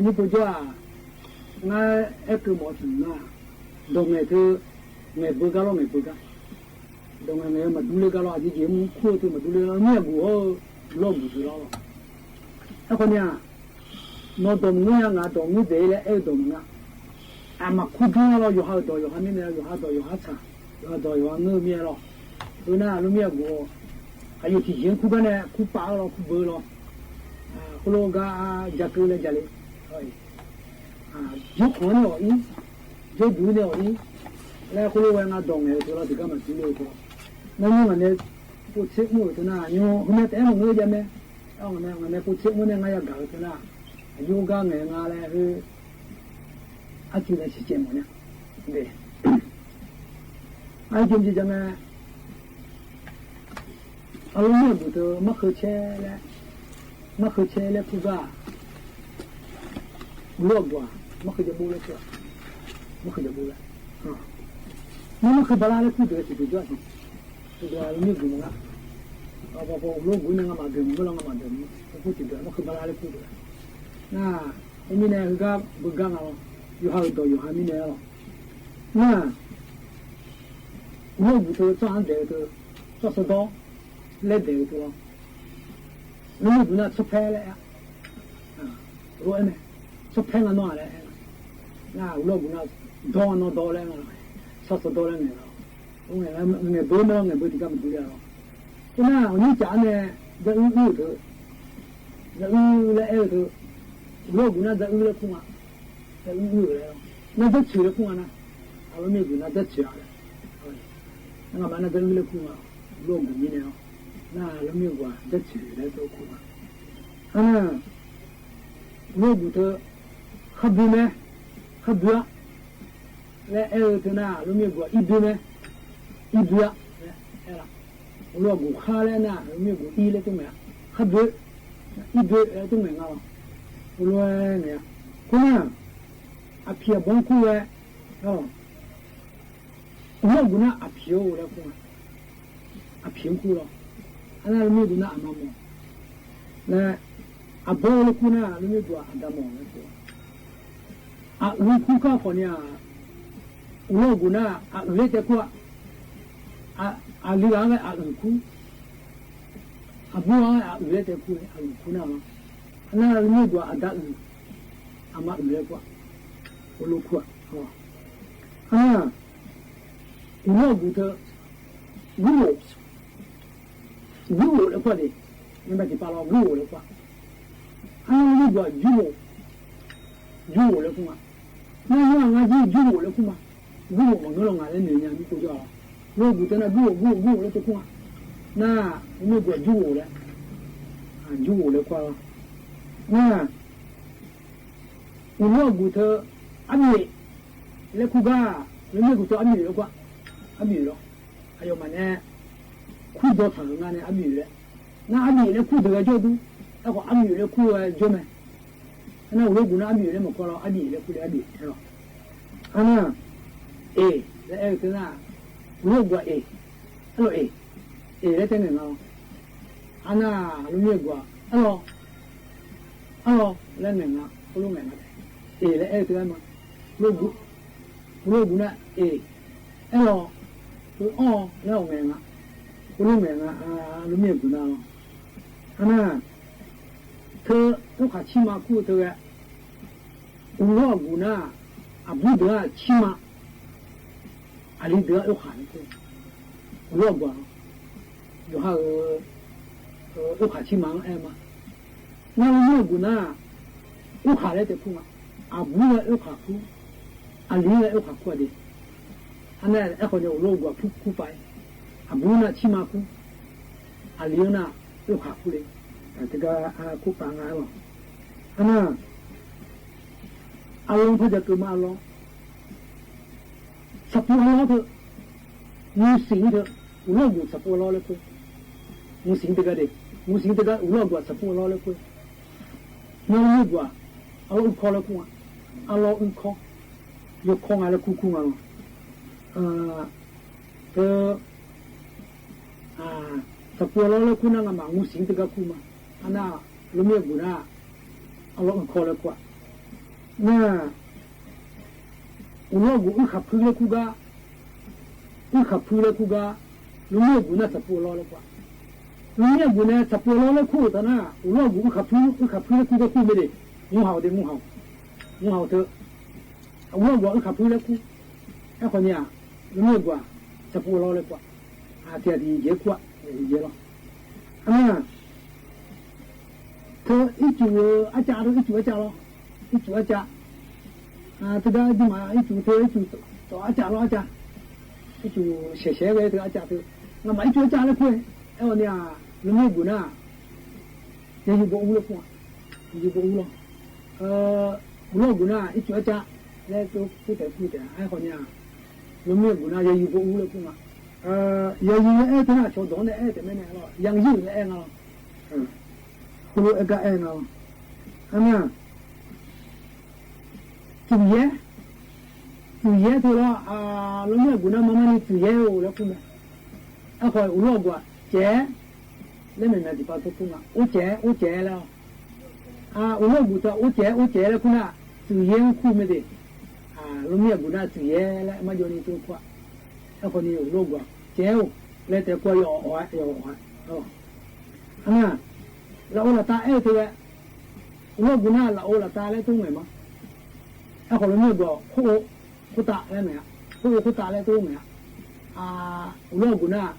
你不叫啊，俺爱跟毛城啊，东爱头爱不干了爱不干，东爱爱嘛独立干了，就节目苦头嘛独立了，爱不好老不知道了。那个呢，那东东呀，俺东东在嘞爱东东啊，俺嘛苦中了，有好多有好面呢，有好多有好差，有好多有好硬面了，所以呢，路面不，还有提前苦干呢，苦扒了苦白了。后来个家狗来家里，哎，就看了伊，就读了伊，来后来我俺当的做了这个嘛做了个，那你们呢不吃木头呢？因为后面带我家呢，我不吃木呢，我也搞的呢，有个俺来是，就在去节目呢，对，就是讲呢，我们不都没喝起来。ما خدشه له کوبا لوگوا ما خدشه بوله که ما خدشه بوله ما خدشه بلا له کوده چی دوجا چی دوجا میگم نه بابا لوگو نه ما دم بلا ما دم کوتی ده ما خدشه بلا له کوده نه امینه گا بگم آو یوها دو یوها مینه آو نه لوگو تو چان ده تو چاس دو لده تو那不那出牌了呀，我呢，出牌了哪来？那我不那刀那刀来了，啥子刀来了？我那不那那不地干不了。那你家呢，在屋头，在屋来后头，我不那在屋来空啊，在屋来了，那在吃了空啊呢？我没不那在吃啊了，那嘛那在屋来空啊，我不你呢？那老没过，在吃来都苦啊。我不头喝杯呢，喝杯，来后头呢，老没过一杯呢，一杯，哎啦，我不喝了呢，老没过一来都没，喝杯，一杯都没了，我说呢，可能啊皮帮苦哎，哦，我不那啊皮我来苦啊皮苦了。ana lumi duna amamo na abolo kuna lumi dua adamo na ko a luku ka konya ulo guna a lete ko a lianga a luku abuwa a lete ko a luku na ana lumi dua adalu ama lete ko ulo ko ho ana ulo guta ulo如我的话的，你把去把了如我的话，那个如我的话，那俺如我的话，如我们俺的女人不叫了，如果真的如我的话，那我们管如我的，如我的话了，那我骨头阿米，来苦干，人家骨头阿米的话，阿米了，还有嘛呢？苦多长啊？那阿米的，那阿米的苦多个角度，那个阿米的苦啊，叫咩？那我姑那阿米的么过了，阿米的苦的阿米是吧？那哎，那哎个那，我姑哎，那哎，哎来等等啊，那路过，来等啊，不弄来嘛，哎来哎个嘛，我姑那哎，哦，来我们啊。我们路面不那了，那他都还起码过头个，我姑那不得起码，里得有喊的，我姑有哈有喊起码哎嘛，那我姑那有喊来的苦嘛，不得有喊苦，里得有喊苦的，那或者我姑苦白。不那起码苦，零那又卡苦嘞，这个苦板了，那龙他就干嘛了？十多老头，你行的，我老过十多老了过，我行这个的，我老过十多老了过，那我过，我考了过，老考，又考完了苦啊，十多老了苦那个嘛，我行这个苦嘛，那路面苦那，我考了过，那我老姑一卡铺了裤个，一卡铺了裤个，龙眼姑那十波老了quoi，龙眼姑呢十波老了裤的呢，我老姑一卡铺了裤个裤没得，母好的，我老姑一卡铺了裤，哎好呢，龙眼姑十波老了quoi，这的也过也了，他一组阿家都一组阿家了，一组阿家。这个你嘛一组头一组到阿家了阿家，一组斜斜的这个阿家头，那么一组阿家了块，哎我呢，龙眼姑呢，也有个屋了块，有个屋了，我老姑呢一组阿家，来都在附近，哎好呢，龙眼姑呢也有个屋了块嘛，也有哎在那桥洞的哎在那了，养肉的哎了，葫芦一个哎了，那。煮叶头了啊！龙眼姑那妈妈的煮叶哦，来看没？啊，好，我老过姐，那妹妹就把这看嘛，我姐了，啊，我老姑说我姐了看啦，煮叶看没得，啊，龙眼姑那煮叶来，嘛叫你做过，啊，好你我老过姐哦，来在过要哦，啊，那我老大哎这个，我老姑那老老大来东北嘛。哎，好了，那个胡打来没啊？胡打来都没啊？我老姑呢，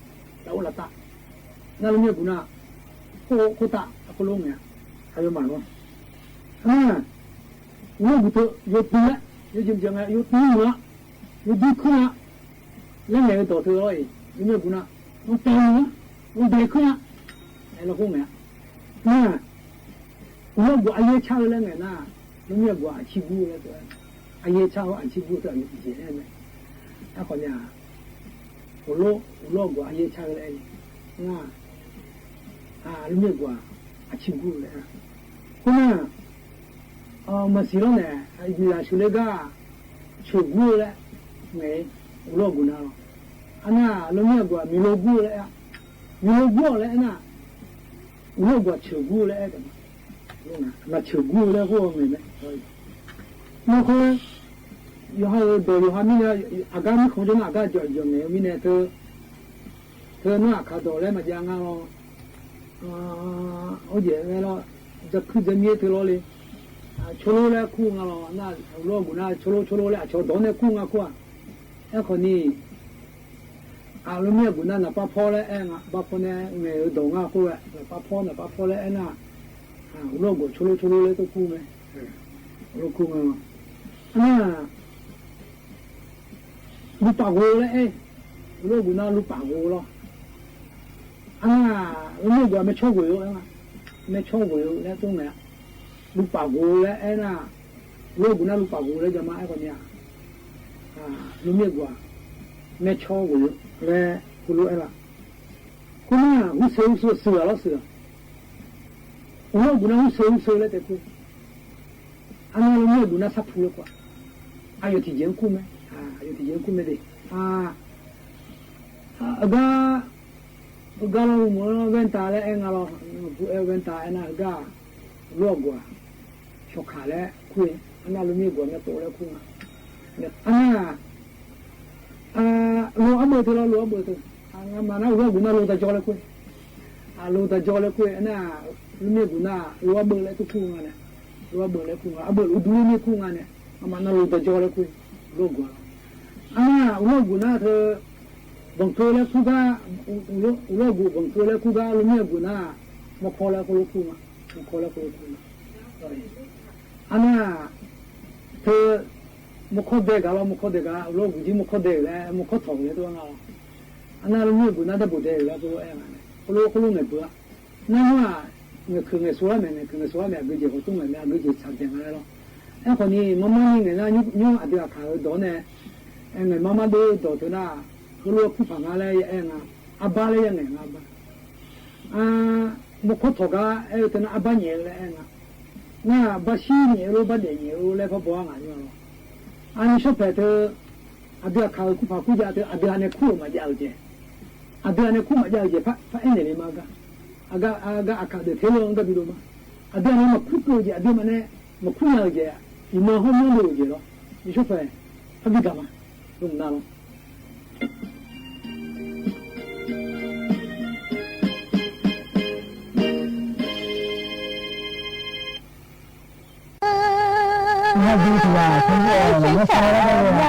我老大，那那姑呢，胡打胡弄没？还有嘛个？我老姑头有毒了，有怎么讲啊？有毒了，有毒可了，那没有到头了哎，那姑呢，我打了，我打可了，哎，老公没？我老姑阿爷掐了那个呢，龙眼瓜起骨了对。阿爷cha ho anchi bu ta ye ne a ko nya ulo gwa aye cha le nga lu me gwa achi bu le kuma ma si lo ne ai la shu le ga chu gu le me ulo gu na lo ana lu me gwa mi lo gu le ya mi lo gu le na ulo gwa chu gu le da ma chu gu le ho me ne那会有还有多有还明年阿家没空着阿家叫叫没明年他那看到来嘛讲啊咯，我觉得咯，这看着面头咯嘞，出路来哭啊咯，那老姑那出路来，桥洞那哭啊哭啊，那可能啊老面姑那把泡来哎啊，把泡呢没有洞啊哭啊，把泡来哎那，老姑出路来都哭没，老哭嘛。路把我了哎，老姑那路把我了，老姑没超过哟嘛，没超过哟，那种的，路把我了哎那，老姑那路把我了叫嘛哎个呢，路没过，没超过哟，来葫芦哎啦，可能我收了，我老姑那我收了得过，老姑那啥铺了过。有提前库没？有提前库没得？个了我问打了哎个不哎问打那个落过，小卡了库，那路没过那多了库嘛。路阿伯头，嘛那我那路在叫了库，路在叫了库，那路没过那路阿伯来都库嘛呢，路阿伯来库嘛，阿伯路都没库嘛呢。mana lu tajol ku logo logo na the bangtole ku ga logo bangtole ku ga lu me guna mo khola ku ma the mo khode ga logo ji mo khode le mo khotong le to nga lu me guna da bude la ko ko ne bu na ma ne ku ne so me ga je ko tu me ga je cha de nga lo哎，可你妈妈你那用阿爹看到呢，哎，妈妈都到头那，后来不放下来也哎阿爸嘞也哎我可头个哎，等那阿爸年嘞哎那把西年了把年了来个包啊了，你说白头阿爹看到怕估价头阿爹那苦嘛叫的，阿爹那苦嘛叫的，怕哎年嘛个，阿看的天龙个比如嘛，阿爹那么苦个的，阿爹嘛呢么苦了的。你们后面都有几了？你说出来，他比干嘛？都不拿了。那就是啊，通过我们烧的那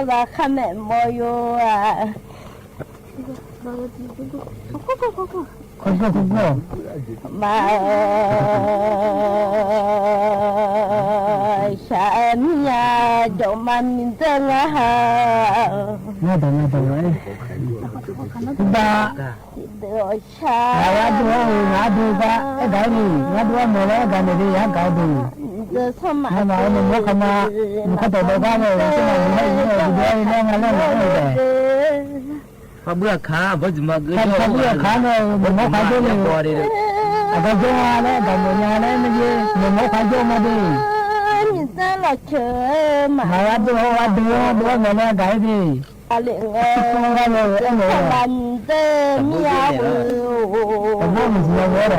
个看美没有啊。快，妈，下面呀，就妈名字了。那等，吧。我下。我多个，哎，搞你，我多没了，干的也搞的。那嘛，我看嘛，你看到的话呢，现在你看你那他不要看，不怎么个。他不要看呢，你没看到呢。他说话呢，他们家呢那些你没看到吗的？你在那车嘛？我多没了改的。看完的苗我。我们是要我的。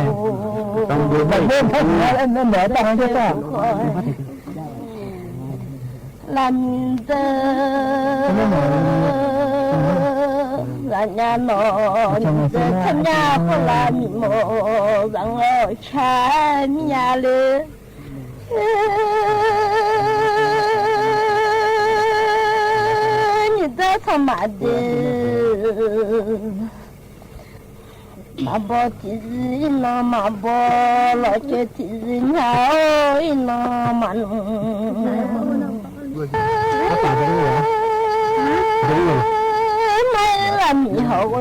那没当这个。làm tơ là nhà nó thân nhà không là mồ rằng ở cha nhà lư như ta không mà được mà bỏ thì gì nó mà bỏ lo chơi thì gì nhau nó mà mấy làm gì hậu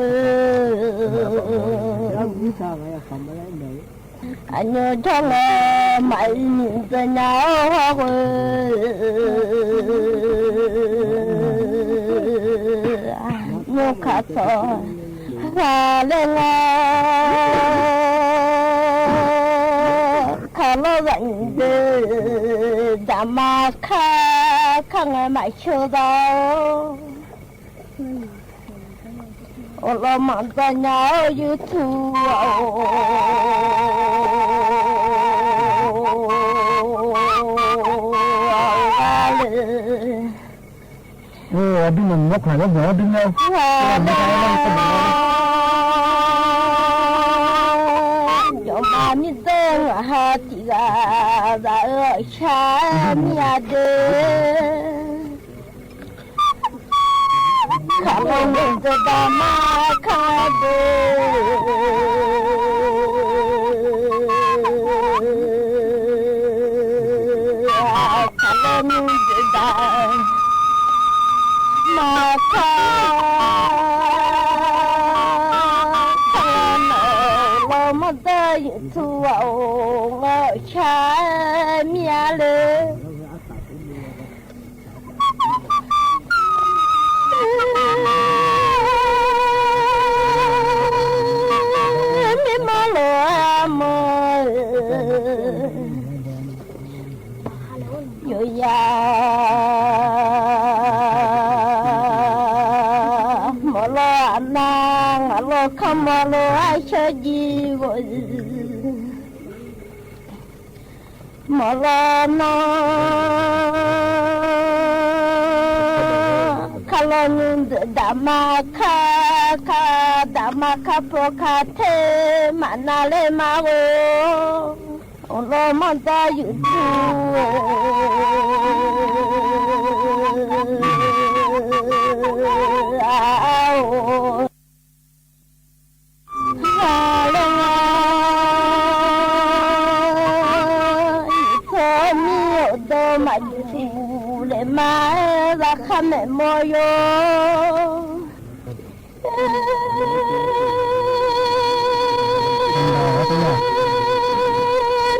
anh nhớ cho là mày nhìn tới nhau nhớ khát sợ và lên khá lo rảnh đã mà khá ngày mãi chưa đâu lo mặn ra nhau như thu đi mình nó phải có vợ đi đâu cho mà mi tên ha thì ra ở cha nhà đê kalau mình sudah makan kalau mình sudah makan kalau mà ta thu ở cha mẹ lên không mà lo ai cho gì vậy mà lo nó kalau nun dama ka proka te mana le mawo lo manta YouTube mà phụ để mà ra khăm mẹ môi yo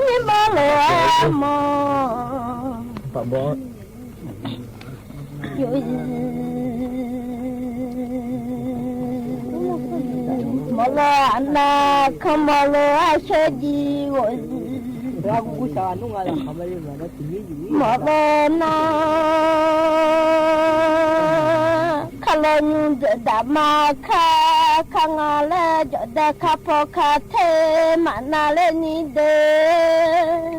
ni mà lo mà bà bố mà lo anh không mà lo ai chơi gì rồi mà bên kalau đã mà khá ngale cho đã khá po khá thế mà na lên đi đê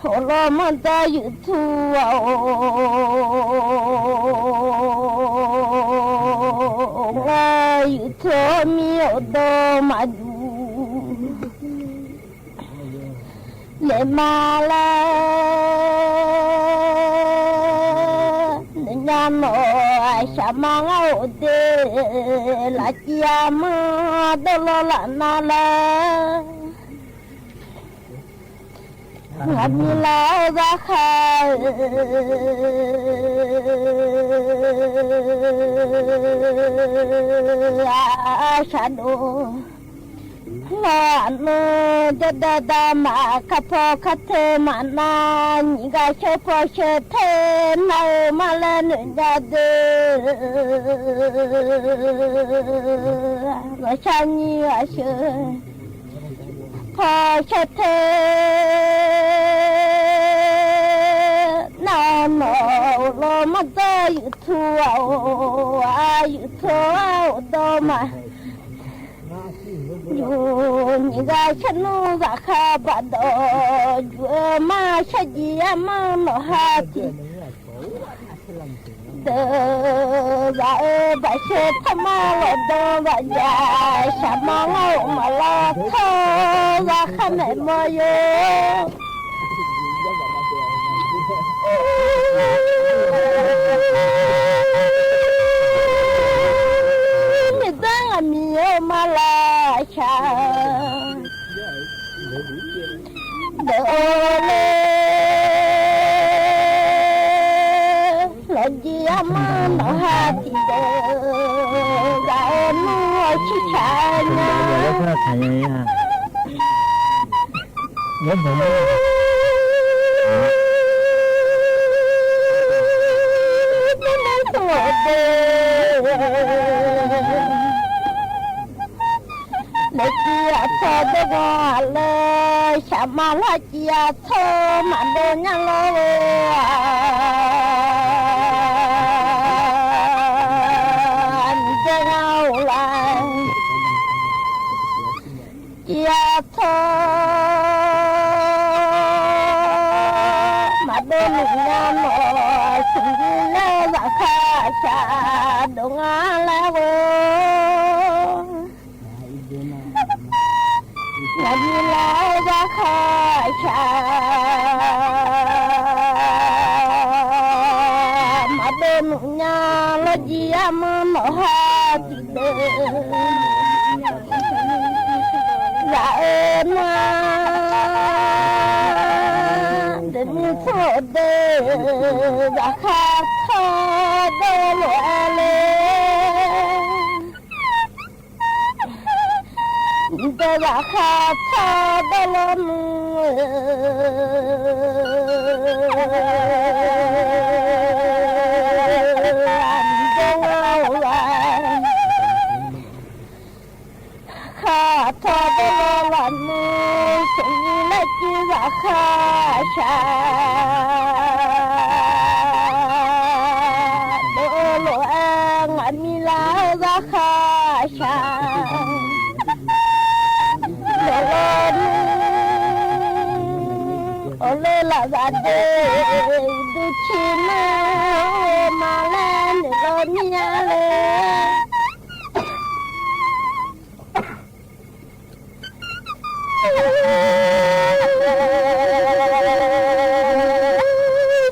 Olo mata yutua Nga yutua mi odo madu Le mala Nanyamo Shamanga ode La chiama Dolo la nala Ngamila zakha Ashado La no dada ma kapo kate mana Niga shepo shete na malan jade Vashani ashe Pashate Namo lo mata yutua Yutua doma Niga chanu zakha bado Juma shaji ama no hati Ba she tamalo do ba ja shamalo mala tho za khane moyo Mi danga mi mala cha Ama no hati de ga no chichana Lekia todo gale shamala kia to mandonya lo Yato Madonna no Singile Zakasha Dongalago Nabila Zakasha Madonna Lojia Monohatide Raena Demi Tode Zakata Doloale Zakata Dolomu Tadalanu sungilaki zakasha Dolo ngamila zakasha Dolonu olela gade duchina malan roniale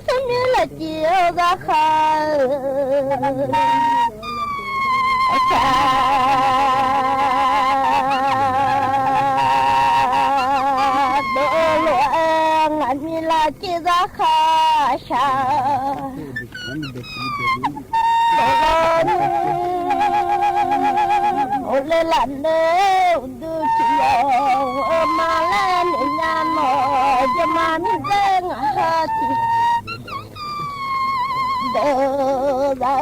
Samila jiyo zakha Dolo ngamila jiyo zakha Ole lande uduchiyo malan nyano jamani deng hati do da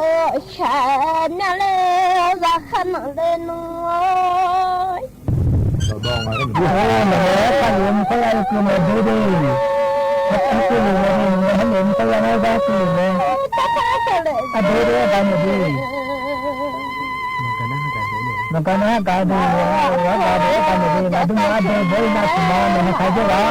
shanale zakhan lenu Makana kado kado kado kado ada boleh nak semua nak saja lah.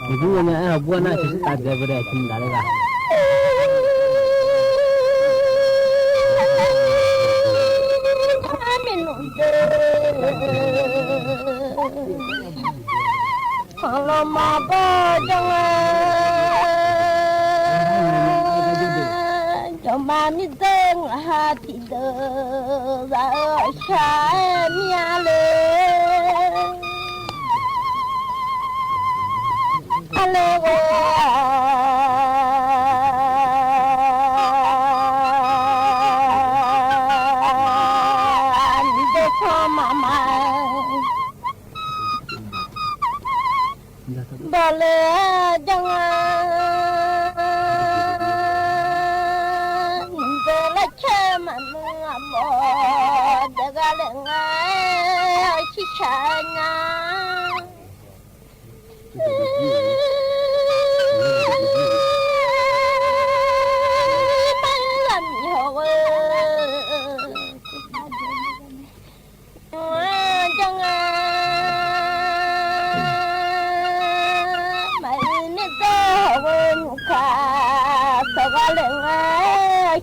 Ibu nya buat nak cerita dia berada di dalam. Kalau maba jangan cuma miteng hati dah saya miale alewa ande mama boleh jangan belajar mengamo dengan sisanya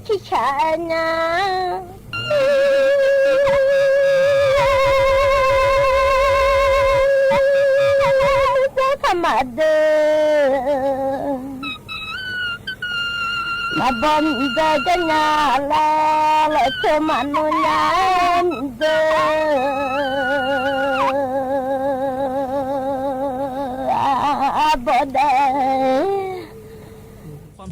kisahnya sama ada mabam jadinya la cuma nunyan abode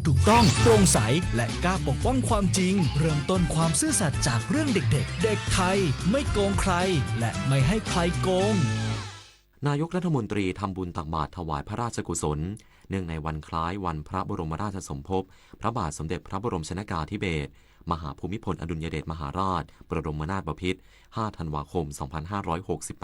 ถูกต้องโปร่งใสและกล้าปกป้องความจริงเริ่มต้นความซื่อสัตย์จากเรื่องเด็กๆเด็กไทยไม่โกงใครและไม่ให้ใครโกงนายกรัฐมนตรีทำบุญตักบาตรถวายพระราชกุศลเนื่องในวันคล้ายวันพระบรมราชสมภพพระบาทสมเด็จพระบรมชนกาธิเบศรมหาภูมิพลอดุลยเดชมหาราชบรมนาถบพิตร 5 ธันวาคม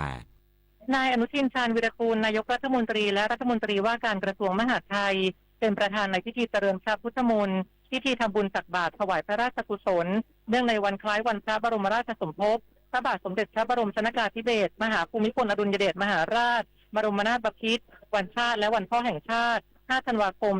2568 นายอนุทิน ชาญวิรากูลนายกรัฐมนตรีและรัฐมนตรีว่าการกระทรวงมหาดไทยเป็นประธานในพิธีเจริญพระพุทธมนต์พิธีทำบุญตักบาตรถวายพระราชกุศลเนื่องในวันคล้ายวันพระบรมราชสมภพพระบาทสมเด็จพระบรมชนกาธิเบศรมหาภูมิพลอดุลยเดชมหาราชบรมนาถบพิตรวันชาติและวันพ่อแห่งชาติ 5 ธันวาคม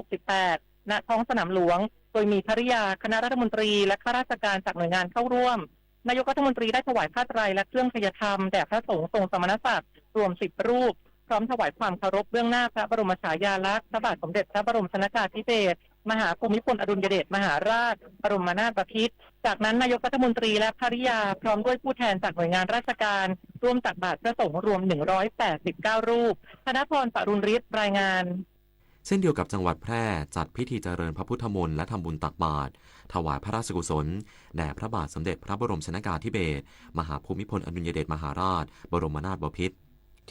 2568 ณ ท้องสนามหลวงโดยมีภริยาคณะรัฐมนตรีและข้าราชการจากหน่วยงานเข้าร่วมนายกรัฐมนตรีได้ถวายผ้าไตรและเครื่องทยธรรมแด่พระสงฆ์ทรงสมณศักดิ์รวม10 รูปพร้อมถวายความเคารพเบื้องหน้าพระบรมฉายาลักษณ์พระบาทสมเด็จพระบรมชนกาธิเบศรมหาภูมิพลอดุลยเดชมหาราชบรมนาถบพิตรจากนั้นนายกรัฐมนตรีและภริยาพร้อมด้วยผู้แทนจากหน่วยงานราชการร่วมตักบาตรพระสงฆ์รวม189 รูปธนพร ปรุณฤทธิ์รายงานเช่นเดียวกับจังหวัดแพร่จัดพิธีเจริญพระพุทธมนต์และทำบุญตักบาตรถวายพระราชกุศลแด่พระบาทสมเด็จพระบรมชนกาธิเบศรมหาภูมิพลอดุลยเดชมหาราชบรมนาถบพิตร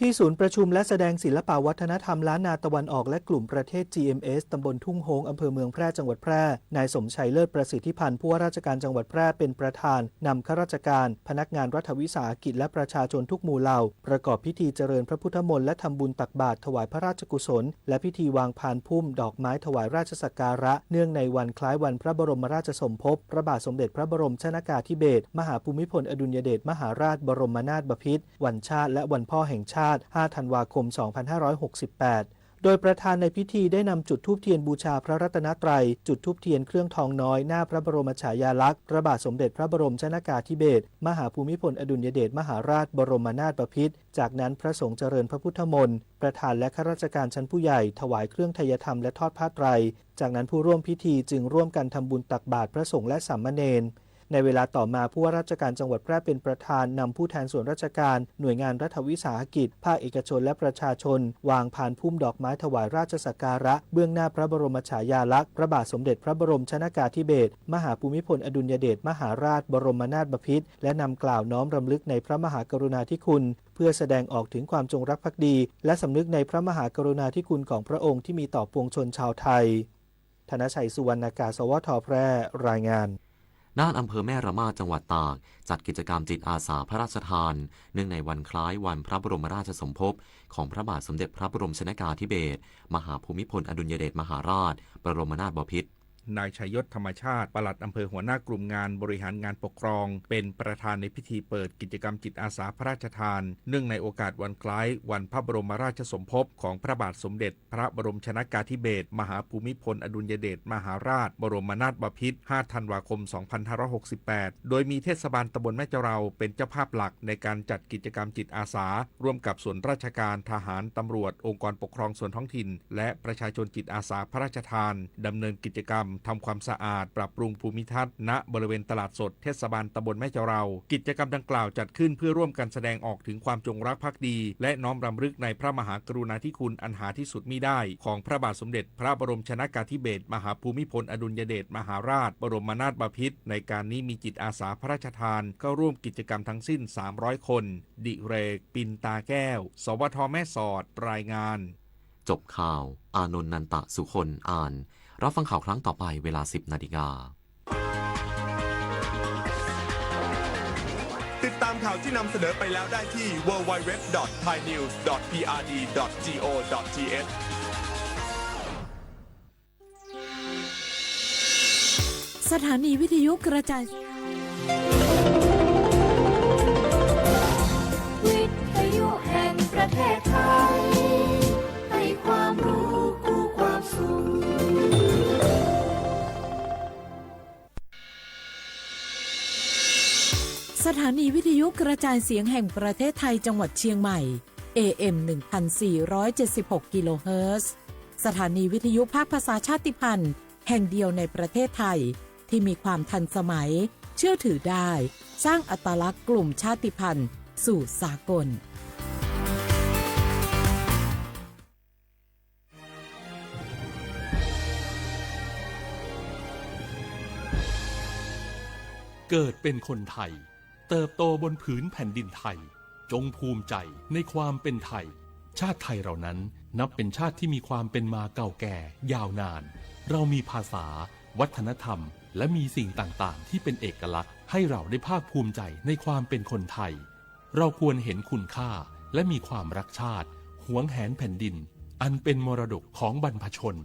ที่ศูนย์ประชุมและแสดงศิลปวัฒนธรรมล้านนาตะวันออกและกลุ่มประเทศ GMS ตำบลทุ่งโฮงอำเภอเมืองแพร่จังหวัดแพร่นายสมชัยเลิศประสิทธิพันธ์ผู้ว่าราชการจังหวัดแพร่เป็นประธานนำข้าราชการพนักงานรัฐวิสาหกิจและประชาชนทุกหมู่เหล่าประกอบพิธีเจริญพระพุทธมนต์และทำบุญตักบาตรถวายพระราชกุศลและพิธีวางพานพุ่มดอกไม้ถวายราชสักการะเนื่องในวันคล้ายวันพระบรมราชสมภพพระบาทสมเด็จพระบรมชนกาธิเบศรมหาภูมิพลอดุลยเดชมหาราชบรมนาถบพิตรวันชาติและวันพ่อแห่งชาติ 5 ธันวาคม 2568 โดยประธานในพิธีได้นำจุดธูปเทียนบูชาพระรัตนตรัยจุดธูปเทียนเครื่องทองน้อยหน้าพระบรมฉายาลักษณ์พระบาทสมเด็จพระบรมชนกาธิเบศรมหาภูมิพลอดุลยเดชมหาราชบรมนาถบพิตรจากนั้นพระสงฆ์เจริญพระพุทธมนต์ประธานและข้าราชการชั้นผู้ใหญ่ถวายเครื่องไทยธรรมและทอดผ้าไตรจากนั้นผู้ร่วมพิธีจึงร่วมกันทำบุญตักบาตรพระสงฆ์และสามเณรในเวลาต่อมาผู้ว่าราชการจังหวัดแพร่เป็นประธานนำผู้แทนส่วนราชการหน่วยงานรัฐวิสาหกิจภาคเอกชนและประชาชนวางพานพุ่มดอกไม้ถวายราชสักการะเบื้องหน้าพระบรมฉายาลักษณ์พระบาทสมเด็จพระบรมชนกาธิเบศรมหาภูมิพลอดุลยเดชมหาราชบรมนาถบพิตรและนำกล่าวน้อมรำลึกในพระมหากรุณาธิคุณเพื่อแสดงออกถึงความจงรักภักดีและสำนึกในพระมหากรุณาธิคุณของพระองค์ที่มีต่อปวงชนชาวไทยธนชัย สุวรรณากาศ สวท.แพร่รายงานด้านอำเภอแม่ระมาดจังหวัดตากจัดกิจกรรมจิตอาสาพระราชทานเนื่องในวันคล้ายวันพระบรมราชสมภพของพระบาทสมเด็จพระบรมชนกาธิเบศรมหาภูมิพลอดุลยเดชมหาราชบรมนาถบพิตร นายชัยยศธรรมชาติปลัดอำเภอหัวหน้ากลุ่มงานบริหารงานปกครองเป็นประธานในพิธีเปิดกิจกรรมจิตอาสาพระราชทานเนื่องในโอกาสวันคล้ายวันพระบรมราชสมภพของพระบาทสมเด็จพระบรมชนกาธิเบศรมหาภูมิพลอดุลยเดชมหาราชบรมนาถบพิตร 5 ธันวาคม 2568 โดยมีเทศบาลตำบลแม่เจาเราเป็นเจ้าภาพหลักในการจัดกิจกรรมจิตอาสาร่วมกับส่วนราชการทหารตำรวจองค์กรปกครองส่วนท้องถิ่นและประชาชนจิตอาสาพระราชทานดำเนินกิจกรรมทำความสะอาดปรับปรุงภูมิทัศน์ณบริเวณตลาดสดเทศบาลตำบลแม่เจาเรากิจกรรมดังกล่าวจัดขึ้นเพื่อร่วมกันแสดงออกถึงความจงรักภักดีและน้อมรำลึกในพระมหากรุณาธิคุณอันหาที่สุดมิได้ของพระบาทสมเด็จพระบรมชนกาธิเบศรมหาภูมิพลอดุลยเดชมหาราชบรมนาถบพิตรในการนี้มีจิตอาสาพระราชทานเข้าร่วมกิจกรรมทั้งสิ้น300คนดิเรกปินตาแก้วสวทแม่สอดรายงานจบข่าวอานนท์นันตะสุคนอ่านรับฟังข่าวครั้งต่อไปเวลา 10 นาฬิกาติดตามข่าวที่นำเสนอไปแล้วได้ที่ www.thainews.prd.go.th สถานีวิทยุกระจายวิทยุแห่งประเทศไทยให้ความรู้คู่ความสุขสถานีวิทยุกระจายเสียงแห่งประเทศไทยจังหวัดเชียงใหม่ AM 1476 กิโลเฮิรตซ์สถานีวิทยุภาคภาษาชาติพันธุ์แห่งเดียวในประเทศไทยที่มีความทันสมัยเชื่อถือได้สร้างอัตลักษณ์กลุ่มชาติพันธุ์สู่สากลเกิดเป็นคนไทยเติบโตบนผืนแผ่นดินไทยจงภูมิใจในความเป็นไทยชาติไทยเรานั้นนับเป็นชาติที่มีความเป็นมาเก่าแก่ยาวนานเรามีภาษาวัฒนธรรมและมีสิ่งต่างๆที่เป็นเอกลักษณ์ให้เราได้ภาคภูมิใจในความเป็นคนไทยเราควรเห็นคุณค่าและมีความรักชาติหวงแหนแผ่นดินอันเป็นมรดกของบรรพชน